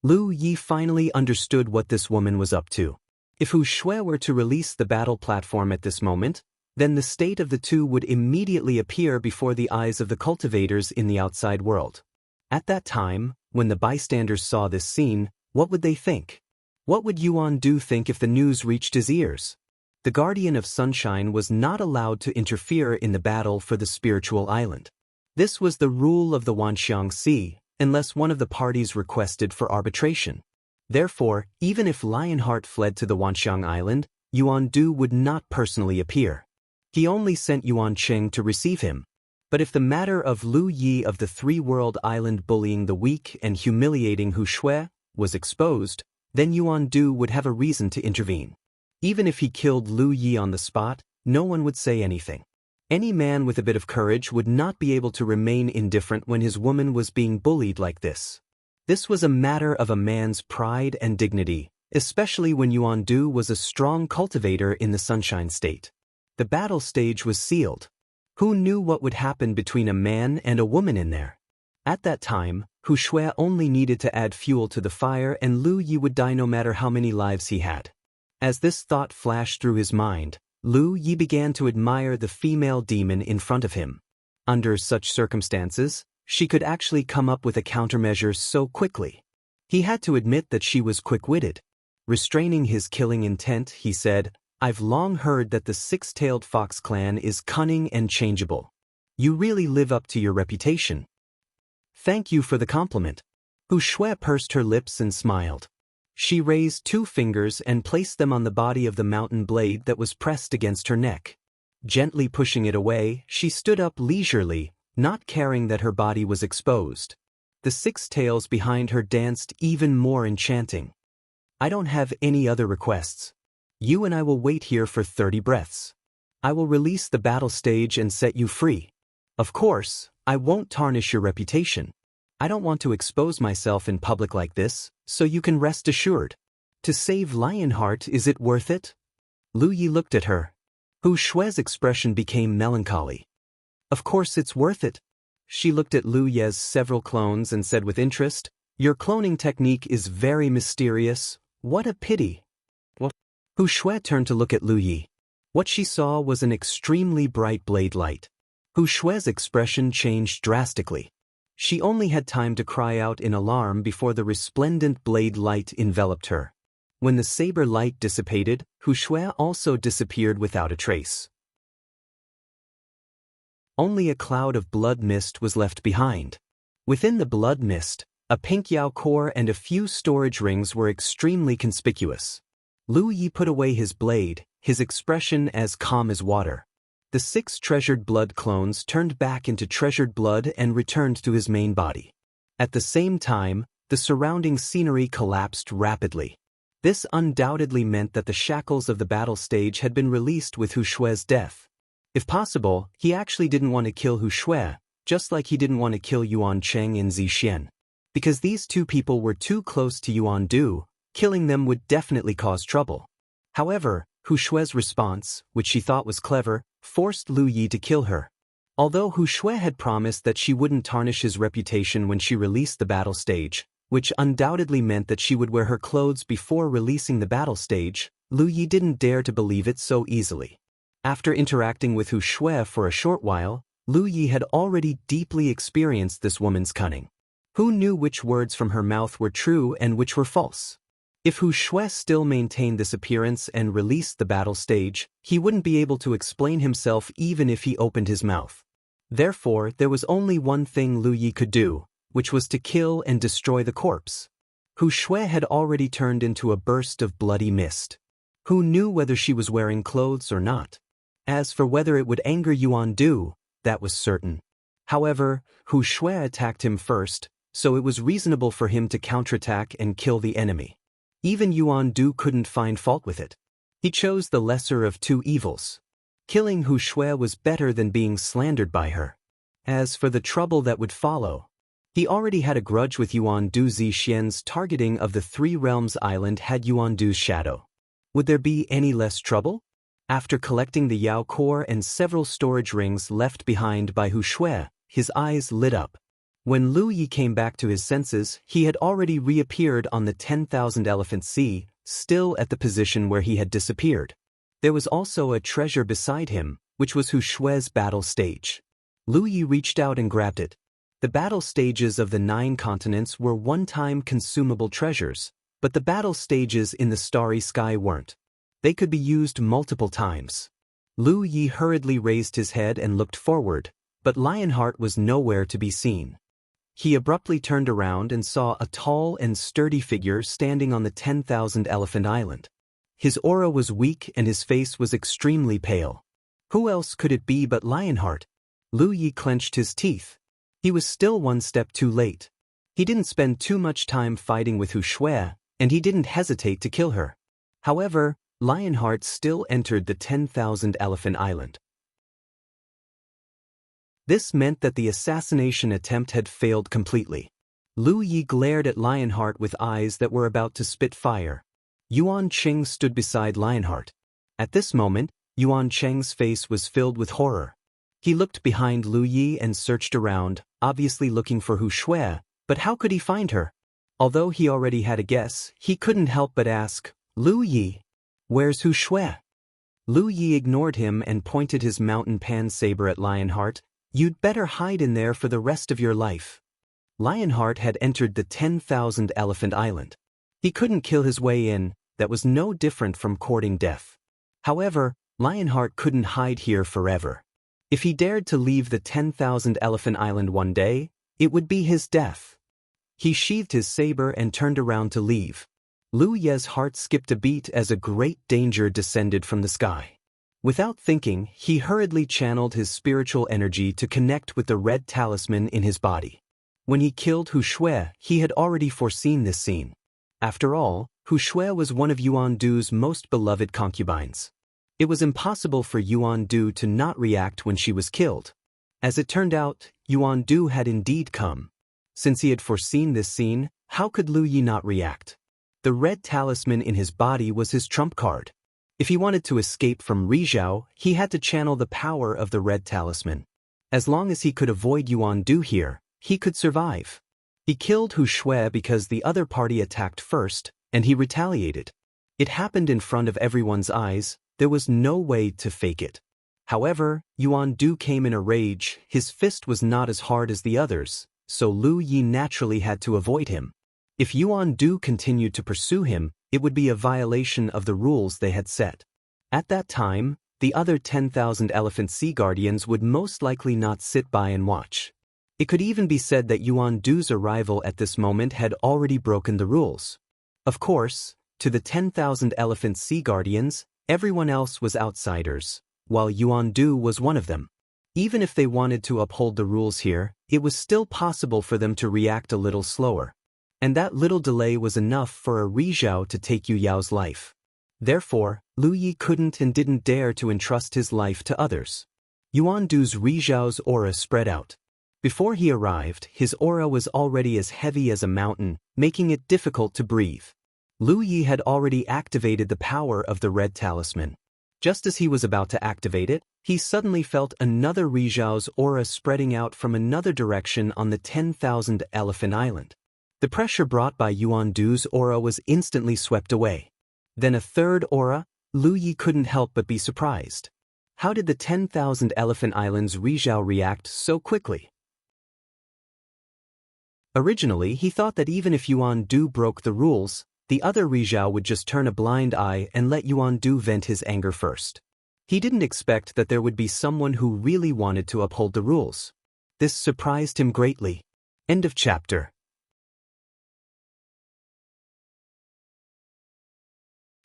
A: Lu Yi finally understood what this woman was up to. If Hu Shui were to release the battle platform at this moment, then the state of the two would immediately appear before the eyes of the cultivators in the outside world. At that time, when the bystanders saw this scene, what would they think? What would Yuan Du think if the news reached his ears? The Guardian of Sunshine was not allowed to interfere in the battle for the spiritual island. This was the rule of the Wanxiang Sea, unless one of the parties requested for arbitration. Therefore, even if Lionheart fled to the Wanxiang Island, Yuan Du would not personally appear. He only sent Yuan Cheng to receive him. But if the matter of Lu Yi of the Three-World Island bullying the weak and humiliating Hu Shui was exposed, then Yuan Du would have a reason to intervene. Even if he killed Lu Yi on the spot, no one would say anything. Any man with a bit of courage would not be able to remain indifferent when his woman was being bullied like this. This was a matter of a man's pride and dignity, especially when Yuan Du was a strong cultivator in the Sunshine State. The battle stage was sealed. Who knew what would happen between a man and a woman in there? At that time, Hu Shui only needed to add fuel to the fire and Lu Yi would die no matter how many lives he had. As this thought flashed through his mind, Lu Yi began to admire the female demon in front of him. Under such circumstances, she could actually come up with a countermeasure so quickly. He had to admit that she was quick-witted. Restraining his killing intent, he said, "I've long heard that the Six-Tailed Fox clan is cunning and changeable. You really live up to your reputation." "Thank you for the compliment." Hu Shui pursed her lips and smiled. She raised 2 fingers and placed them on the body of the mountain blade that was pressed against her neck. Gently pushing it away, she stood up leisurely, not caring that her body was exposed. The 6 tails behind her danced even more enchanting. "I don't have any other requests. You and I will wait here for 30 breaths. I will release the battle stage and set you free. Of course, I won't tarnish your reputation. I don't want to expose myself in public like this, so you can rest assured. To save Lionheart, is it worth it?" Lu Yi looked at her. Hu Shui's expression became melancholy. "Of course it's worth it." She looked at Lu Ye's several clones and said with interest, "Your cloning technique is very mysterious. What a pity." What? Hu Shui turned to look at Lu Yi. What she saw was an extremely bright blade light. Hu Shui's expression changed drastically. She only had time to cry out in alarm before the resplendent blade light enveloped her. When the saber light dissipated, Hu Shui also disappeared without a trace. Only a cloud of blood mist was left behind. Within the blood mist, a pink Yao core and a few storage rings were extremely conspicuous. Lu Yi put away his blade, his expression as calm as water. The 6 treasured blood clones turned back into treasured blood and returned to his main body. At the same time, the surrounding scenery collapsed rapidly. This undoubtedly meant that the shackles of the battle stage had been released with Hu Shui's death. If possible, he actually didn't want to kill Hu Shui, just like he didn't want to kill Yuan Cheng and Zixian. Because these 2 people were too close to Yuan Du, killing them would definitely cause trouble. However, Hu Shui's response, which she thought was clever, forced Lu Yi to kill her. Although Hu Shui had promised that she wouldn't tarnish his reputation when she released the battle stage, which undoubtedly meant that she would wear her clothes before releasing the battle stage, Lu Yi didn't dare to believe it so easily. After interacting with Hu Shui for a short while, Lu Yi had already deeply experienced this woman's cunning. Who knew which words from her mouth were true and which were false? If Hu Shui still maintained this appearance and released the battle stage, he wouldn't be able to explain himself even if he opened his mouth. Therefore, there was only one thing Lu Yi could do, which was to kill and destroy the corpse. Hu Shui had already turned into a burst of bloody mist. Who knew whether she was wearing clothes or not? As for whether it would anger Yuan Du, that was certain. However, Hu Shui attacked him first, so it was reasonable for him to counterattack and kill the enemy. Even Yuan Du couldn't find fault with it. He chose the lesser of 2 evils. Killing Hu Shui was better than being slandered by her. As for the trouble that would follow, he already had a grudge with Yuan Du. Zixian's targeting of the 3 Realms Island had Yuan Du's shadow. Would there be any less trouble? After collecting the Yao core and several storage rings left behind by Hu Shui, his eyes lit up. When Lu Yi came back to his senses, he had already reappeared on the 10,000 Elephant Sea, still at the position where he had disappeared. There was also a treasure beside him, which was Hu Shui's battle stage. Lu Yi reached out and grabbed it. The battle stages of the 9 continents were one-time consumable treasures, but the battle stages in the starry sky weren't. They could be used multiple times. Lu Yi hurriedly raised his head and looked forward, but Lionheart was nowhere to be seen. He abruptly turned around and saw a tall and sturdy figure standing on the 10,000 Elephant Island. His aura was weak and his face was extremely pale. Who else could it be but Lionheart? Lu Yi clenched his teeth. He was still one step too late. He didn't spend too much time fighting with Hu Shui, and he didn't hesitate to kill her. However, Lionheart still entered the 10,000 Elephant Island. This meant that the assassination attempt had failed completely. Lu Yi glared at Lionheart with eyes that were about to spit fire. Yuan Cheng stood beside Lionheart. At this moment, Yuan Cheng's face was filled with horror. He looked behind Lu Yi and searched around, obviously looking for Hu Shui, but how could he find her? Although he already had a guess, he couldn't help but ask, "Lu Yi, where's Hu Shui?" Lu Yi ignored him and pointed his mountain pan saber at Lionheart. "You'd better hide in there for the rest of your life." Lionheart had entered the 10,000 Elephant Island. He couldn't kill his way in. That was no different from courting death. However, Lionheart couldn't hide here forever. If he dared to leave the 10,000 Elephant Island one day, it would be his death. He sheathed his saber and turned around to leave. Lu Ye's heart skipped a beat as a great danger descended from the sky. Without thinking, he hurriedly channeled his spiritual energy to connect with the red talisman in his body. When he killed Hu Shui, he had already foreseen this scene. After all, Hu Shui was one of Yuan Du's most beloved concubines. It was impossible for Yuan Du to not react when she was killed. As it turned out, Yuan Du had indeed come. Since he had foreseen this scene, how could Lu Yi not react? The red talisman in his body was his trump card. If he wanted to escape from Rizhao, he had to channel the power of the red talisman. As long as he could avoid Yuan Du here, he could survive. He killed Hu Shui because the other party attacked first, and he retaliated. It happened in front of everyone's eyes. There was no way to fake it. However, Yuan Du came in a rage. His fist was not as hard as the others, so Lu Yi naturally had to avoid him. If Yuan Du continued to pursue him, it would be a violation of the rules they had set. At that time, the other 10,000 Elephant Sea Guardians would most likely not sit by and watch. It could even be said that Yuan Du's arrival at this moment had already broken the rules. Of course, to the 10,000 Elephant Sea Guardians, everyone else was outsiders, while Yuan Du was one of them. Even if they wanted to uphold the rules here, it was still possible for them to react a little slower. And that little delay was enough for a Rizhao to take Yu Yao's life. Therefore, Lu Yi couldn't and didn't dare to entrust his life to others. Yuan Du's Rizhao's aura spread out. Before he arrived, his aura was already as heavy as a mountain, making it difficult to breathe. Lu Yi had already activated the power of the red talisman. Just as he was about to activate it, he suddenly felt another Rizhao's aura spreading out from another direction on the 10,000 Elephant Island. The pressure brought by Yuan Du's aura was instantly swept away. Then a third aura. Lu Yi couldn't help but be surprised. How did the 10,000 Elephant Island's Rizhao react so quickly? Originally, he thought that even if Yuan Du broke the rules, the other Rizhao would just turn a blind eye and let Yuan Du vent his anger first. He didn't expect that there would be someone who really wanted to uphold the rules. This surprised him greatly. End of chapter.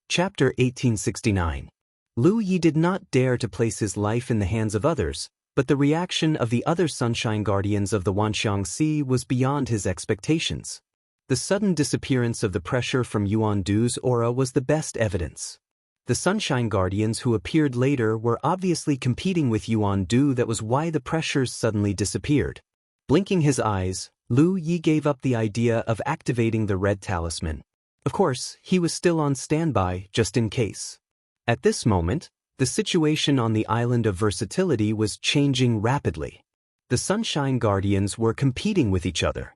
A: Chapter 1869. Lu Yi did not dare to place his life in the hands of others, but the reaction of the other Sunshine Guardians of the Wanxiang Sea was beyond his expectations. The sudden disappearance of the pressure from Yuan Du's aura was the best evidence. The Sunshine Guardians who appeared later were obviously competing with Yuan Du. That was why the pressures suddenly disappeared. Blinking his eyes, Lu Yi gave up the idea of activating the red talisman. Of course, he was still on standby, just in case. At this moment, the situation on the island of versatility was changing rapidly. The Sunshine Guardians were competing with each other.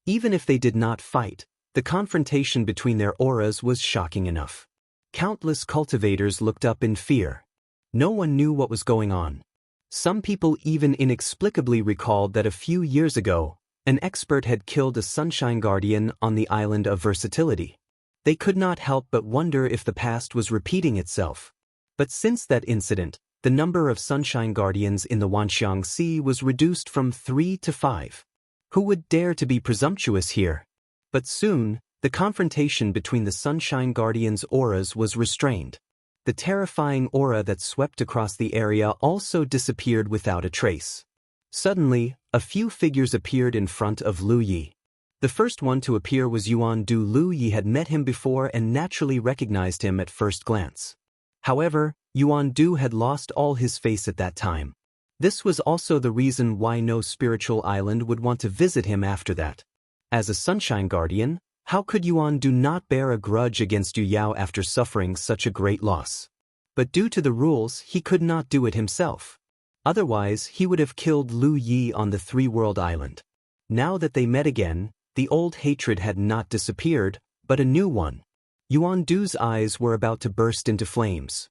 A: Even if they did not fight, the confrontation between their auras was shocking enough. Countless cultivators looked up in fear. No one knew what was going on. Some people even inexplicably recalled that a few years ago, an expert had killed a Sunshine Guardian on the island of versatility. They could not help but wonder if the past was repeating itself. But since that incident, the number of Sunshine Guardians in the Wanxiang Sea was reduced from 3 to 5. Who would dare to be presumptuous here? But soon, the confrontation between the Sunshine Guardians' auras was restrained. The terrifying aura that swept across the area also disappeared without a trace. Suddenly, a few figures appeared in front of Lu Yi. The first one to appear was Yuan Du. Lu Yi had met him before and naturally recognized him at first glance. However, Yuan Du had lost all his face at that time. This was also the reason why no spiritual island would want to visit him after that. As a Sunshine Guardian, how could Yuan Du not bear a grudge against Yu Yao after suffering such a great loss? But due to the rules, he could not do it himself. Otherwise, he would have killed Lu Yi on the Three-World Island. Now that they met again, the old hatred had not disappeared, but a new one. Yuan Du's eyes were about to burst into flames.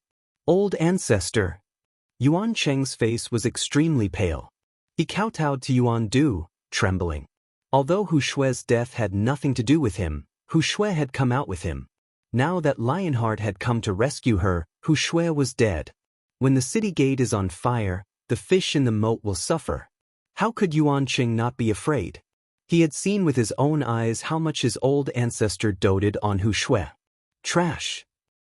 A: Old ancestor! Yuan Cheng's face was extremely pale. He kowtowed to Yuan Du, trembling. Although Hu Shui's death had nothing to do with him, Hu Shui had come out with him. Now that Lionheart had come to rescue her, Hu Shui was dead. When the city gate is on fire, the fish in the moat will suffer. How could Yuan Cheng not be afraid? He had seen with his own eyes how much his old ancestor doted on Hu Shui. Trash!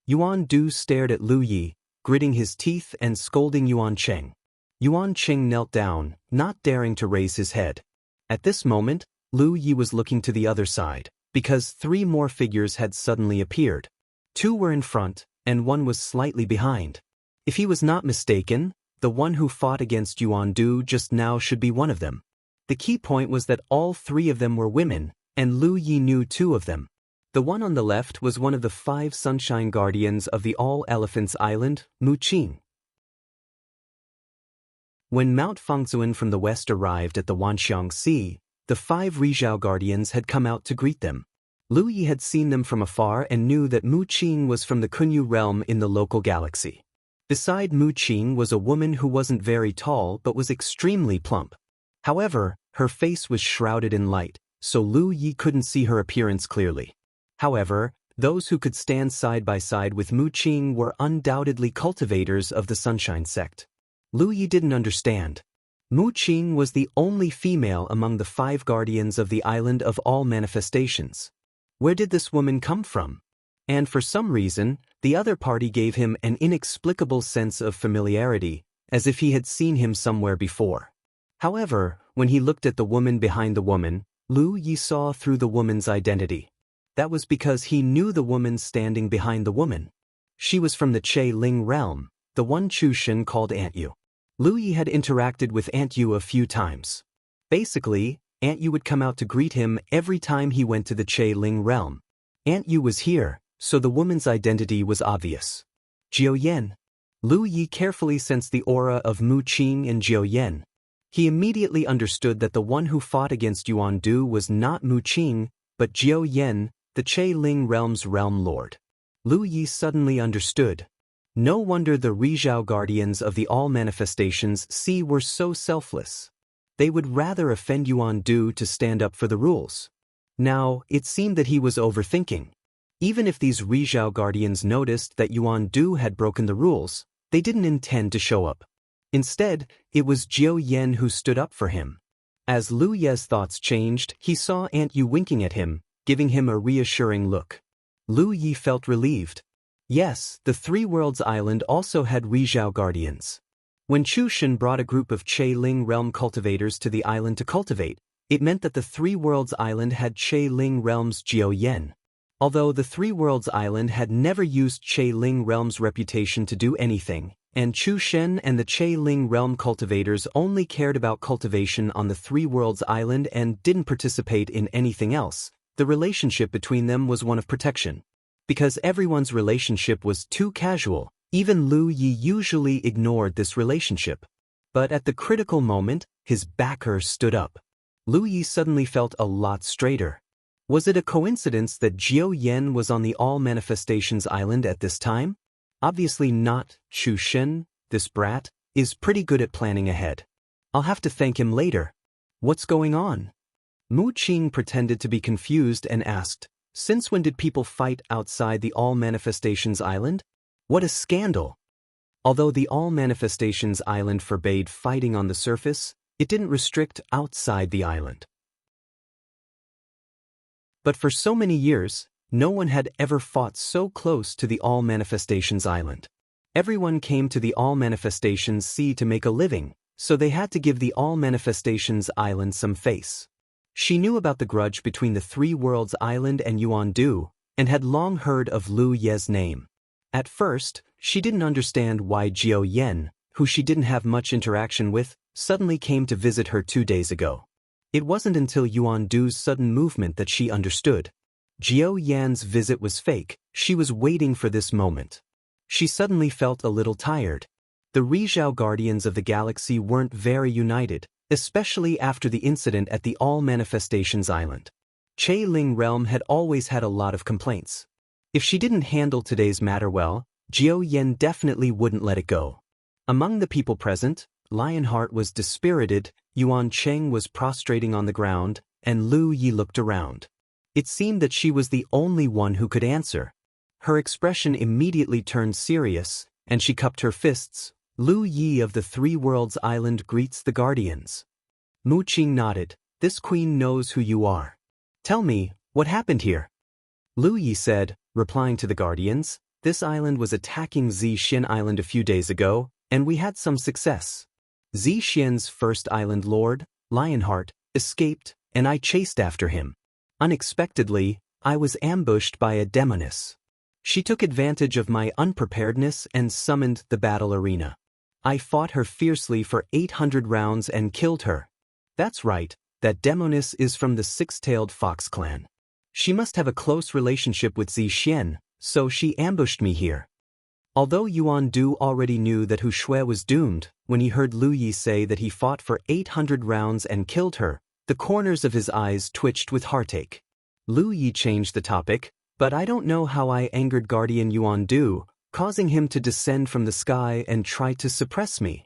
A: Yuan Du stared at Lu Yi, gritting his teeth and scolding Yuan Cheng. Yuan Cheng knelt down, not daring to raise his head. At this moment, Lu Yi was looking to the other side, because 3 more figures had suddenly appeared. 2 were in front, and 1 was slightly behind. If he was not mistaken, the one who fought against Yuan Du just now should be one of them. The key point was that all 3 of them were women, and Lu Yi knew 2 of them. The one on the left was one of the 5 Sunshine Guardians of the All-Elephants Island, Mu Qing. When Mount Fangzuan from the west arrived at the Wanxiang Sea, the 5 Rizhao Guardians had come out to greet them. Lu Yi had seen them from afar and knew that Mu Qing was from the Kunyu realm in the local galaxy. Beside Mu Qing was a woman who wasn't very tall but was extremely plump. However, her face was shrouded in light, so Lu Yi couldn't see her appearance clearly. However, those who could stand side by side with Mu Qing were undoubtedly cultivators of the Sunshine Sect. Lu Yi didn't understand. Mu Qing was the only female among the 5 guardians of the Island of All Manifestations. Where did this woman come from? And for some reason, the other party gave him an inexplicable sense of familiarity, as if he had seen him somewhere before. However, when he looked at the woman behind the woman, Lu Yi saw through the woman's identity. That was because he knew the woman standing behind the woman. She was from the Che Ling realm, the one Chu Shen called Aunt Yu. Lu Yi had interacted with Aunt Yu a few times. Basically, Aunt Yu would come out to greet him every time he went to the Che Ling realm. Aunt Yu was here, so the woman's identity was obvious. Jiao Yan. Lu Yi carefully sensed the aura of Mu Qing and Jiao Yan. He immediately understood that the one who fought against Yuan Du was not Mu Qing, but Jiao Yan, the Che Ling realm's realm lord. Lu Yi suddenly understood. No wonder the Rizhao Guardians of the All Manifestations Sea were so selfless. They would rather offend Yuan Du to stand up for the rules. Now, it seemed that he was overthinking. Even if these Rizhao Guardians noticed that Yuan Du had broken the rules, they didn't intend to show up. Instead, it was Jiao Yan who stood up for him. As Lu Ye's thoughts changed, he saw Aunt Yu winking at him, giving him a reassuring look. Lu Yi felt relieved. Yes, the Three Worlds Island also had Rizhao Guardians. When Chu Shen brought a group of Che Ling realm cultivators to the island to cultivate, it meant that the Three Worlds Island had Che Ling realm's Jiao Yan. Although the Three Worlds Island had never used Che Ling realm's reputation to do anything, and Chu Shen and the Che Ling realm cultivators only cared about cultivation on the Three Worlds Island and didn't participate in anything else, the relationship between them was one of protection. Because everyone's relationship was too casual, even Lu Yi usually ignored this relationship. But at the critical moment, his backer stood up. Lu Yi suddenly felt a lot straighter. Was it a coincidence that Jiao Yan was on the All Manifestations Island at this time? Obviously not. Chu Shen, this brat, is pretty good at planning ahead. I'll have to thank him later. What's going on? Mu Qing pretended to be confused and asked, Since when did people fight outside the All Manifestations Island? What a scandal! Although the All Manifestations Island forbade fighting on the surface, it didn't restrict outside the island. But for so many years, no one had ever fought so close to the All Manifestations Island. Everyone came to the All Manifestations Sea to make a living, so they had to give the All Manifestations Island some face. She knew about the grudge between the Three Worlds Island and Yuan-Du, and had long heard of Lu Ye's name. At first, she didn't understand why Jiao Yan, who she didn't have much interaction with, suddenly came to visit her 2 days ago. It wasn't until Yuan-Du's sudden movement that she understood. Jiao Yan's visit was fake, she was waiting for this moment. She suddenly felt a little tired. The Rizhao Guardians of the Galaxy weren't very united, especially after the incident at the All Manifestations Island. Che Ling Realm had always had a lot of complaints. If she didn't handle today's matter well, Jiao Yan definitely wouldn't let it go. Among the people present, Lionheart was dispirited, Yuan Cheng was prostrating on the ground, and Lu Yi looked around. It seemed that she was the only one who could answer. Her expression immediately turned serious, and she cupped her fists. Lu Yi of the Three Worlds Island greets the Guardians. Mu Qing nodded. This queen knows who you are. Tell me, what happened here? Lu Yi said, replying to the Guardians, this island was attacking Zixin Island a few days ago, and we had some success. Zixin's first island lord, Lionheart, escaped, and I chased after him. Unexpectedly, I was ambushed by a demoness. She took advantage of my unpreparedness and summoned the battle arena. I fought her fiercely for 800 rounds and killed her. That's right, that demoness is from the Six-Tailed Fox clan. She must have a close relationship with Zixin, so she ambushed me here. Although Yuan-Du already knew that Hu Shui was doomed, when he heard Lu Yi say that he fought for 800 rounds and killed her, the corners of his eyes twitched with heartache. Lu Yi changed the topic, but I don't know how I angered Guardian Yuan-Du, causing him to descend from the sky and try to suppress me.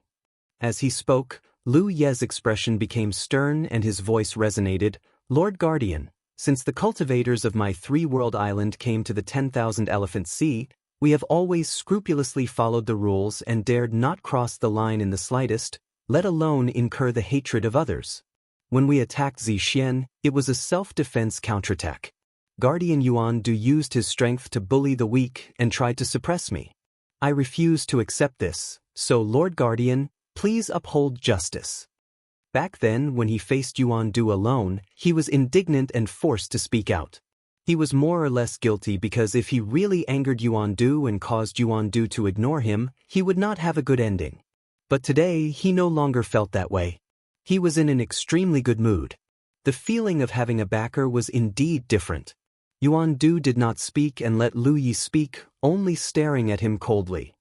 A: As he spoke, Lu Ye's expression became stern and his voice resonated. Lord Guardian, since the cultivators of my three-world island came to the 10,000 Elephant Sea, we have always scrupulously followed the rules and dared not cross the line in the slightest, let alone incur the hatred of others. When we attacked Zixin, it was a self-defense counterattack. Guardian Yuan-Du used his strength to bully the weak and tried to suppress me. I refuse to accept this, so Lord Guardian, please uphold justice. Back then, when he faced Yuan-Du alone, he was indignant and forced to speak out. He was more or less guilty because if he really angered Yuan-Du and caused Yuan-Du to ignore him, he would not have a good ending. But today, he no longer felt that way. He was in an extremely good mood. The feeling of having a backer was indeed different. Yuan-Du did not speak and let Lu Yi speak, only staring at him coldly.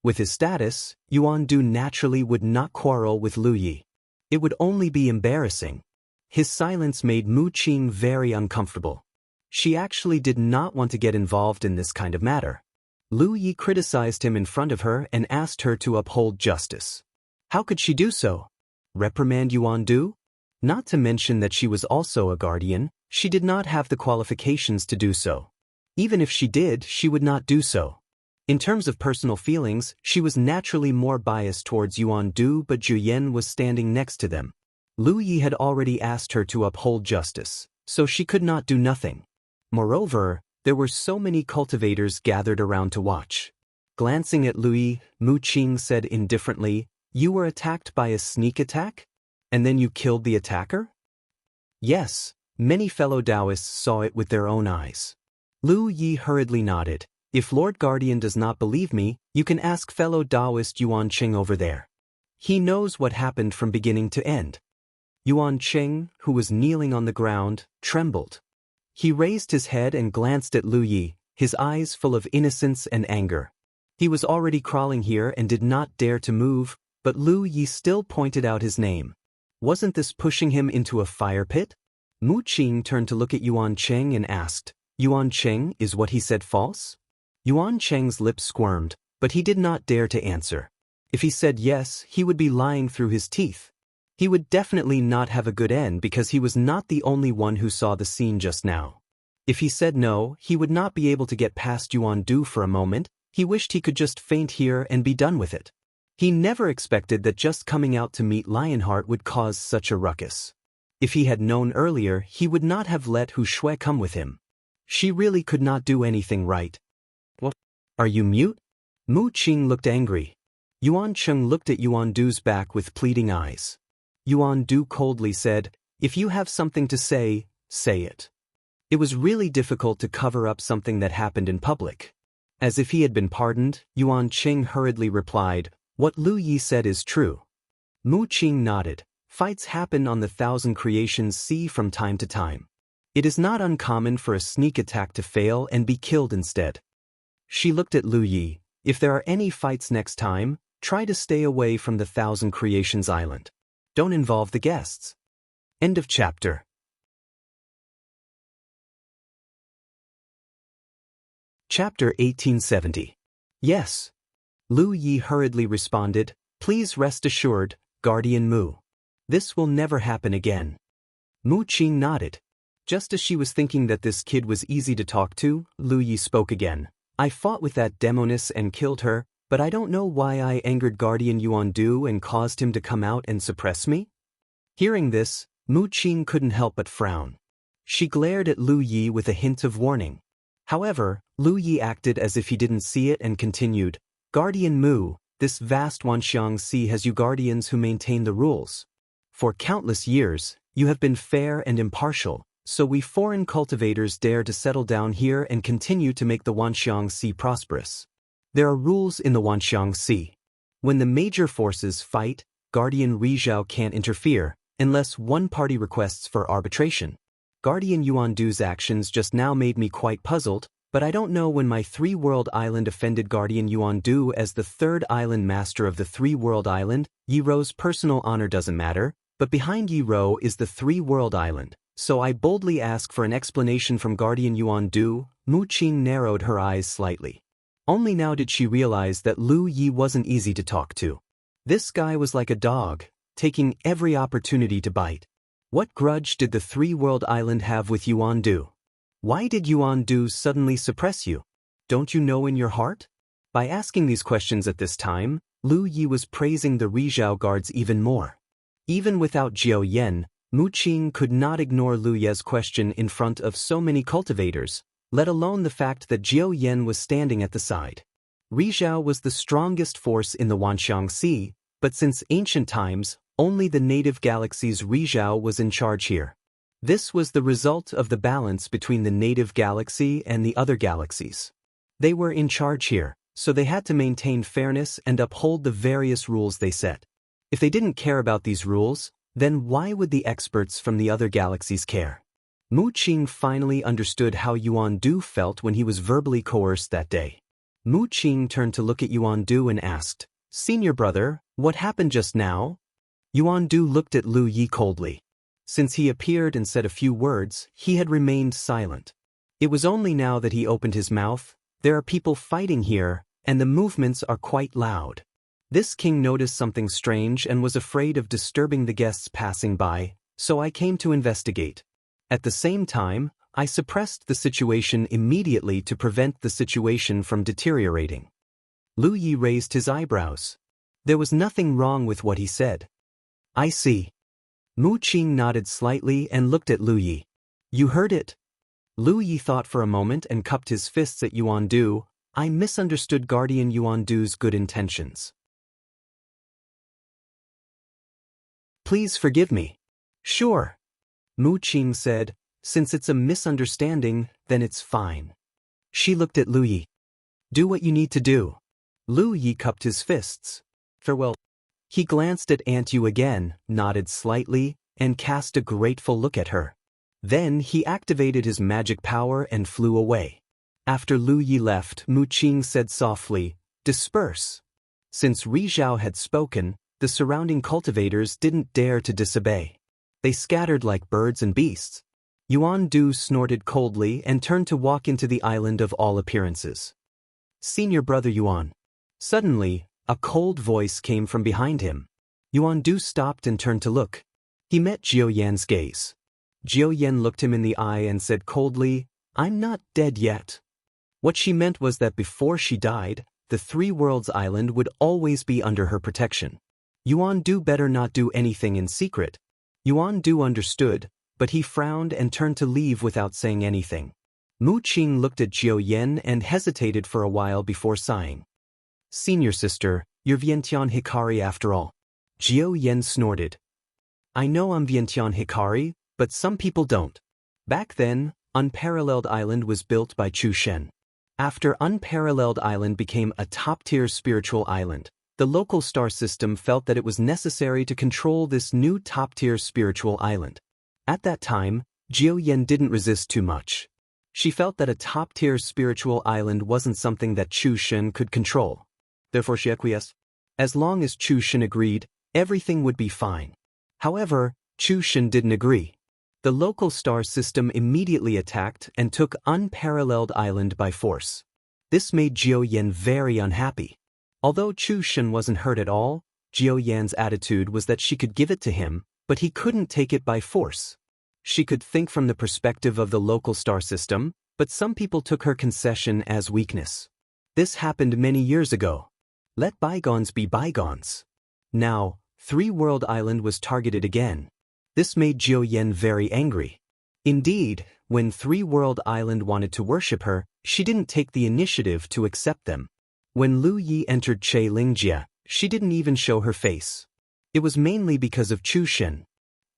A: With his status, Yuan-Du naturally would not quarrel with Lu Yi. It would only be embarrassing. His silence made Mu Qing very uncomfortable. She actually did not want to get involved in this kind of matter. Lu Yi criticized him in front of her and asked her to uphold justice. How could she do so? Reprimand Yuan-Du? Not to mention that she was also a guardian, she did not have the qualifications to do so. Even if she did, she would not do so. In terms of personal feelings, she was naturally more biased towards Yuan-Du, but Zhu Yan was standing next to them. Lu Yi had already asked her to uphold justice, so she could not do nothing. Moreover, there were so many cultivators gathered around to watch. Glancing at Lu Yi, Mu Qing said indifferently, "You were attacked by a sneak attack? And then you killed the attacker?" Yes, many fellow Taoists saw it with their own eyes. Lu Yi hurriedly nodded. If Lord Guardian does not believe me, you can ask fellow Taoist Yuan Qing over there. He knows what happened from beginning to end. Yuan Qing, who was kneeling on the ground, trembled. He raised his head and glanced at Lu Yi, his eyes full of innocence and anger. He was already crawling here and did not dare to move, but Lu Yi still pointed out his name. Wasn't this pushing him into a fire pit? Mu Qing turned to look at Yuan Qing and asked, "Yuan Qing, is what he said false?" Yuan Qing's lips squirmed, but he did not dare to answer. If he said yes, he would be lying through his teeth. He would definitely not have a good end because he was not the only one who saw the scene just now. If he said no, he would not be able to get past Yuan Du for a moment. He wished he could just faint here and be done with it. He never expected that just coming out to meet Lionheart would cause such a ruckus. If he had known earlier, he would not have let Hu Shui come with him. She really could not do anything right. What? Are you mute? Mu Qing looked angry. Yuan Cheng looked at Yuan Du's back with pleading eyes. Yuan Du coldly said, "If you have something to say, say it." It was really difficult to cover up something that happened in public. As if he had been pardoned, Yuan Qing hurriedly replied, "What Lu Yi said is true." Mu Qing nodded. Fights happen on the Thousand Creations Sea from time to time. It is not uncommon for a sneak attack to fail and be killed instead. She looked at Lu Yi. "If there are any fights next time, try to stay away from the Thousand Creations Island. Don't involve the guests." End of chapter. Chapter 1870. Yes. Lu Yi hurriedly responded, "Please rest assured, Guardian Mu. This will never happen again." Mu Qing nodded. Just as she was thinking that this kid was easy to talk to, Lu Yi spoke again. "I fought with that demoness and killed her, but I don't know why I angered Guardian Yuan Du and caused him to come out and suppress me." Hearing this, Mu Qing couldn't help but frown. She glared at Lu Yi with a hint of warning. However, Lu Yi acted as if he didn't see it and continued, "Guardian Mu, this vast Wanxiang Sea has you guardians who maintain the rules. For countless years, you have been fair and impartial, so we foreign cultivators dare to settle down here and continue to make the Wanxiang Sea prosperous. There are rules in the Wanxiang Sea. When the major forces fight, Guardian Rizhao can't interfere, unless one party requests for arbitration. Guardian Yuan Du's actions just now made me quite puzzled, but I don't know when my three-world island offended Guardian Yuan Du as the third island master of the three-world island. Yi Rou's personal honor doesn't matter, but behind Yi Rou is the three-world island, so I boldly ask for an explanation from Guardian Yuan Du." Mu Qing narrowed her eyes slightly. Only now did she realize that Lu Yi wasn't easy to talk to. This guy was like a dog, taking every opportunity to bite. What grudge did the three-world island have with Yuan Du? Why did Yuan Du suddenly suppress you? Don't you know in your heart? By asking these questions at this time, Lu Yi was praising the Rizhao guards even more. Even without Jiao Yan, Mu Qing could not ignore Lu Ye's question in front of so many cultivators, let alone the fact that Jiao Yan was standing at the side. Rizhao was the strongest force in the Wanxiang Sea, but since ancient times, only the native galaxy's Rizhao was in charge here. This was the result of the balance between the native galaxy and the other galaxies. They were in charge here, so they had to maintain fairness and uphold the various rules they set. If they didn't care about these rules, then why would the experts from the other galaxies care? Mu Qing finally understood how Yuan Du felt when he was verbally coerced that day. Mu Qing turned to look at Yuan Du and asked, "Senior brother, what happened just now?" Yuan Du looked at Lu Yi coldly. Since he appeared and said a few words, he had remained silent. It was only now that he opened his mouth. "There are people fighting here, and the movements are quite loud." This king noticed something strange and was afraid of disturbing the guests passing by, so I came to investigate. At the same time, I suppressed the situation immediately to prevent the situation from deteriorating. Lu Yi raised his eyebrows. There was nothing wrong with what he said. "I see." Mu Qing nodded slightly and looked at Lu Yi. "You heard it?" Lu Yi thought for a moment and cupped his fists at Yuan Du. "I misunderstood Guardian Yuan Du's good intentions. Please forgive me." "Sure," Mu Qing said. "Since it's a misunderstanding, then it's fine." She looked at Lu Yi. "Do what you need to do." Lu Yi cupped his fists. "Farewell." He glanced at Aunt Yu again, nodded slightly, and cast a grateful look at her. Then he activated his magic power and flew away. After Lu Yi left, Mu Qing said softly, "Disperse." Since Rizhao had spoken, the surrounding cultivators didn't dare to disobey. They scattered like birds and beasts. Yuan Du snorted coldly and turned to walk into the island of all appearances. "Senior brother Yuan." Suddenly, a cold voice came from behind him. Yuan Du stopped and turned to look. He met Jiao Yan's gaze. Jiao Yan looked him in the eye and said coldly, "I'm not dead yet." What she meant was that before she died, the Three Worlds Island would always be under her protection. Yuan Du better not do anything in secret. Yuan Du understood, but he frowned and turned to leave without saying anything. Mu Qing looked at Jiao Yan and hesitated for a while before sighing. "Senior sister, you're Vientiane Hikari after all." Jiao Yan snorted. "I know I'm Vientiane Hikari, but some people don't." Back then, Unparalleled Island was built by Chu Shen. After Unparalleled Island became a top-tier spiritual island, the local star system felt that it was necessary to control this new top-tier spiritual island. At that time, Jiao Yan didn't resist too much. She felt that a top-tier spiritual island wasn't something that Chu Shen could control. Therefore she acquiesced. As long as Chu Shen agreed, everything would be fine. However, Chu Shen didn't agree. The local star system immediately attacked and took Unparalleled Island by force. This made Jiao Yan very unhappy. Although Chu Shen wasn't hurt at all, Jiao Yan's attitude was that she could give it to him, but he couldn't take it by force. She could think from the perspective of the local star system, but some people took her concession as weakness. This happened many years ago. Let bygones be bygones. Now, Three World Island was targeted again. This made Jiao Yan very angry. Indeed, when Three World Island wanted to worship her, she didn't take the initiative to accept them. When Lu Yi entered Che Lingjie, she didn't even show her face. It was mainly because of Chu Shen.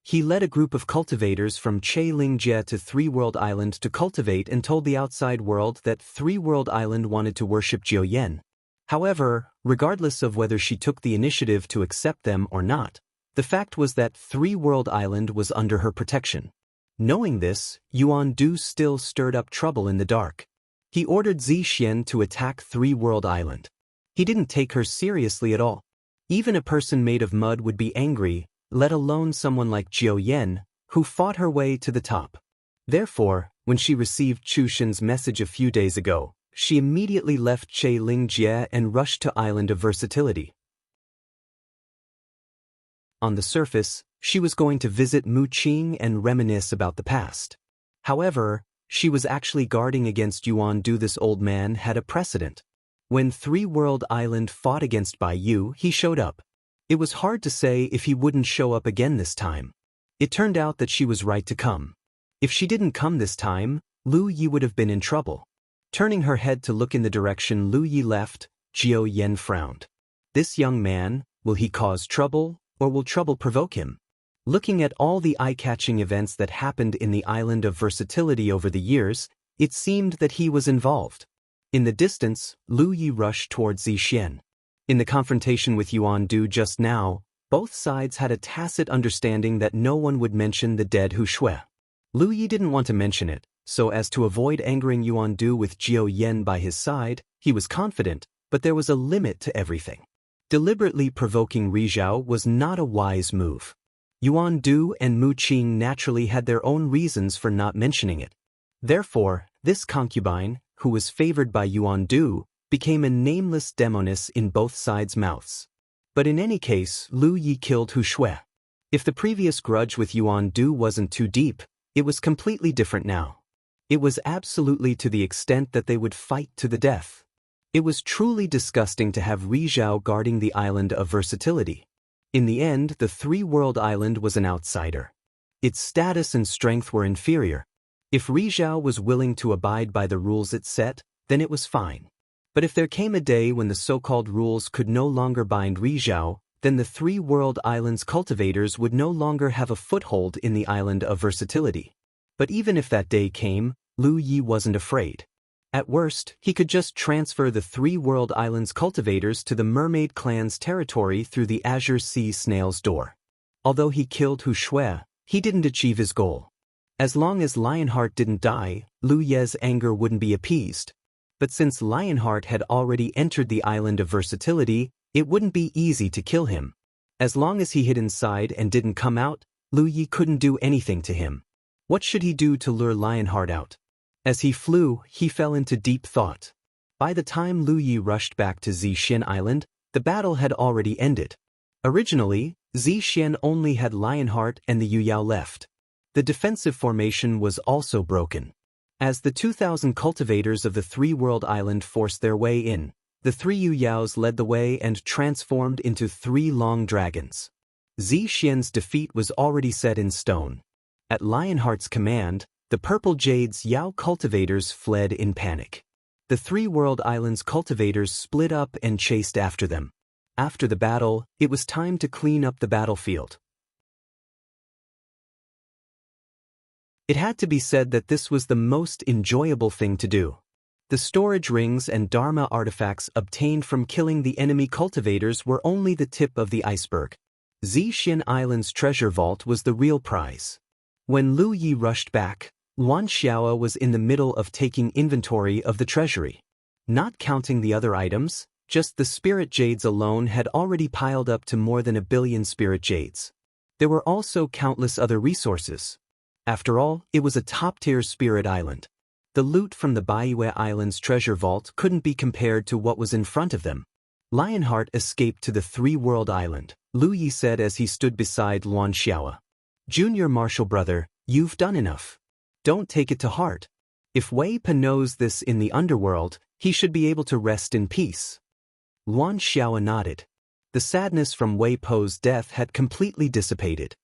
A: He led a group of cultivators from Che Lingjie to Three World Island to cultivate and told the outside world that Three World Island wanted to worship Jiao Yan. However, regardless of whether she took the initiative to accept them or not, the fact was that Three World Island was under her protection. Knowing this, Yuan Du still stirred up trouble in the dark. He ordered Zixian to attack Three World Island. He didn't take her seriously at all. Even a person made of mud would be angry, let alone someone like Jiao Yan, who fought her way to the top. Therefore, when she received Chu Shen's message a few days ago, she immediately left Che Lingjie and rushed to Island of Versatility. On the surface, she was going to visit Mu Qing and reminisce about the past. However, she was actually guarding against Yuan Du. This old man had a precedent. When Three World Island fought against Bai Yu, he showed up. It was hard to say if he wouldn't show up again this time. It turned out that she was right to come. If she didn't come this time, Lu Yi would have been in trouble. Turning her head to look in the direction Lu Yi left, Jiao Yan frowned. This young man, will he cause trouble, or will trouble provoke him? Looking at all the eye-catching events that happened in the Island of Versatility over the years, it seemed that he was involved. In the distance, Lu Yi rushed towards Zixian. In the confrontation with Yuan Du just now, both sides had a tacit understanding that no one would mention the dead Hu Shui. Lu Yi didn't want to mention it, so as to avoid angering Yuan Du with Jiao Yan by his side, he was confident, but there was a limit to everything. Deliberately provoking Rizhao was not a wise move. Yuan Du and Mu Qing naturally had their own reasons for not mentioning it. Therefore, this concubine, who was favored by Yuan Du, became a nameless demoness in both sides' mouths. But in any case, Lu Yi killed Hu Shui. If the previous grudge with Yuan Du wasn't too deep, it was completely different now. It was absolutely to the extent that they would fight to the death. It was truly disgusting to have Rizhao guarding the Island of Versatility. In the end, the Three World Island was an outsider. Its status and strength were inferior. If Rizhao was willing to abide by the rules it set, then it was fine. But if there came a day when the so-called rules could no longer bind Rizhao, then the Three World Island's cultivators would no longer have a foothold in the Island of Versatility. But even if that day came, Lu Yi wasn't afraid. At worst, he could just transfer the Three World Island's cultivators to the Mermaid Clan's territory through the Azure Sea Snail's door. Although he killed Hu Shui, he didn't achieve his goal. As long as Lionheart didn't die, Lu Ye's anger wouldn't be appeased. But since Lionheart had already entered the Island of Versatility, it wouldn't be easy to kill him. As long as he hid inside and didn't come out, Lu Yi couldn't do anything to him. What should he do to lure Lionheart out? As he flew, he fell into deep thought. By the time Lu Yi rushed back to Zixian Island, the battle had already ended. Originally, Zixian only had Lionheart and the Yu Yao left. The defensive formation was also broken. As the 2,000 cultivators of the three-world island forced their way in, the three Yu Yaos led the way and transformed into three long dragons. Zixian's defeat was already set in stone. At Lionheart's command, the Purple Jade's Yao cultivators fled in panic. The three-world island's cultivators split up and chased after them. After the battle, it was time to clean up the battlefield. It had to be said that this was the most enjoyable thing to do. The storage rings and Dharma artifacts obtained from killing the enemy cultivators were only the tip of the iceberg. Zixian Island's treasure vault was the real prize. When Lu Yi rushed back, Luan Xiao was in the middle of taking inventory of the treasury. Not counting the other items, just the spirit jades alone had already piled up to more than 1 billion spirit jades. There were also countless other resources. After all, it was a top-tier spirit island. The loot from the Baiyue Island's treasure vault couldn't be compared to what was in front of them. Lionheart escaped to the three-world island, Lu Yi said as he stood beside Luan Xiao. Junior martial brother, you've done enough. Don't take it to heart. If Wei Pa knows this in the underworld, he should be able to rest in peace. Luan Xiao nodded. The sadness from Wei Po's death had completely dissipated.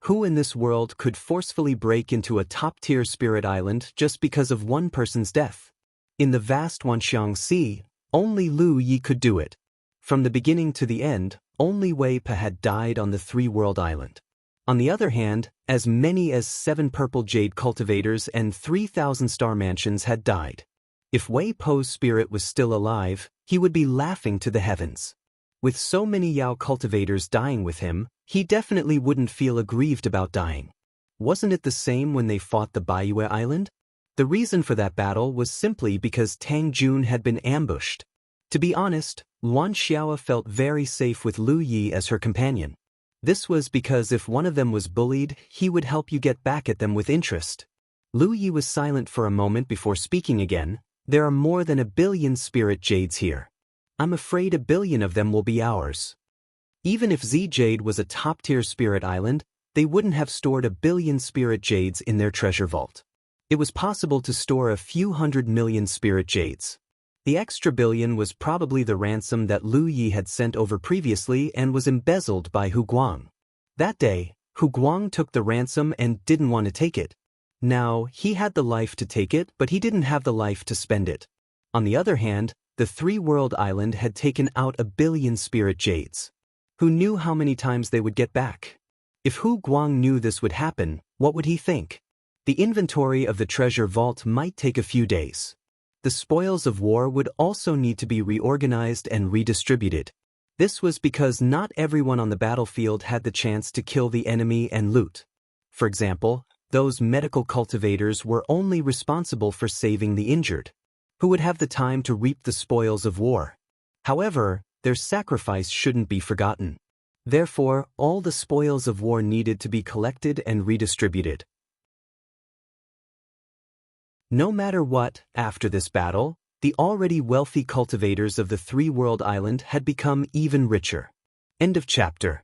A: Who in this world could forcefully break into a top-tier spirit island just because of one person's death? In the vast Wanxiang Sea, only Lu Yi could do it. From the beginning to the end, only Wei Pa had died on the three-world island. On the other hand, as many as 7 purple jade cultivators and 3,000 star mansions had died. If Wei Po's spirit was still alive, he would be laughing to the heavens. With so many Yao cultivators dying with him, he definitely wouldn't feel aggrieved about dying. Wasn't it the same when they fought the Baiyue Island? The reason for that battle was simply because Tang Jun had been ambushed. To be honest, Luan Xiao felt very safe with Lu Yi as her companion. This was because if one of them was bullied, he would help you get back at them with interest. Lu Yi was silent for a moment before speaking again. There are more than 1 billion spirit jades here. I'm afraid 1 billion of them will be ours. Even if Z Jade was a top-tier spirit island, they wouldn't have stored 1 billion spirit jades in their treasure vault. It was possible to store a few 100 million spirit jades. The extra billion was probably the ransom that Lu Yi had sent over previously and was embezzled by Hu Guang. That day, Hu Guang took the ransom and didn't want to take it. Now, he had the life to take it, but he didn't have the life to spend it. On the other hand, the three-world island had taken out 1 billion spirit jades. Who knew how many times they would get back? If Hu Guang knew this would happen, what would he think? The inventory of the treasure vault might take a few days. The spoils of war would also need to be reorganized and redistributed. This was because not everyone on the battlefield had the chance to kill the enemy and loot. For example, those medical cultivators were only responsible for saving the injured. Who would have the time to reap the spoils of war? However, their sacrifice shouldn't be forgotten. Therefore, all the spoils of war needed to be collected and redistributed. No matter what, after this battle, the already wealthy cultivators of the three-world island had become even richer. End of chapter.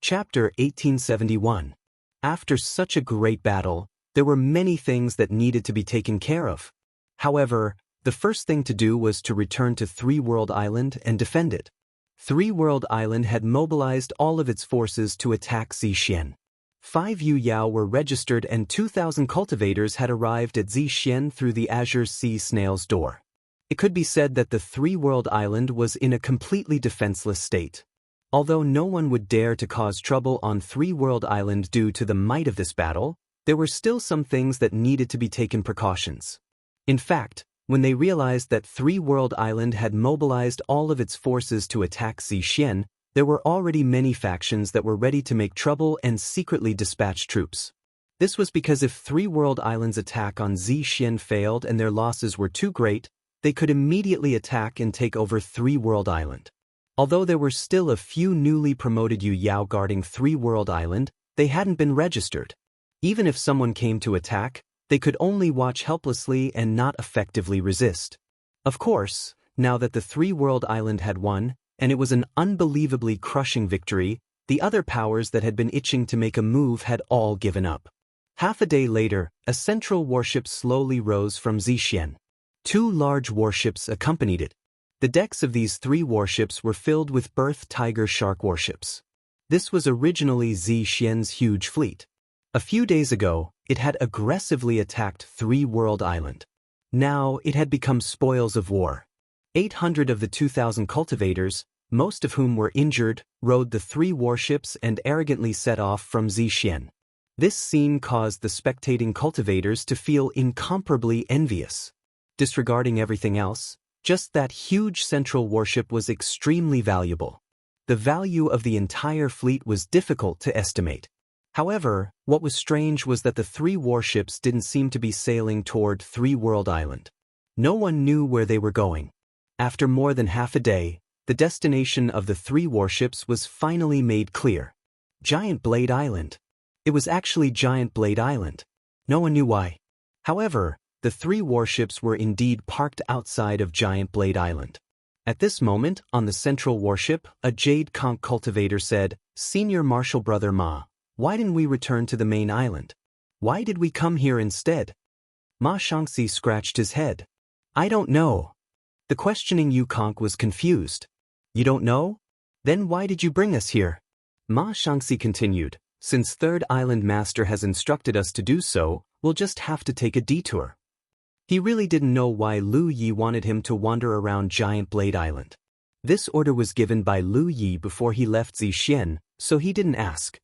A: Chapter 1871. After such a great battle, there were many things that needed to be taken care of. However, the first thing to do was to return to Three-World Island and defend it. Three-World Island had mobilized all of its forces to attack Zixian. 5 Yu Yao were registered and 2,000 cultivators had arrived at Zixian through the Azure Sea Snail's door. It could be said that the Three-World Island was in a completely defenseless state. Although no one would dare to cause trouble on Three-World Island due to the might of this battle, there were still some things that needed to be taken precautions. In fact, when they realized that Three-World Island had mobilized all of its forces to attack Zixian, there were already many factions that were ready to make trouble and secretly dispatch troops. This was because if Three-World Island's attack on Zixian failed and their losses were too great, they could immediately attack and take over Three-World Island. Although there were still a few newly promoted Yu Yao guarding Three-World Island, they hadn't been registered. Even if someone came to attack, they could only watch helplessly and not effectively resist. Of course, Now that the three-world island had won, and it was an unbelievably crushing victory, the other powers that had been itching to make a move had all given up. Half a day later, a central warship slowly rose from Zixian. 2 large warships accompanied it. The decks of these 3 warships were filled with Birth Tiger Shark warships. This was originally Zixian's huge fleet. A few days ago, it had aggressively attacked Three-World Island. Now it had become spoils of war. 800 of the 2,000 cultivators, most of whom were injured, rode the 3 warships and arrogantly set off from Zixian. This scene caused the spectating cultivators to feel incomparably envious. Disregarding everything else, just that huge central warship was extremely valuable. The value of the entire fleet was difficult to estimate. However, what was strange was that the 3 warships didn't seem to be sailing toward Three-World Island. No one knew where they were going. After more than half a day, the destination of the 3 warships was finally made clear. Giant Blade Island. It was actually Giant Blade Island. No one knew why. However, the 3 warships were indeed parked outside of Giant Blade Island. At this moment, on the central warship, a Jade Conch cultivator said, "Senior Marshal Brother Ma, why didn't we return to the main island? Why did we come here instead?" Ma Shangxi scratched his head. "I don't know." The questioning Yu Conch was confused. "You don't know? Then why did you bring us here?" Ma Shangxi continued, "Since Third Island Master has instructed us to do so, we'll just have to take a detour." He really didn't know why Lu Yi wanted him to wander around Giant Blade Island. This order was given by Lu Yi before he left Zixian, so he didn't ask.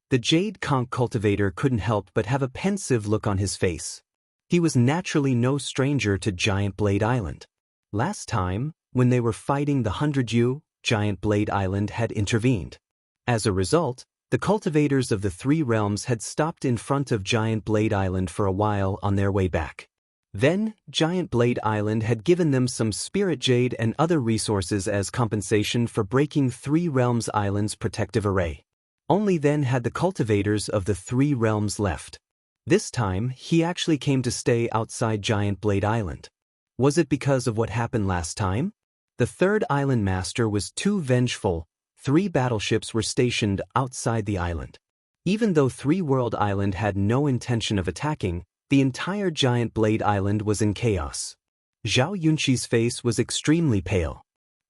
A: The Jade Conch cultivator couldn't help but have a pensive look on his face. He was naturally no stranger to Giant Blade Island. Last time, when they were fighting the 100 Yu, Giant Blade Island had intervened. As a result, the cultivators of the 3 realms had stopped in front of Giant Blade Island for a while on their way back. Then, Giant Blade Island had given them some spirit jade and other resources as compensation for breaking 3 realms island's protective array. Only then had the cultivators of the 3 realms left. This time, he actually came to stay outside Giant Blade Island. Was it because of what happened last time? The third island master was too vengeful. 3 battleships were stationed outside the island. Even though Three-World Island had no intention of attacking, the entire Giant Blade Island was in chaos. Zhao Yunqi's face was extremely pale.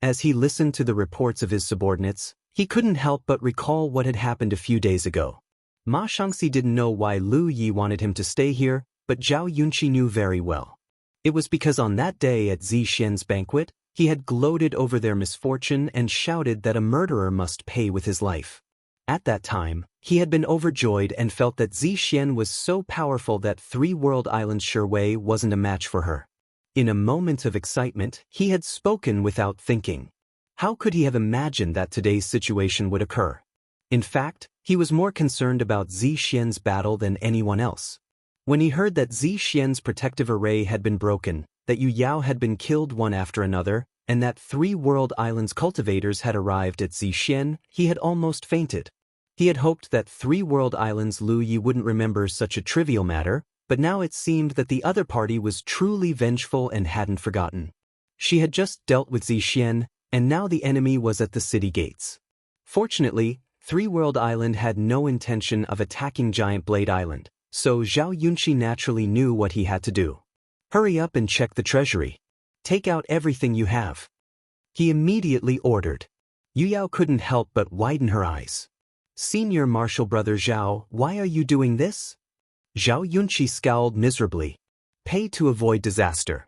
A: As he listened to the reports of his subordinates, he couldn't help but recall what had happened a few days ago. Ma Shangxi didn't know why Lu Yi wanted him to stay here, but Zhao Yunqi knew very well. It was because on that day at Zixian's banquet, he had gloated over their misfortune and shouted that a murderer must pay with his life. At that time, he had been overjoyed and felt that Zixian was so powerful that Three-World Island's Sherwei wasn't a match for her. In a moment of excitement, he had spoken without thinking. How could he have imagined that today's situation would occur? In fact, he was more concerned about Zixian's battle than anyone else. When he heard that Zixian's protective array had been broken, that Yu Yao had been killed one after another, and that Three-World Island's cultivators had arrived at Zixian, he had almost fainted. He had hoped that Three-World Island's Lu Yi wouldn't remember such a trivial matter, but now it seemed that the other party was truly vengeful and hadn't forgotten. She had just dealt with Zixian, and now the enemy was at the city gates. Fortunately, Three-World Island had no intention of attacking Giant Blade Island, so Zhao Yunqi naturally knew what he had to do. "Hurry up and check the treasury. Take out everything you have," he immediately ordered. Yu Yao couldn't help but widen her eyes. "Senior Marshal Brother Zhao, why are you doing this?" Zhao Yunqi scowled miserably. "Pay to avoid disaster."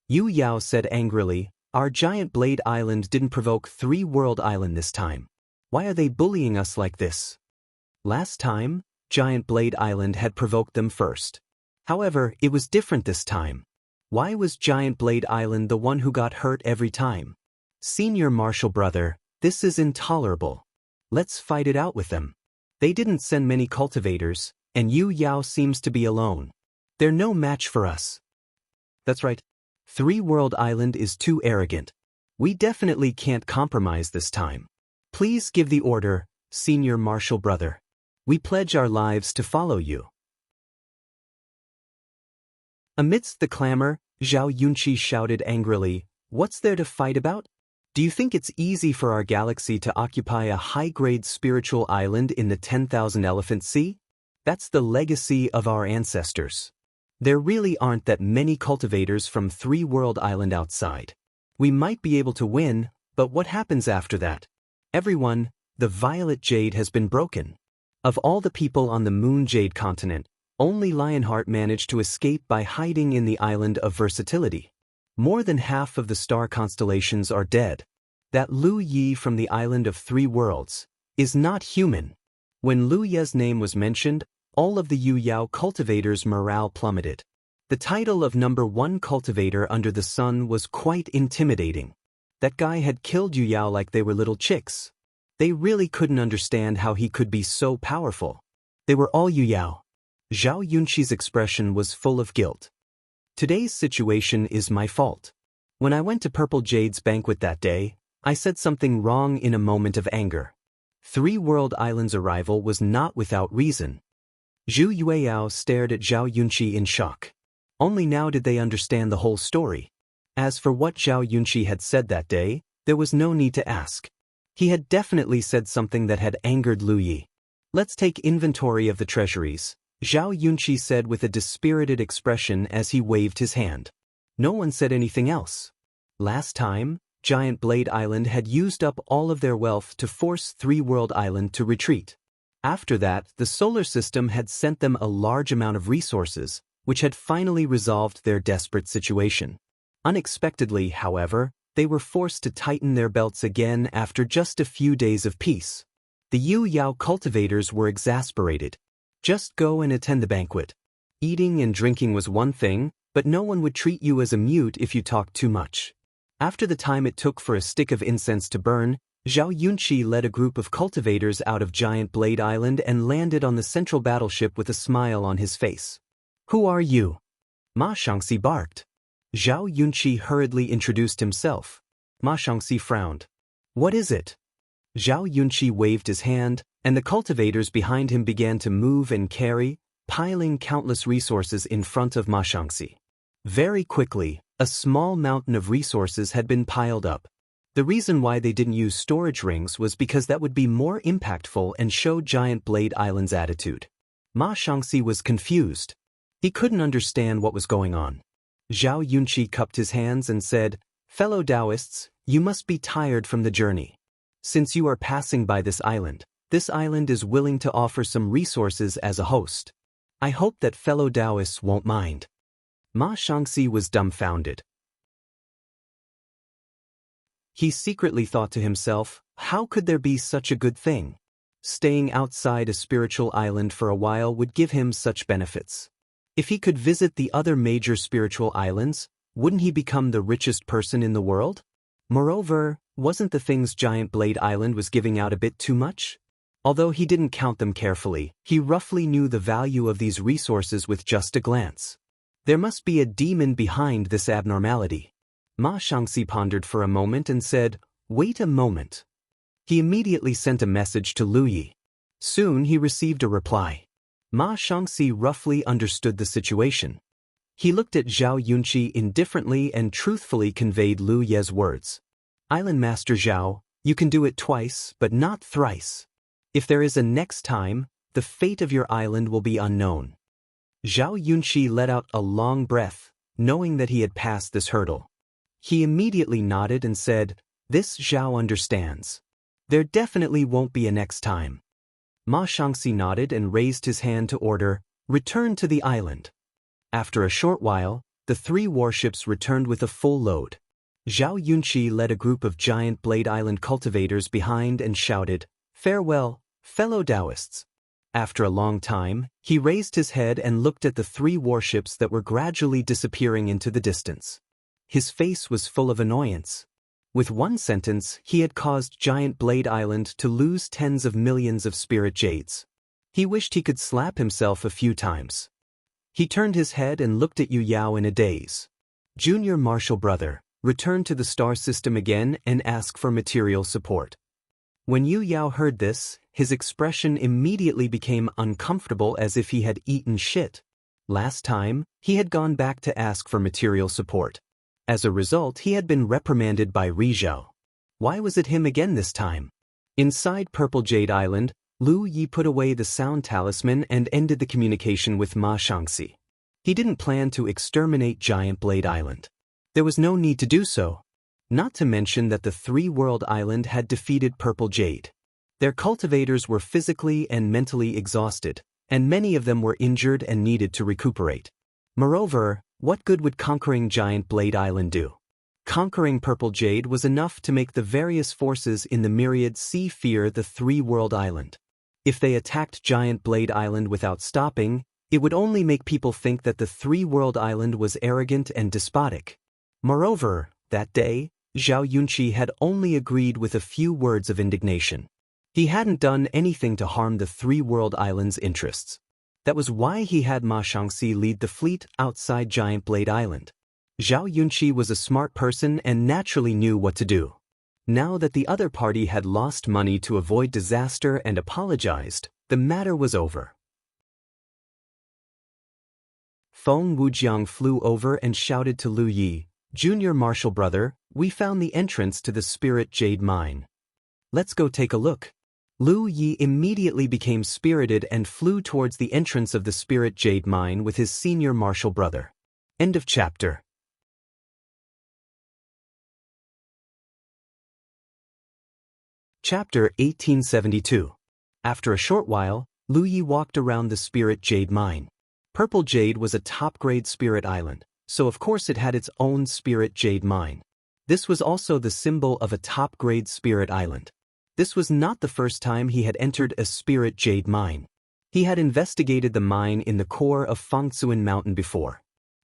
A: Yu Yao said angrily, "Our Giant Blade Island didn't provoke Three-World Island this time. Why are they bullying us like this?" Last time, Giant Blade Island had provoked them first. However, it was different this time. Why was Giant Blade Island the one who got hurt every time? "Senior Marshal Brother, this is intolerable. Let's fight it out with them. They didn't send many cultivators, and Yu Yao seems to be alone. They're no match for us." "That's right. Three-World Island is too arrogant. We definitely can't compromise this time. Please give the order, Senior Marshal Brother. We pledge our lives to follow you." Amidst the clamor, Zhao Yunqi shouted angrily. What's there to fight about? Do you think it's easy for our galaxy to occupy a high-grade spiritual island in the 10,000 Elephant Sea? That's the legacy of our ancestors. There really aren't that many cultivators from Three-World Island outside. We might be able to win, but what happens after that? Everyone, the Violet Jade has been broken. Of all the people on the Moon Jade continent, only Lionheart managed to escape by hiding in the island of Versatility. More than half of the star constellations are dead. That Lu Yi from the Island of Three Worlds is not human. When Lu Ye's name was mentioned, all of the Yu Yao cultivators' morale plummeted. The title of #1 cultivator under the sun was quite intimidating. That guy had killed Yu Yao like they were little chicks. They really couldn't understand how he could be so powerful. They were all Yu Yao. Zhao Yunqi's expression was full of guilt. Today's situation is my fault. When I went to Purple Jade's banquet that day, I said something wrong in a moment of anger. Three-World Island's arrival was not without reason. Zhu Yueyao stared at Zhao Yunqi in shock. Only now did they understand the whole story. As for what Zhao Yunqi had said that day, there was no need to ask. He had definitely said something that had angered Lu Yi. Let's take inventory of the treasuries, Zhao Yunqi said with a dispirited expression as he waved his hand. No one said anything else. Last time, Giant Blade Island had used up all of their wealth to force Three-World Island to retreat. After that, the solar system had sent them a large amount of resources, which had finally resolved their desperate situation. Unexpectedly, however, they were forced to tighten their belts again after just a few days of peace. The Yu Yao cultivators were exasperated. Just go and attend the banquet. Eating and drinking was one thing, but no one would treat you as a mute if you talked too much. After the time it took for a stick of incense to burn, Zhao Yunqi led a group of cultivators out of Giant Blade Island and landed on the central battleship with a smile on his face. Who are you? Ma Shangxi barked. Zhao Yunqi hurriedly introduced himself. Ma Shangxi frowned. What is it? Zhao Yunqi waved his hand, and the cultivators behind him began to move and carry, piling countless resources in front of Ma Shangxi. Very quickly, a small mountain of resources had been piled up. The reason why they didn't use storage rings was because that would be more impactful and show Giant Blade Island's attitude. Ma Shangxi was confused. He couldn't understand what was going on. Zhao Yunqi cupped his hands and said, Fellow Taoists, you must be tired from the journey. Since you are passing by this island is willing to offer some resources as a host. I hope that fellow Taoists won't mind. Ma Shangxi was dumbfounded. He secretly thought to himself, how could there be such a good thing? Staying outside a spiritual island for a while would give him such benefits. If he could visit the other major spiritual islands, wouldn't he become the richest person in the world? Moreover, wasn't the things Giant Blade Island was giving out a bit too much? Although he didn't count them carefully, he roughly knew the value of these resources with just a glance. There must be a demon behind this abnormality. Ma Shangxi pondered for a moment and said, Wait a moment. He immediately sent a message to Lu Yi. Soon he received a reply. Ma Shangxi roughly understood the situation. He looked at Zhao Yunqi indifferently and truthfully conveyed Lu Ye's words. Island Master Zhao, you can do it twice, but not thrice. If there is a next time, the fate of your island will be unknown. Zhao Yunqi let out a long breath, knowing that he had passed this hurdle. He immediately nodded and said, This Zhao understands. There definitely won't be a next time. Ma Shangxi nodded and raised his hand to order, Return to the island. After a short while, the 3 warships returned with a full load. Zhao Yunqi led a group of Giant Blade Island cultivators behind and shouted, Farewell, fellow Taoists. After a long time, he raised his head and looked at the 3 warships that were gradually disappearing into the distance. His face was full of annoyance. With one sentence, he had caused Giant Blade Island to lose tens of millions of spirit jades. He wished he could slap himself a few times. He turned his head and looked at Yu Yao in a daze. Junior Marshal Brother, return to the star system again and ask for material support. When Yu Yao heard this, his expression immediately became uncomfortable as if he had eaten shit. Last time, he had gone back to ask for material support. As a result, he had been reprimanded by Rizhao. Why was it him again this time? Inside Purple Jade Island, Lu Yi put away the sound talisman and ended the communication with Ma Shangxi. He didn't plan to exterminate Giant Blade Island. There was no need to do so. Not to mention that the Three-World Island had defeated Purple Jade. Their cultivators were physically and mentally exhausted, and many of them were injured and needed to recuperate. Moreover, what good would conquering Giant Blade Island do? Conquering Purple Jade was enough to make the various forces in the Myriad Sea fear the Three-World Island. If they attacked Giant Blade Island without stopping, it would only make people think that the Three-World Island was arrogant and despotic. Moreover, that day, Zhao Yunqi had only agreed with a few words of indignation. He hadn't done anything to harm the Three-World Island's interests. That was why he had Ma Shangxi lead the fleet outside Giant Blade Island. Zhao Yunqi was a smart person and naturally knew what to do. Now that the other party had lost money to avoid disaster and apologized, the matter was over. Feng Wujiang flew over and shouted to Lu Yi, "Junior Marshal Brother, we found the entrance to the Spirit Jade Mine. Let's go take a look." Lu Yi immediately became spirited and flew towards the entrance of the Spirit Jade Mine with his senior marshal brother. End of chapter. Chapter 1872. After a short while, Lu Yi walked around the Spirit Jade Mine. Purple Jade was a top-grade spirit island, so of course it had its own Spirit Jade Mine. This was also the symbol of a top-grade spirit island. This was not the first time he had entered a Spirit Jade Mine. He had investigated the mine in the core of Fangtsuan Mountain before.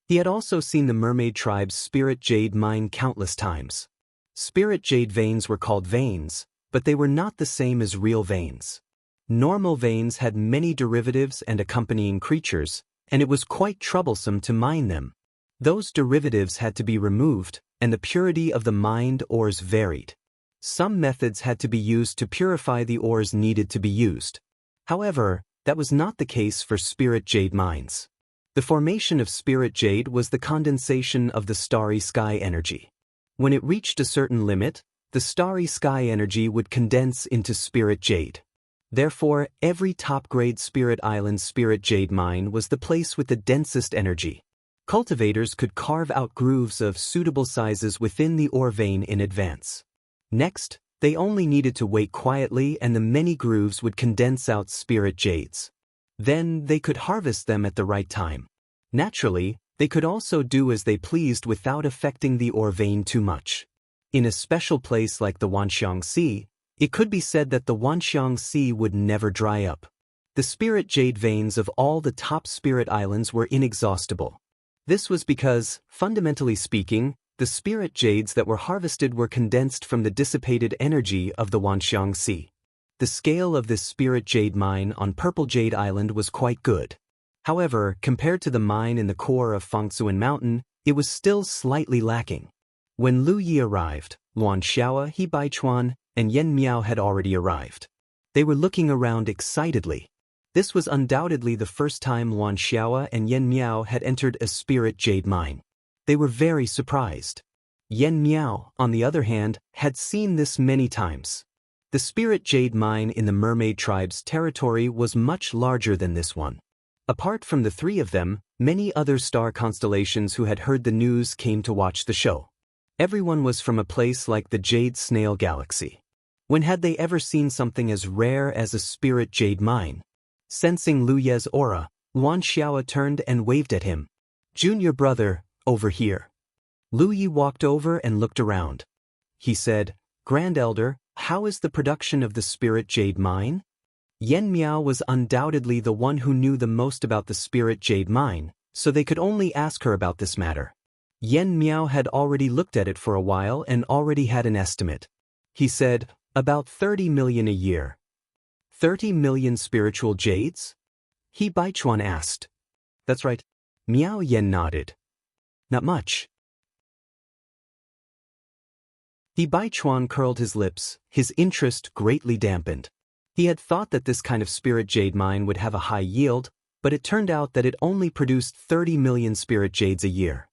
A: He had also seen the Mermaid Tribe's Spirit Jade Mine countless times. Spirit Jade veins were called veins, but they were not the same as real veins. Normal veins had many derivatives and accompanying creatures, and it was quite troublesome to mine them. Those derivatives had to be removed, and the purity of the mined ores varied. Some methods had to be used to purify the ores needed to be used. However, that was not the case for Spirit Jade mines. The formation of Spirit Jade was the condensation of the starry sky energy. When it reached a certain limit, the starry sky energy would condense into Spirit Jade. Therefore, every top-grade Spirit Island Spirit Jade mine was the place with the densest energy. Cultivators could carve out grooves of suitable sizes within the ore vein in advance. Next, they only needed to wait quietly and the many grooves would condense out Spirit Jades. Then they could harvest them at the right time. Naturally, they could also do as they pleased without affecting the ore vein too much. In a special place like the Wanxiang Sea, it could be said that the Wanxiang Sea would never dry up. The Spirit Jade veins of all the top Spirit Islands were inexhaustible. This was because, fundamentally speaking, the Spirit Jades that were harvested were condensed from the dissipated energy of the Wanxiang Sea. The scale of this Spirit Jade mine on Purple Jade Island was quite good. However, compared to the mine in the core of Fangtsuan Mountain, it was still slightly lacking. When Lu Yi arrived, Luan Xiao, He Baichuan, and Yen Miao had already arrived. They were looking around excitedly. This was undoubtedly the first time Luan Xiao and Yen Miao had entered a Spirit Jade mine. They were very surprised. Yen Miao, on the other hand, had seen this many times. The Spirit Jade mine in the Mermaid Tribe's territory was much larger than this one. Apart from the three of them, many other star constellations who had heard the news came to watch the show. Everyone was from a place like the Jade Snail Galaxy. When had they ever seen something as rare as a Spirit Jade mine? Sensing Lu Ye's aura, Luan Xiao turned and waved at him. "Junior brother, over here." Lu Yi walked over and looked around. He said, "Grand Elder, how is the production of the Spirit Jade mine?" Yen Miao was undoubtedly the one who knew the most about the Spirit Jade mine, so they could only ask her about this matter. Yen Miao had already looked at it for a while and already had an estimate. He said, "About 30 million a year." 30 million spiritual jades? He Baichuan asked. "That's right." Miao Yen nodded. "Not much." He Baichuan curled his lips, his interest greatly dampened. He had thought that this kind of Spirit Jade mine would have a high yield, but it turned out that it only produced 30 million spirit jades a year.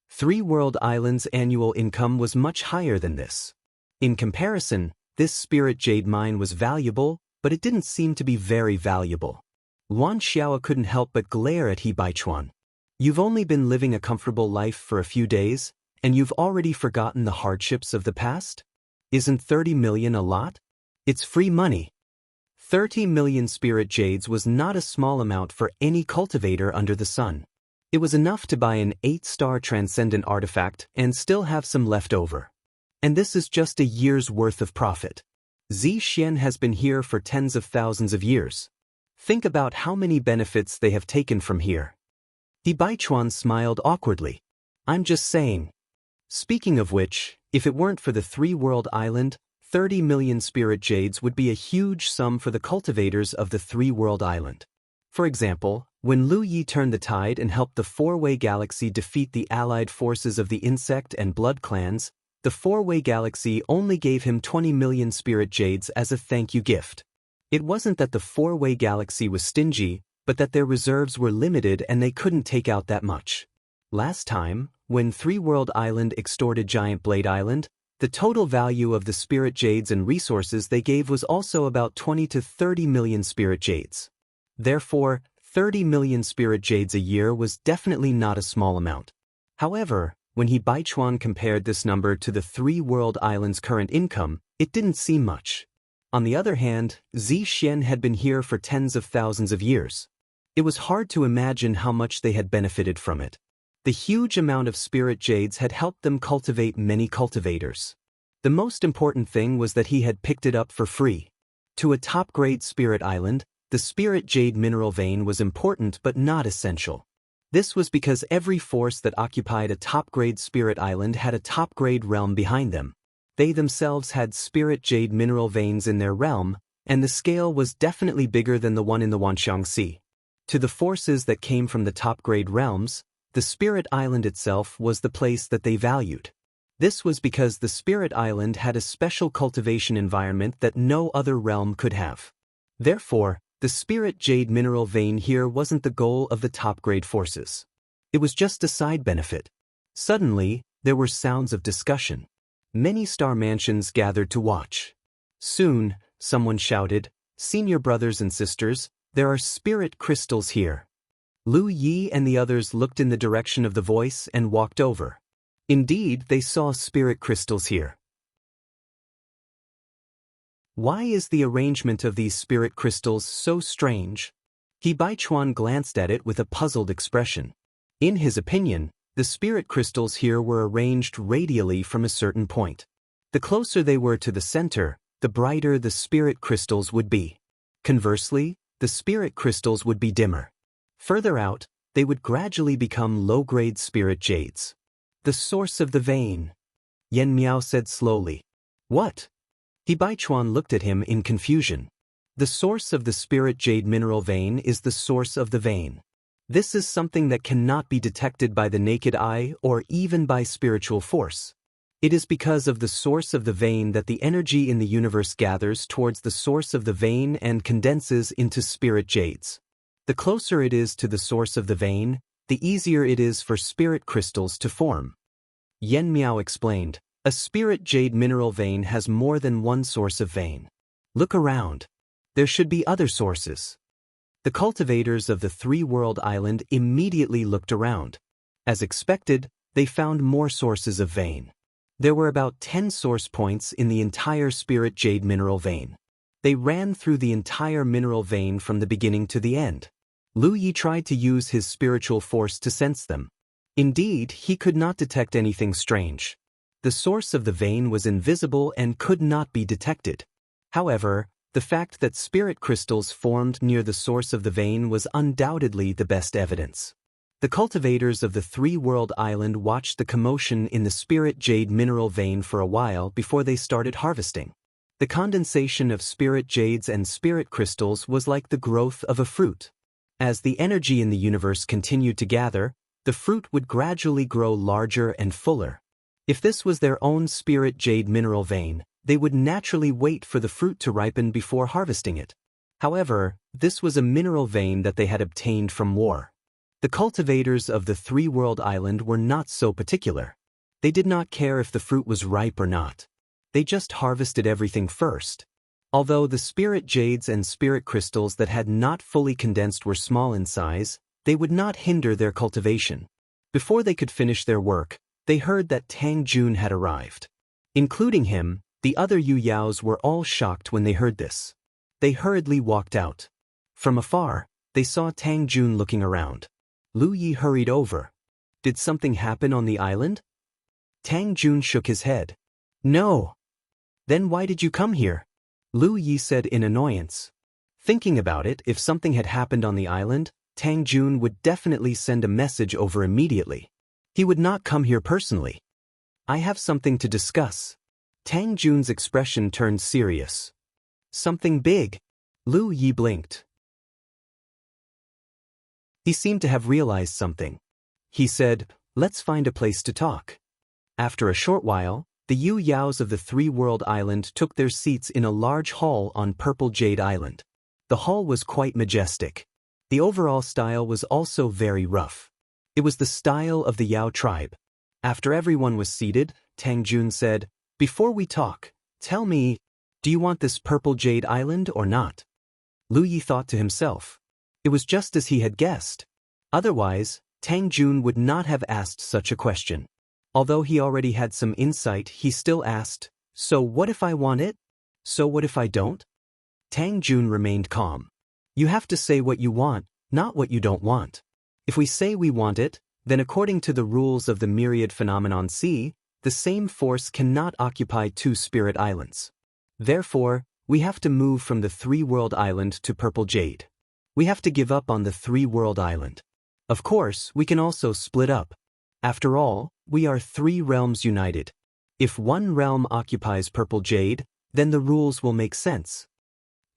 A: Three World Islands' annual income was much higher than this. In comparison, this spirit jade mine was valuable, but it didn't seem to be very valuable. Luan Xiao couldn't help but glare at He Baichuan. You've only been living a comfortable life for a few days, and you've already forgotten the hardships of the past? Isn't 30 million a lot? It's free money. 30 million spirit jades was not a small amount for any cultivator under the sun. It was enough to buy an 8-star transcendent artifact and still have some left over. And this is just a year's worth of profit. Zixian has been here for tens of thousands of years. Think about how many benefits they have taken from here. He Baichuan smiled awkwardly. I'm just saying. Speaking of which, if it weren't for the three-world island, 30 million spirit jades would be a huge sum for the cultivators of the three-world island. For example, when Lu Yi turned the tide and helped the Four-Way Galaxy defeat the allied forces of the Insect and Blood clans, the Four-Way Galaxy only gave him 20 million spirit jades as a thank you gift. It wasn't that the Four-Way Galaxy was stingy, but that their reserves were limited and they couldn't take out that much. Last time, when Three-World Island extorted Giant Blade Island, the total value of the spirit jades and resources they gave was also about 20 to 30 million spirit jades. Therefore, 30 million spirit jades a year was definitely not a small amount. However, when He Baichuan compared this number to the three-world island's current income, it didn't seem much. On the other hand, Zixian had been here for tens of thousands of years. It was hard to imagine how much they had benefited from it. The huge amount of spirit jades had helped them cultivate many cultivators. The most important thing was that he had picked it up for free. To a top-grade spirit island, the spirit jade mineral vein was important but not essential. This was because every force that occupied a top-grade spirit island had a top-grade realm behind them. They themselves had spirit jade mineral veins in their realm, and the scale was definitely bigger than the one in the Wanxiang Sea. To the forces that came from the top-grade realms, the spirit island itself was the place that they valued. This was because the spirit island had a special cultivation environment that no other realm could have. Therefore, the spirit jade mineral vein here wasn't the goal of the top-grade forces. It was just a side benefit. Suddenly, there were sounds of discussion. Many star mansions gathered to watch. Soon, someone shouted, "Senior brothers and sisters, there are spirit crystals here." Lu Yi and the others looked in the direction of the voice and walked over. Indeed, they saw spirit crystals here. Why is the arrangement of these spirit crystals so strange? He Baichuan glanced at it with a puzzled expression. In his opinion, the spirit crystals here were arranged radially from a certain point. The closer they were to the center, the brighter the spirit crystals would be. Conversely, the spirit crystals would be dimmer. Further out, they would gradually become low-grade spirit jades. The source of the vein. Yen Miao said slowly. What? He Baichuan looked at him in confusion. The source of the spirit jade mineral vein is the source of the vein. This is something that cannot be detected by the naked eye or even by spiritual force. It is because of the source of the vein that the energy in the universe gathers towards the source of the vein and condenses into spirit jades. The closer it is to the source of the vein, the easier it is for spirit crystals to form. Yen Miao explained, a spirit jade mineral vein has more than one source of vein. Look around. There should be other sources. The cultivators of the three-world island immediately looked around. As expected, they found more sources of vein. There were about 10 source points in the entire spirit jade mineral vein. They ran through the entire mineral vein from the beginning to the end. Lu Yi tried to use his spiritual force to sense them. Indeed, he could not detect anything strange. The source of the vein was invisible and could not be detected. However, the fact that spirit crystals formed near the source of the vein was undoubtedly the best evidence. The cultivators of the three-world island watched the commotion in the spirit jade mineral vein for a while before they started harvesting. The condensation of spirit jades and spirit crystals was like the growth of a fruit. As the energy in the universe continued to gather, the fruit would gradually grow larger and fuller. If this was their own spirit jade mineral vein, they would naturally wait for the fruit to ripen before harvesting it. However, this was a mineral vein that they had obtained from war. The cultivators of the three-world island were not so particular. They did not care if the fruit was ripe or not. They just harvested everything first. Although the spirit jades and spirit crystals that had not fully condensed were small in size, they would not hinder their cultivation. Before they could finish their work, they heard that Tang Jun had arrived. Including him, the other Yu Yaos were all shocked when they heard this. They hurriedly walked out. From afar, they saw Tang Jun looking around. Lu Yi hurried over. Did something happen on the island? Tang Jun shook his head. No. Then why did you come here? Lu Yi said in annoyance. Thinking about it, if something had happened on the island, Tang Jun would definitely send a message over immediately. He would not come here personally. I have something to discuss. Tang Jun's expression turned serious. Something big. Lu Yi blinked. He seemed to have realized something. He said, let's find a place to talk. After a short while, the Yu Yaos of the three-world island took their seats in a large hall on Purple Jade Island. The hall was quite majestic. The overall style was also very rough. It was the style of the Yao tribe. After everyone was seated, Tang Jun said, before we talk, tell me, do you want this Purple Jade Island or not? Lu Yi thought to himself. It was just as he had guessed. Otherwise, Tang Jun would not have asked such a question. Although he already had some insight, he still asked, so what if I want it? So what if I don't? Tang Jun remained calm. You have to say what you want, not what you don't want. If we say we want it, then according to the rules of the myriad phenomenon C, the same force cannot occupy two spirit islands. Therefore, we have to move from the three-world island to Purple Jade. We have to give up on the three-world island. Of course, we can also split up. After all, we are three realms united. If one realm occupies Purple Jade, then the rules will make sense.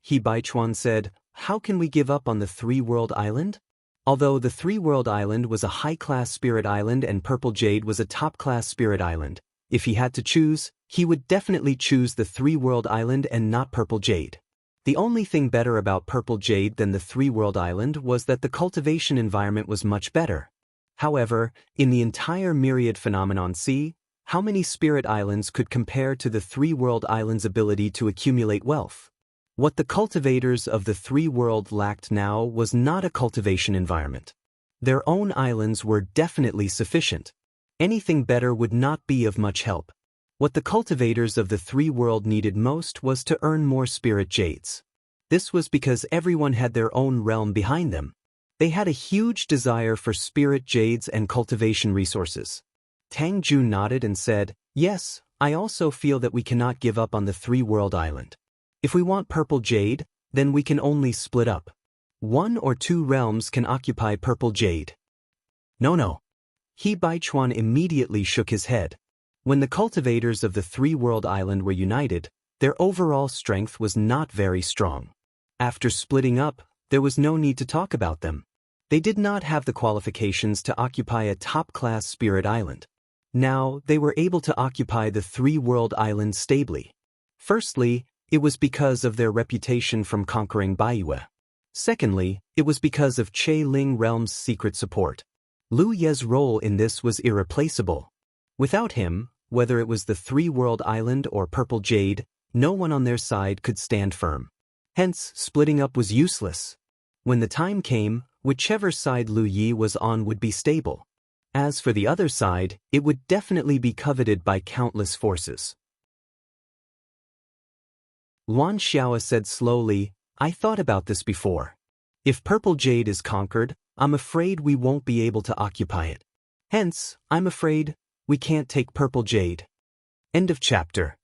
A: He Baichuan said, how can we give up on the three-world island? Although the three-world island was a high-class spirit island and Purple Jade was a top-class spirit island, if he had to choose, he would definitely choose the three-world island and not Purple Jade. The only thing better about Purple Jade than the three-world island was that the cultivation environment was much better. However, in the entire myriad phenomenon C, how many spirit islands could compare to the three-world island's ability to accumulate wealth? What the cultivators of the three-world lacked now was not a cultivation environment. Their own islands were definitely sufficient. Anything better would not be of much help. What the cultivators of the three-world needed most was to earn more spirit jades. This was because everyone had their own realm behind them. They had a huge desire for spirit jades and cultivation resources. Tang Jun nodded and said, yes, I also feel that we cannot give up on the three-world island. If we want Purple Jade, then we can only split up. 1 or 2 realms can occupy Purple Jade. No. He Baichuan immediately shook his head. When the cultivators of the three-world island were united, their overall strength was not very strong. After splitting up, there was no need to talk about them. They did not have the qualifications to occupy a top-class spirit island. Now, they were able to occupy the three-world island stably. Firstly, it was because of their reputation from conquering Baiyu. Secondly, it was because of Che Ling Realm's secret support. Lu Ye's role in this was irreplaceable. Without him, whether it was the three-world island or Purple Jade, no one on their side could stand firm. Hence, splitting up was useless. When the time came, whichever side Lu Yi was on would be stable. As for the other side, it would definitely be coveted by countless forces. Luan Xiao said slowly, I thought about this before. If Purple Jade is conquered, I'm afraid we won't be able to occupy it. Hence, I'm afraid we can't take Purple Jade. End of chapter.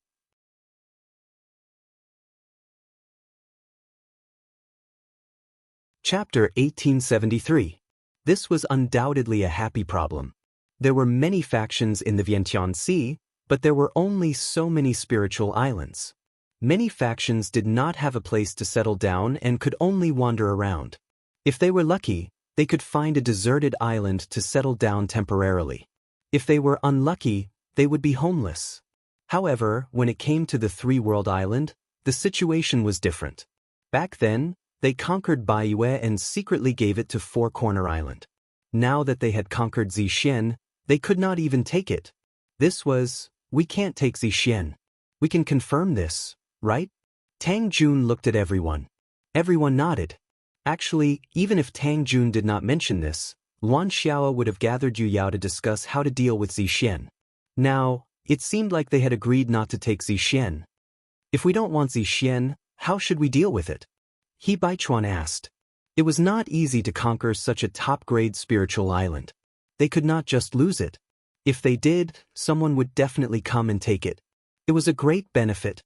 A: Chapter 1873. This was undoubtedly a happy problem. There were many factions in the Vientiane Sea, but there were only so many spiritual islands. Many factions did not have a place to settle down and could only wander around. If they were lucky, they could find a deserted island to settle down temporarily. If they were unlucky, they would be homeless. However, when it came to the three-world island, the situation was different. Back then, They conquered Baiyue and secretly gave it to Four Corner Island. Now that they had conquered Zixien, they could not even take it. We can't take Zixien. We can confirm this, right? Tang Jun looked at everyone. Everyone nodded. Actually, even if Tang Jun did not mention this, Luan Xiao would have gathered Yu Yao to discuss how to deal with Zixien. Now, it seemed like they had agreed not to take Zixien. If we don't want Zixien, how should we deal with it? He Baichuan asked. It was not easy to conquer such a top-grade spiritual island. They could not just lose it. If they did, someone would definitely come and take it. It was a great benefit.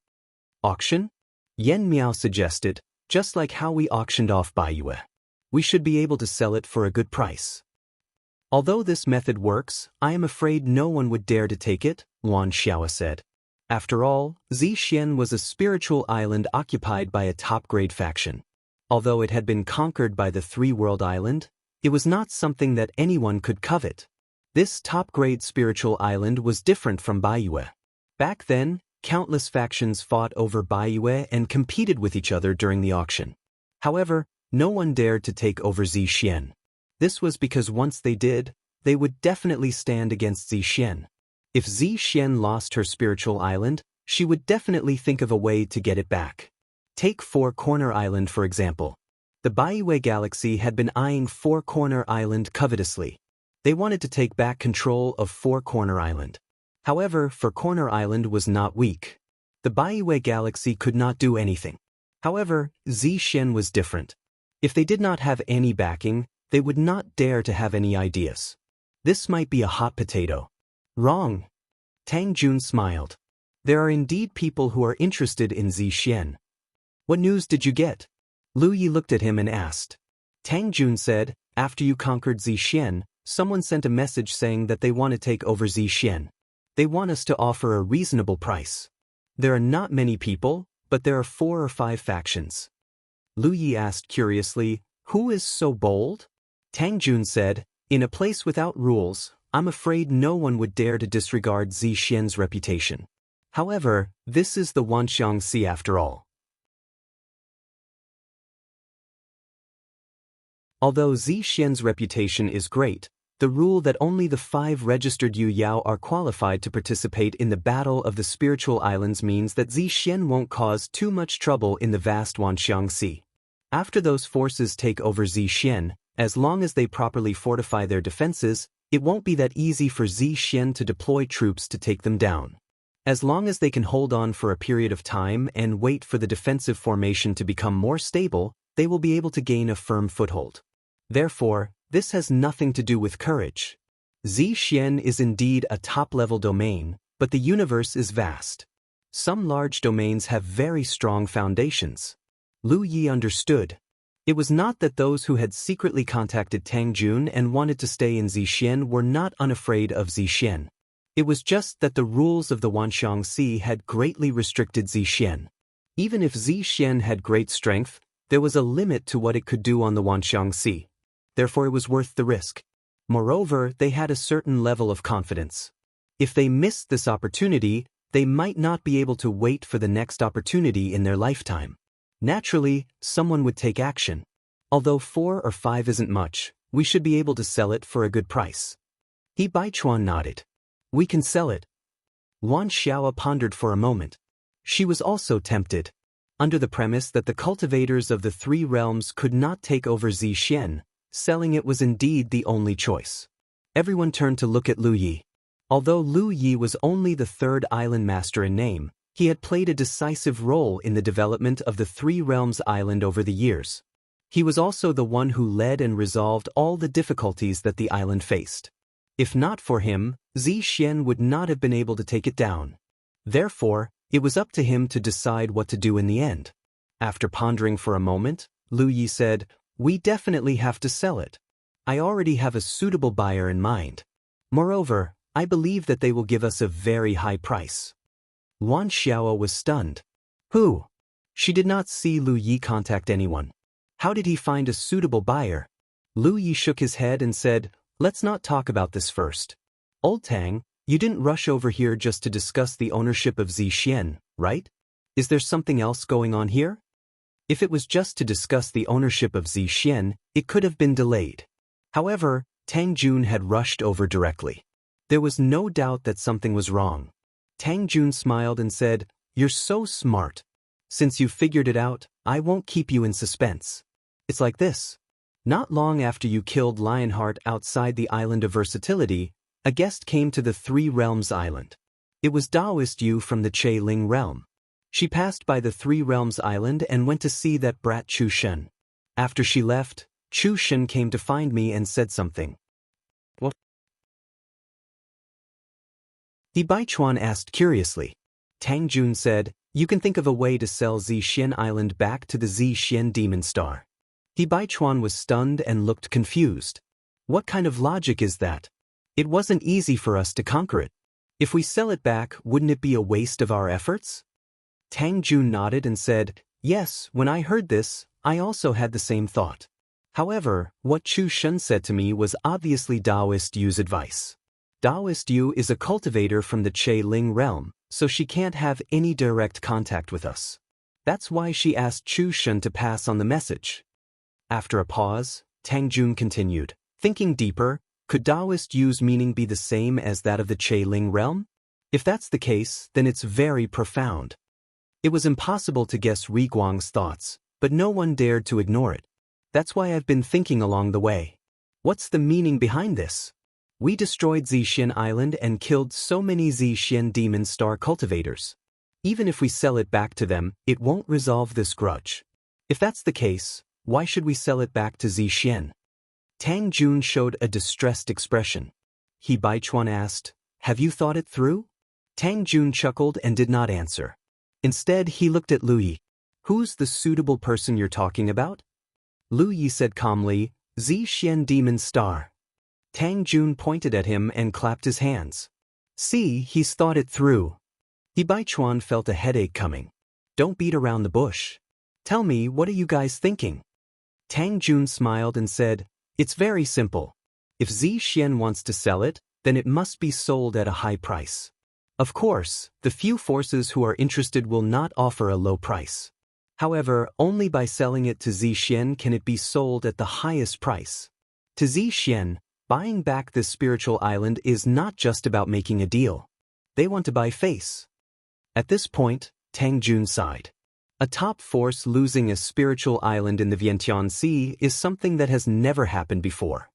A: Auction? Yen Miao suggested, just like how we auctioned off Baiyue. We should be able to sell it for a good price. Although this method works, I am afraid no one would dare to take it, Luan Xiao said. After all, Zixien was a spiritual island occupied by a top-grade faction. Although it had been conquered by the Three-World Island, it was not something that anyone could covet. This top-grade spiritual island was different from Baiyue. Back then, countless factions fought over Baiyue and competed with each other during the auction. However, no one dared to take over Zixien. This was because once they did, they would definitely stand against Zixien. If Zixien lost her spiritual island, she would definitely think of a way to get it back. Take Four Corner Island for example. The Baiyue Galaxy had been eyeing Four Corner Island covetously. They wanted to take back control of Four Corner Island. However, Four Corner Island was not weak. The Baiyue Galaxy could not do anything. However, Zixien was different. If they did not have any backing, they would not dare to have any ideas. This might be a hot potato. Wrong. Tang Jun smiled. There are indeed people who are interested in Zixien. What news did you get? Lu Yi looked at him and asked. Tang Jun said, after you conquered Zixien, someone sent a message saying that they want to take over Zixien. They want us to offer a reasonable price. There are not many people, but there are 4 or 5 factions. Lu Yi asked curiously, who is so bold? Tang Jun said, in a place without rules, I'm afraid no one would dare to disregard Zixien's reputation. However, this is the Wanxiang Sea after all. Although Zixien's reputation is great, the rule that only the 5 registered Yu Yao are qualified to participate in the Battle of the Spiritual Islands means that Zixien won't cause too much trouble in the vast Wanxiang Sea. After those forces take over Zixien, as long as they properly fortify their defenses, it won't be that easy for Zixien to deploy troops to take them down. As long as they can hold on for a period of time and wait for the defensive formation to become more stable, they will be able to gain a firm foothold. Therefore, this has nothing to do with courage. Zixien is indeed a top-level domain, but the universe is vast. Some large domains have very strong foundations. Lu Yi understood. It was not that those who had secretly contacted Tang Jun and wanted to stay in Zixien were not unafraid of Zixien. It was just that the rules of the Wanxiang Sea had greatly restricted Zixien. Even if Zixien had great strength, there was a limit to what it could do on the Wanxiang Sea. Therefore it was worth the risk. Moreover, they had a certain level of confidence. If they missed this opportunity, they might not be able to wait for the next opportunity in their lifetime. Naturally, someone would take action. Although 4 or 5 isn't much, we should be able to sell it for a good price. He Baichuan nodded. We can sell it. Luan Xiao pondered for a moment. She was also tempted. Under the premise that the cultivators of the 3 realms could not take over Zixien, selling it was indeed the only choice. Everyone turned to look at Lu Yi. Although Lu Yi was only the 3rd island master in name, he had played a decisive role in the development of the 3 realms island over the years. He was also the one who led and resolved all the difficulties that the island faced. If not for him, Zixien would not have been able to take it down. Therefore, it was up to him to decide what to do in the end. After pondering for a moment, Lu Yi said, we definitely have to sell it. I already have a suitable buyer in mind. Moreover, I believe that they will give us a very high price. Luan Xiao was stunned. Who? She did not see Lu Yi contact anyone. How did he find a suitable buyer? Lu Yi shook his head and said, let's not talk about this first. Old Tang, you didn't rush over here just to discuss the ownership of Zixien, right? Is there something else going on here? If it was just to discuss the ownership of Zixian, it could have been delayed. However, Tang Jun had rushed over directly. There was no doubt that something was wrong. Tang Jun smiled and said, "You're so smart. Since you've figured it out, I won't keep you in suspense. It's like this. Not long after you killed Lionheart outside the island of Versatility, a guest came to the Three Realms Island. It was Daoist Yu from the Che Ling realm. She passed by the Three Realms Island and went to see that brat Chu Shen. After she left, Chu Shen came to find me and said something." "What?" Di Baichuan asked curiously. Tang Jun said, "You can think of a way to sell Zixian Island back to the Zixian Demon Star." Di Baichuan was stunned and looked confused. "What kind of logic is that? It wasn't easy for us to conquer it. If we sell it back, wouldn't it be a waste of our efforts?" Tang Jun nodded and said, "Yes, when I heard this, I also had the same thought. However, what Chu Shen said to me was obviously Daoist Yu's advice. Daoist Yu is a cultivator from the Che Ling realm, so she can't have any direct contact with us. That's why she asked Chu Shen to pass on the message." After a pause, Tang Jun continued, "Thinking deeper, could Daoist Yu's meaning be the same as that of the Che Ling realm? If that's the case, then it's very profound." It was impossible to guess Ri Guang's thoughts, but no one dared to ignore it. "That's why I've been thinking along the way. What's the meaning behind this? We destroyed Zixian Island and killed so many Zixian Demon Star cultivators. Even if we sell it back to them, it won't resolve this grudge. If that's the case, why should we sell it back to Zixian?" Tang Jun showed a distressed expression. He Baichuan asked, "Have you thought it through?" Tang Jun chuckled and did not answer. Instead, he looked at Lu Yi. "Who's the suitable person you're talking about?" Lu Yi said calmly, "Zixian Demon Star." Tang Jun pointed at him and clapped his hands. "See, he's thought it through." Di Baichuan felt a headache coming. "Don't beat around the bush. Tell me, what are you guys thinking?" Tang Jun smiled and said, "It's very simple. If Zixian wants to sell it, then it must be sold at a high price. Of course, the few forces who are interested will not offer a low price. However, only by selling it to Zixian can it be sold at the highest price. To Zixian, buying back this spiritual island is not just about making a deal. They want to buy face." At this point, Tang Jun sighed. A top force losing a spiritual island in the Vientiane Sea is something that has never happened before.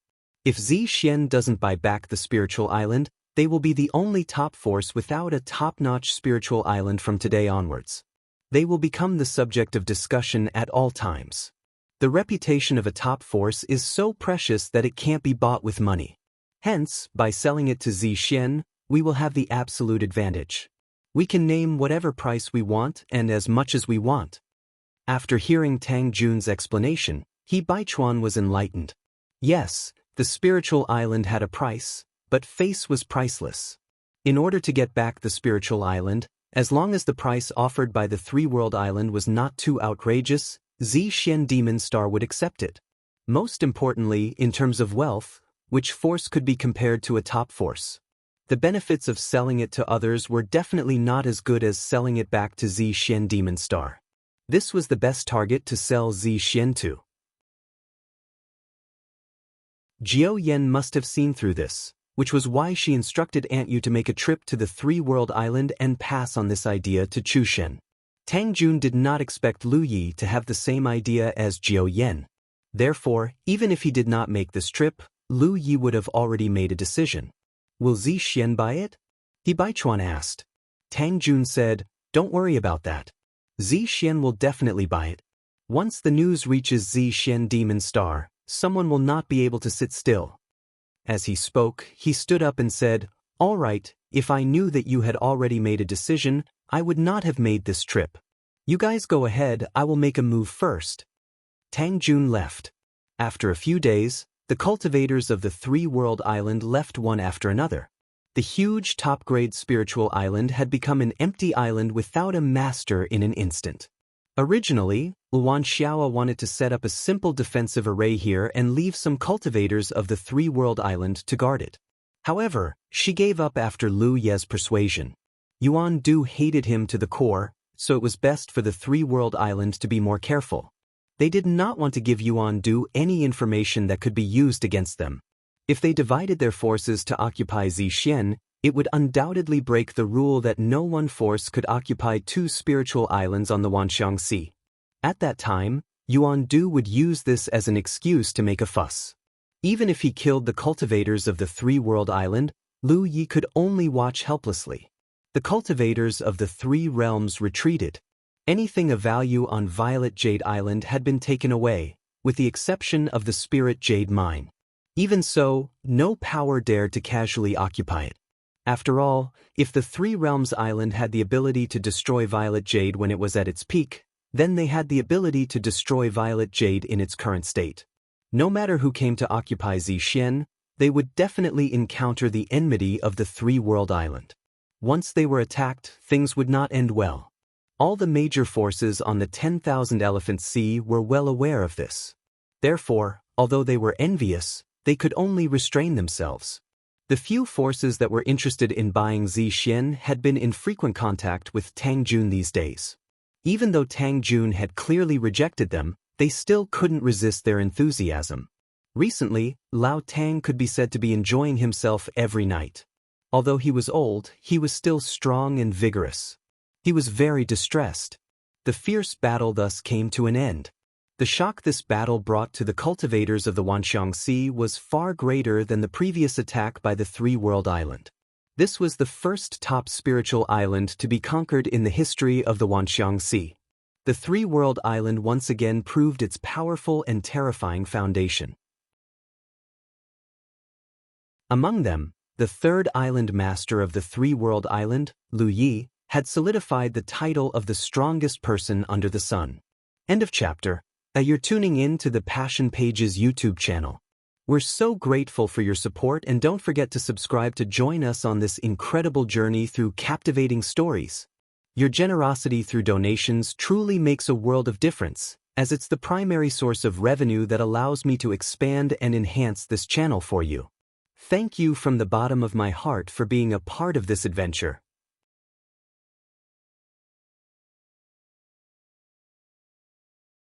A: If Zixian doesn't buy back the spiritual island, they will be the only top force without a top-notch spiritual island from today onwards. They will become the subject of discussion at all times. The reputation of a top force is so precious that it can't be bought with money. Hence, by selling it to Zixian, we will have the absolute advantage. We can name whatever price we want and as much as we want." After hearing Tang Jun's explanation, He Baichuan was enlightened. Yes, the spiritual island had a price, but face was priceless. In order to get back the spiritual island, as long as the price offered by the Three-World Island was not too outrageous, Zixian Demon Star would accept it. Most importantly, in terms of wealth, which force could be compared to a top force? The benefits of selling it to others were definitely not as good as selling it back to Zixian Demon Star. This was the best target to sell Zixian to. Jiao Yan must have seen through this, which was why she instructed Aunt Yu to make a trip to the Three-World Island and pass on this idea to Chu Shen. Tang Jun did not expect Lu Yi to have the same idea as Jiao Yan. Therefore, even if he did not make this trip, Lu Yi would have already made a decision. "Will Zixian buy it?" He Baichuan asked. Tang Jun said, "Don't worry about that. Zixian will definitely buy it. Once the news reaches Zixian Demon Star, someone will not be able to sit still." As he spoke, he stood up and said, "All right, if I knew that you had already made a decision, I would not have made this trip. You guys go ahead, I will make a move first." Tang Jun left. After a few days, the cultivators of the Three-World Island left one after another. The huge top-grade spiritual island had become an empty island without a master in an instant. Originally, Luan Xiao wanted to set up a simple defensive array here and leave some cultivators of the Three-World Island to guard it. However, she gave up after Lu Ye's persuasion. Yuan Du hated him to the core, so it was best for the three-world island to be more careful. They did not want to give Yuan-Du any information that could be used against them. If they divided their forces to occupy Zixian, it would undoubtedly break the rule that no one force could occupy two spiritual islands on the Wanxiang Sea. At that time, Yuan-Du would use this as an excuse to make a fuss. Even if he killed the cultivators of the three-world island, Lu Yi could only watch helplessly. The cultivators of the three realms retreated. Anything of value on Violet Jade Island had been taken away, with the exception of the Spirit Jade Mine. Even so, no power dared to casually occupy it. After all, if the Three Realms Island had the ability to destroy Violet Jade when it was at its peak, then they had the ability to destroy Violet Jade in its current state. No matter who came to occupy Zixian, they would definitely encounter the enmity of the Three-World Island. Once they were attacked, things would not end well. All the major forces on the 10,000 Elephant Sea were well aware of this. Therefore, although they were envious, they could only restrain themselves. The few forces that were interested in buying Zixian had been in frequent contact with Tang Jun these days. Even though Tang Jun had clearly rejected them, they still couldn't resist their enthusiasm. Recently, Lao Tang could be said to be enjoying himself every night. Although he was old, he was still strong and vigorous. He was very distressed. The fierce battle thus came to an end. The shock this battle brought to the cultivators of the Wanxiang Sea was far greater than the previous attack by the Three-World Island. This was the first top spiritual island to be conquered in the history of the Wanxiang Sea. The Three-World Island once again proved its powerful and terrifying foundation. Among them, the third island master of the Three-World Island, Lu Yi, had solidified the title of the strongest person under the sun. End of chapter. You're tuning in to the Passion Pages YouTube channel. We're so grateful for your support, and don't forget to subscribe to join us on this incredible journey through captivating stories. Your generosity through donations truly makes a world of difference, as it's the primary source of revenue that allows me to expand and enhance this channel for you. Thank you from the bottom of my heart for being a part of this adventure.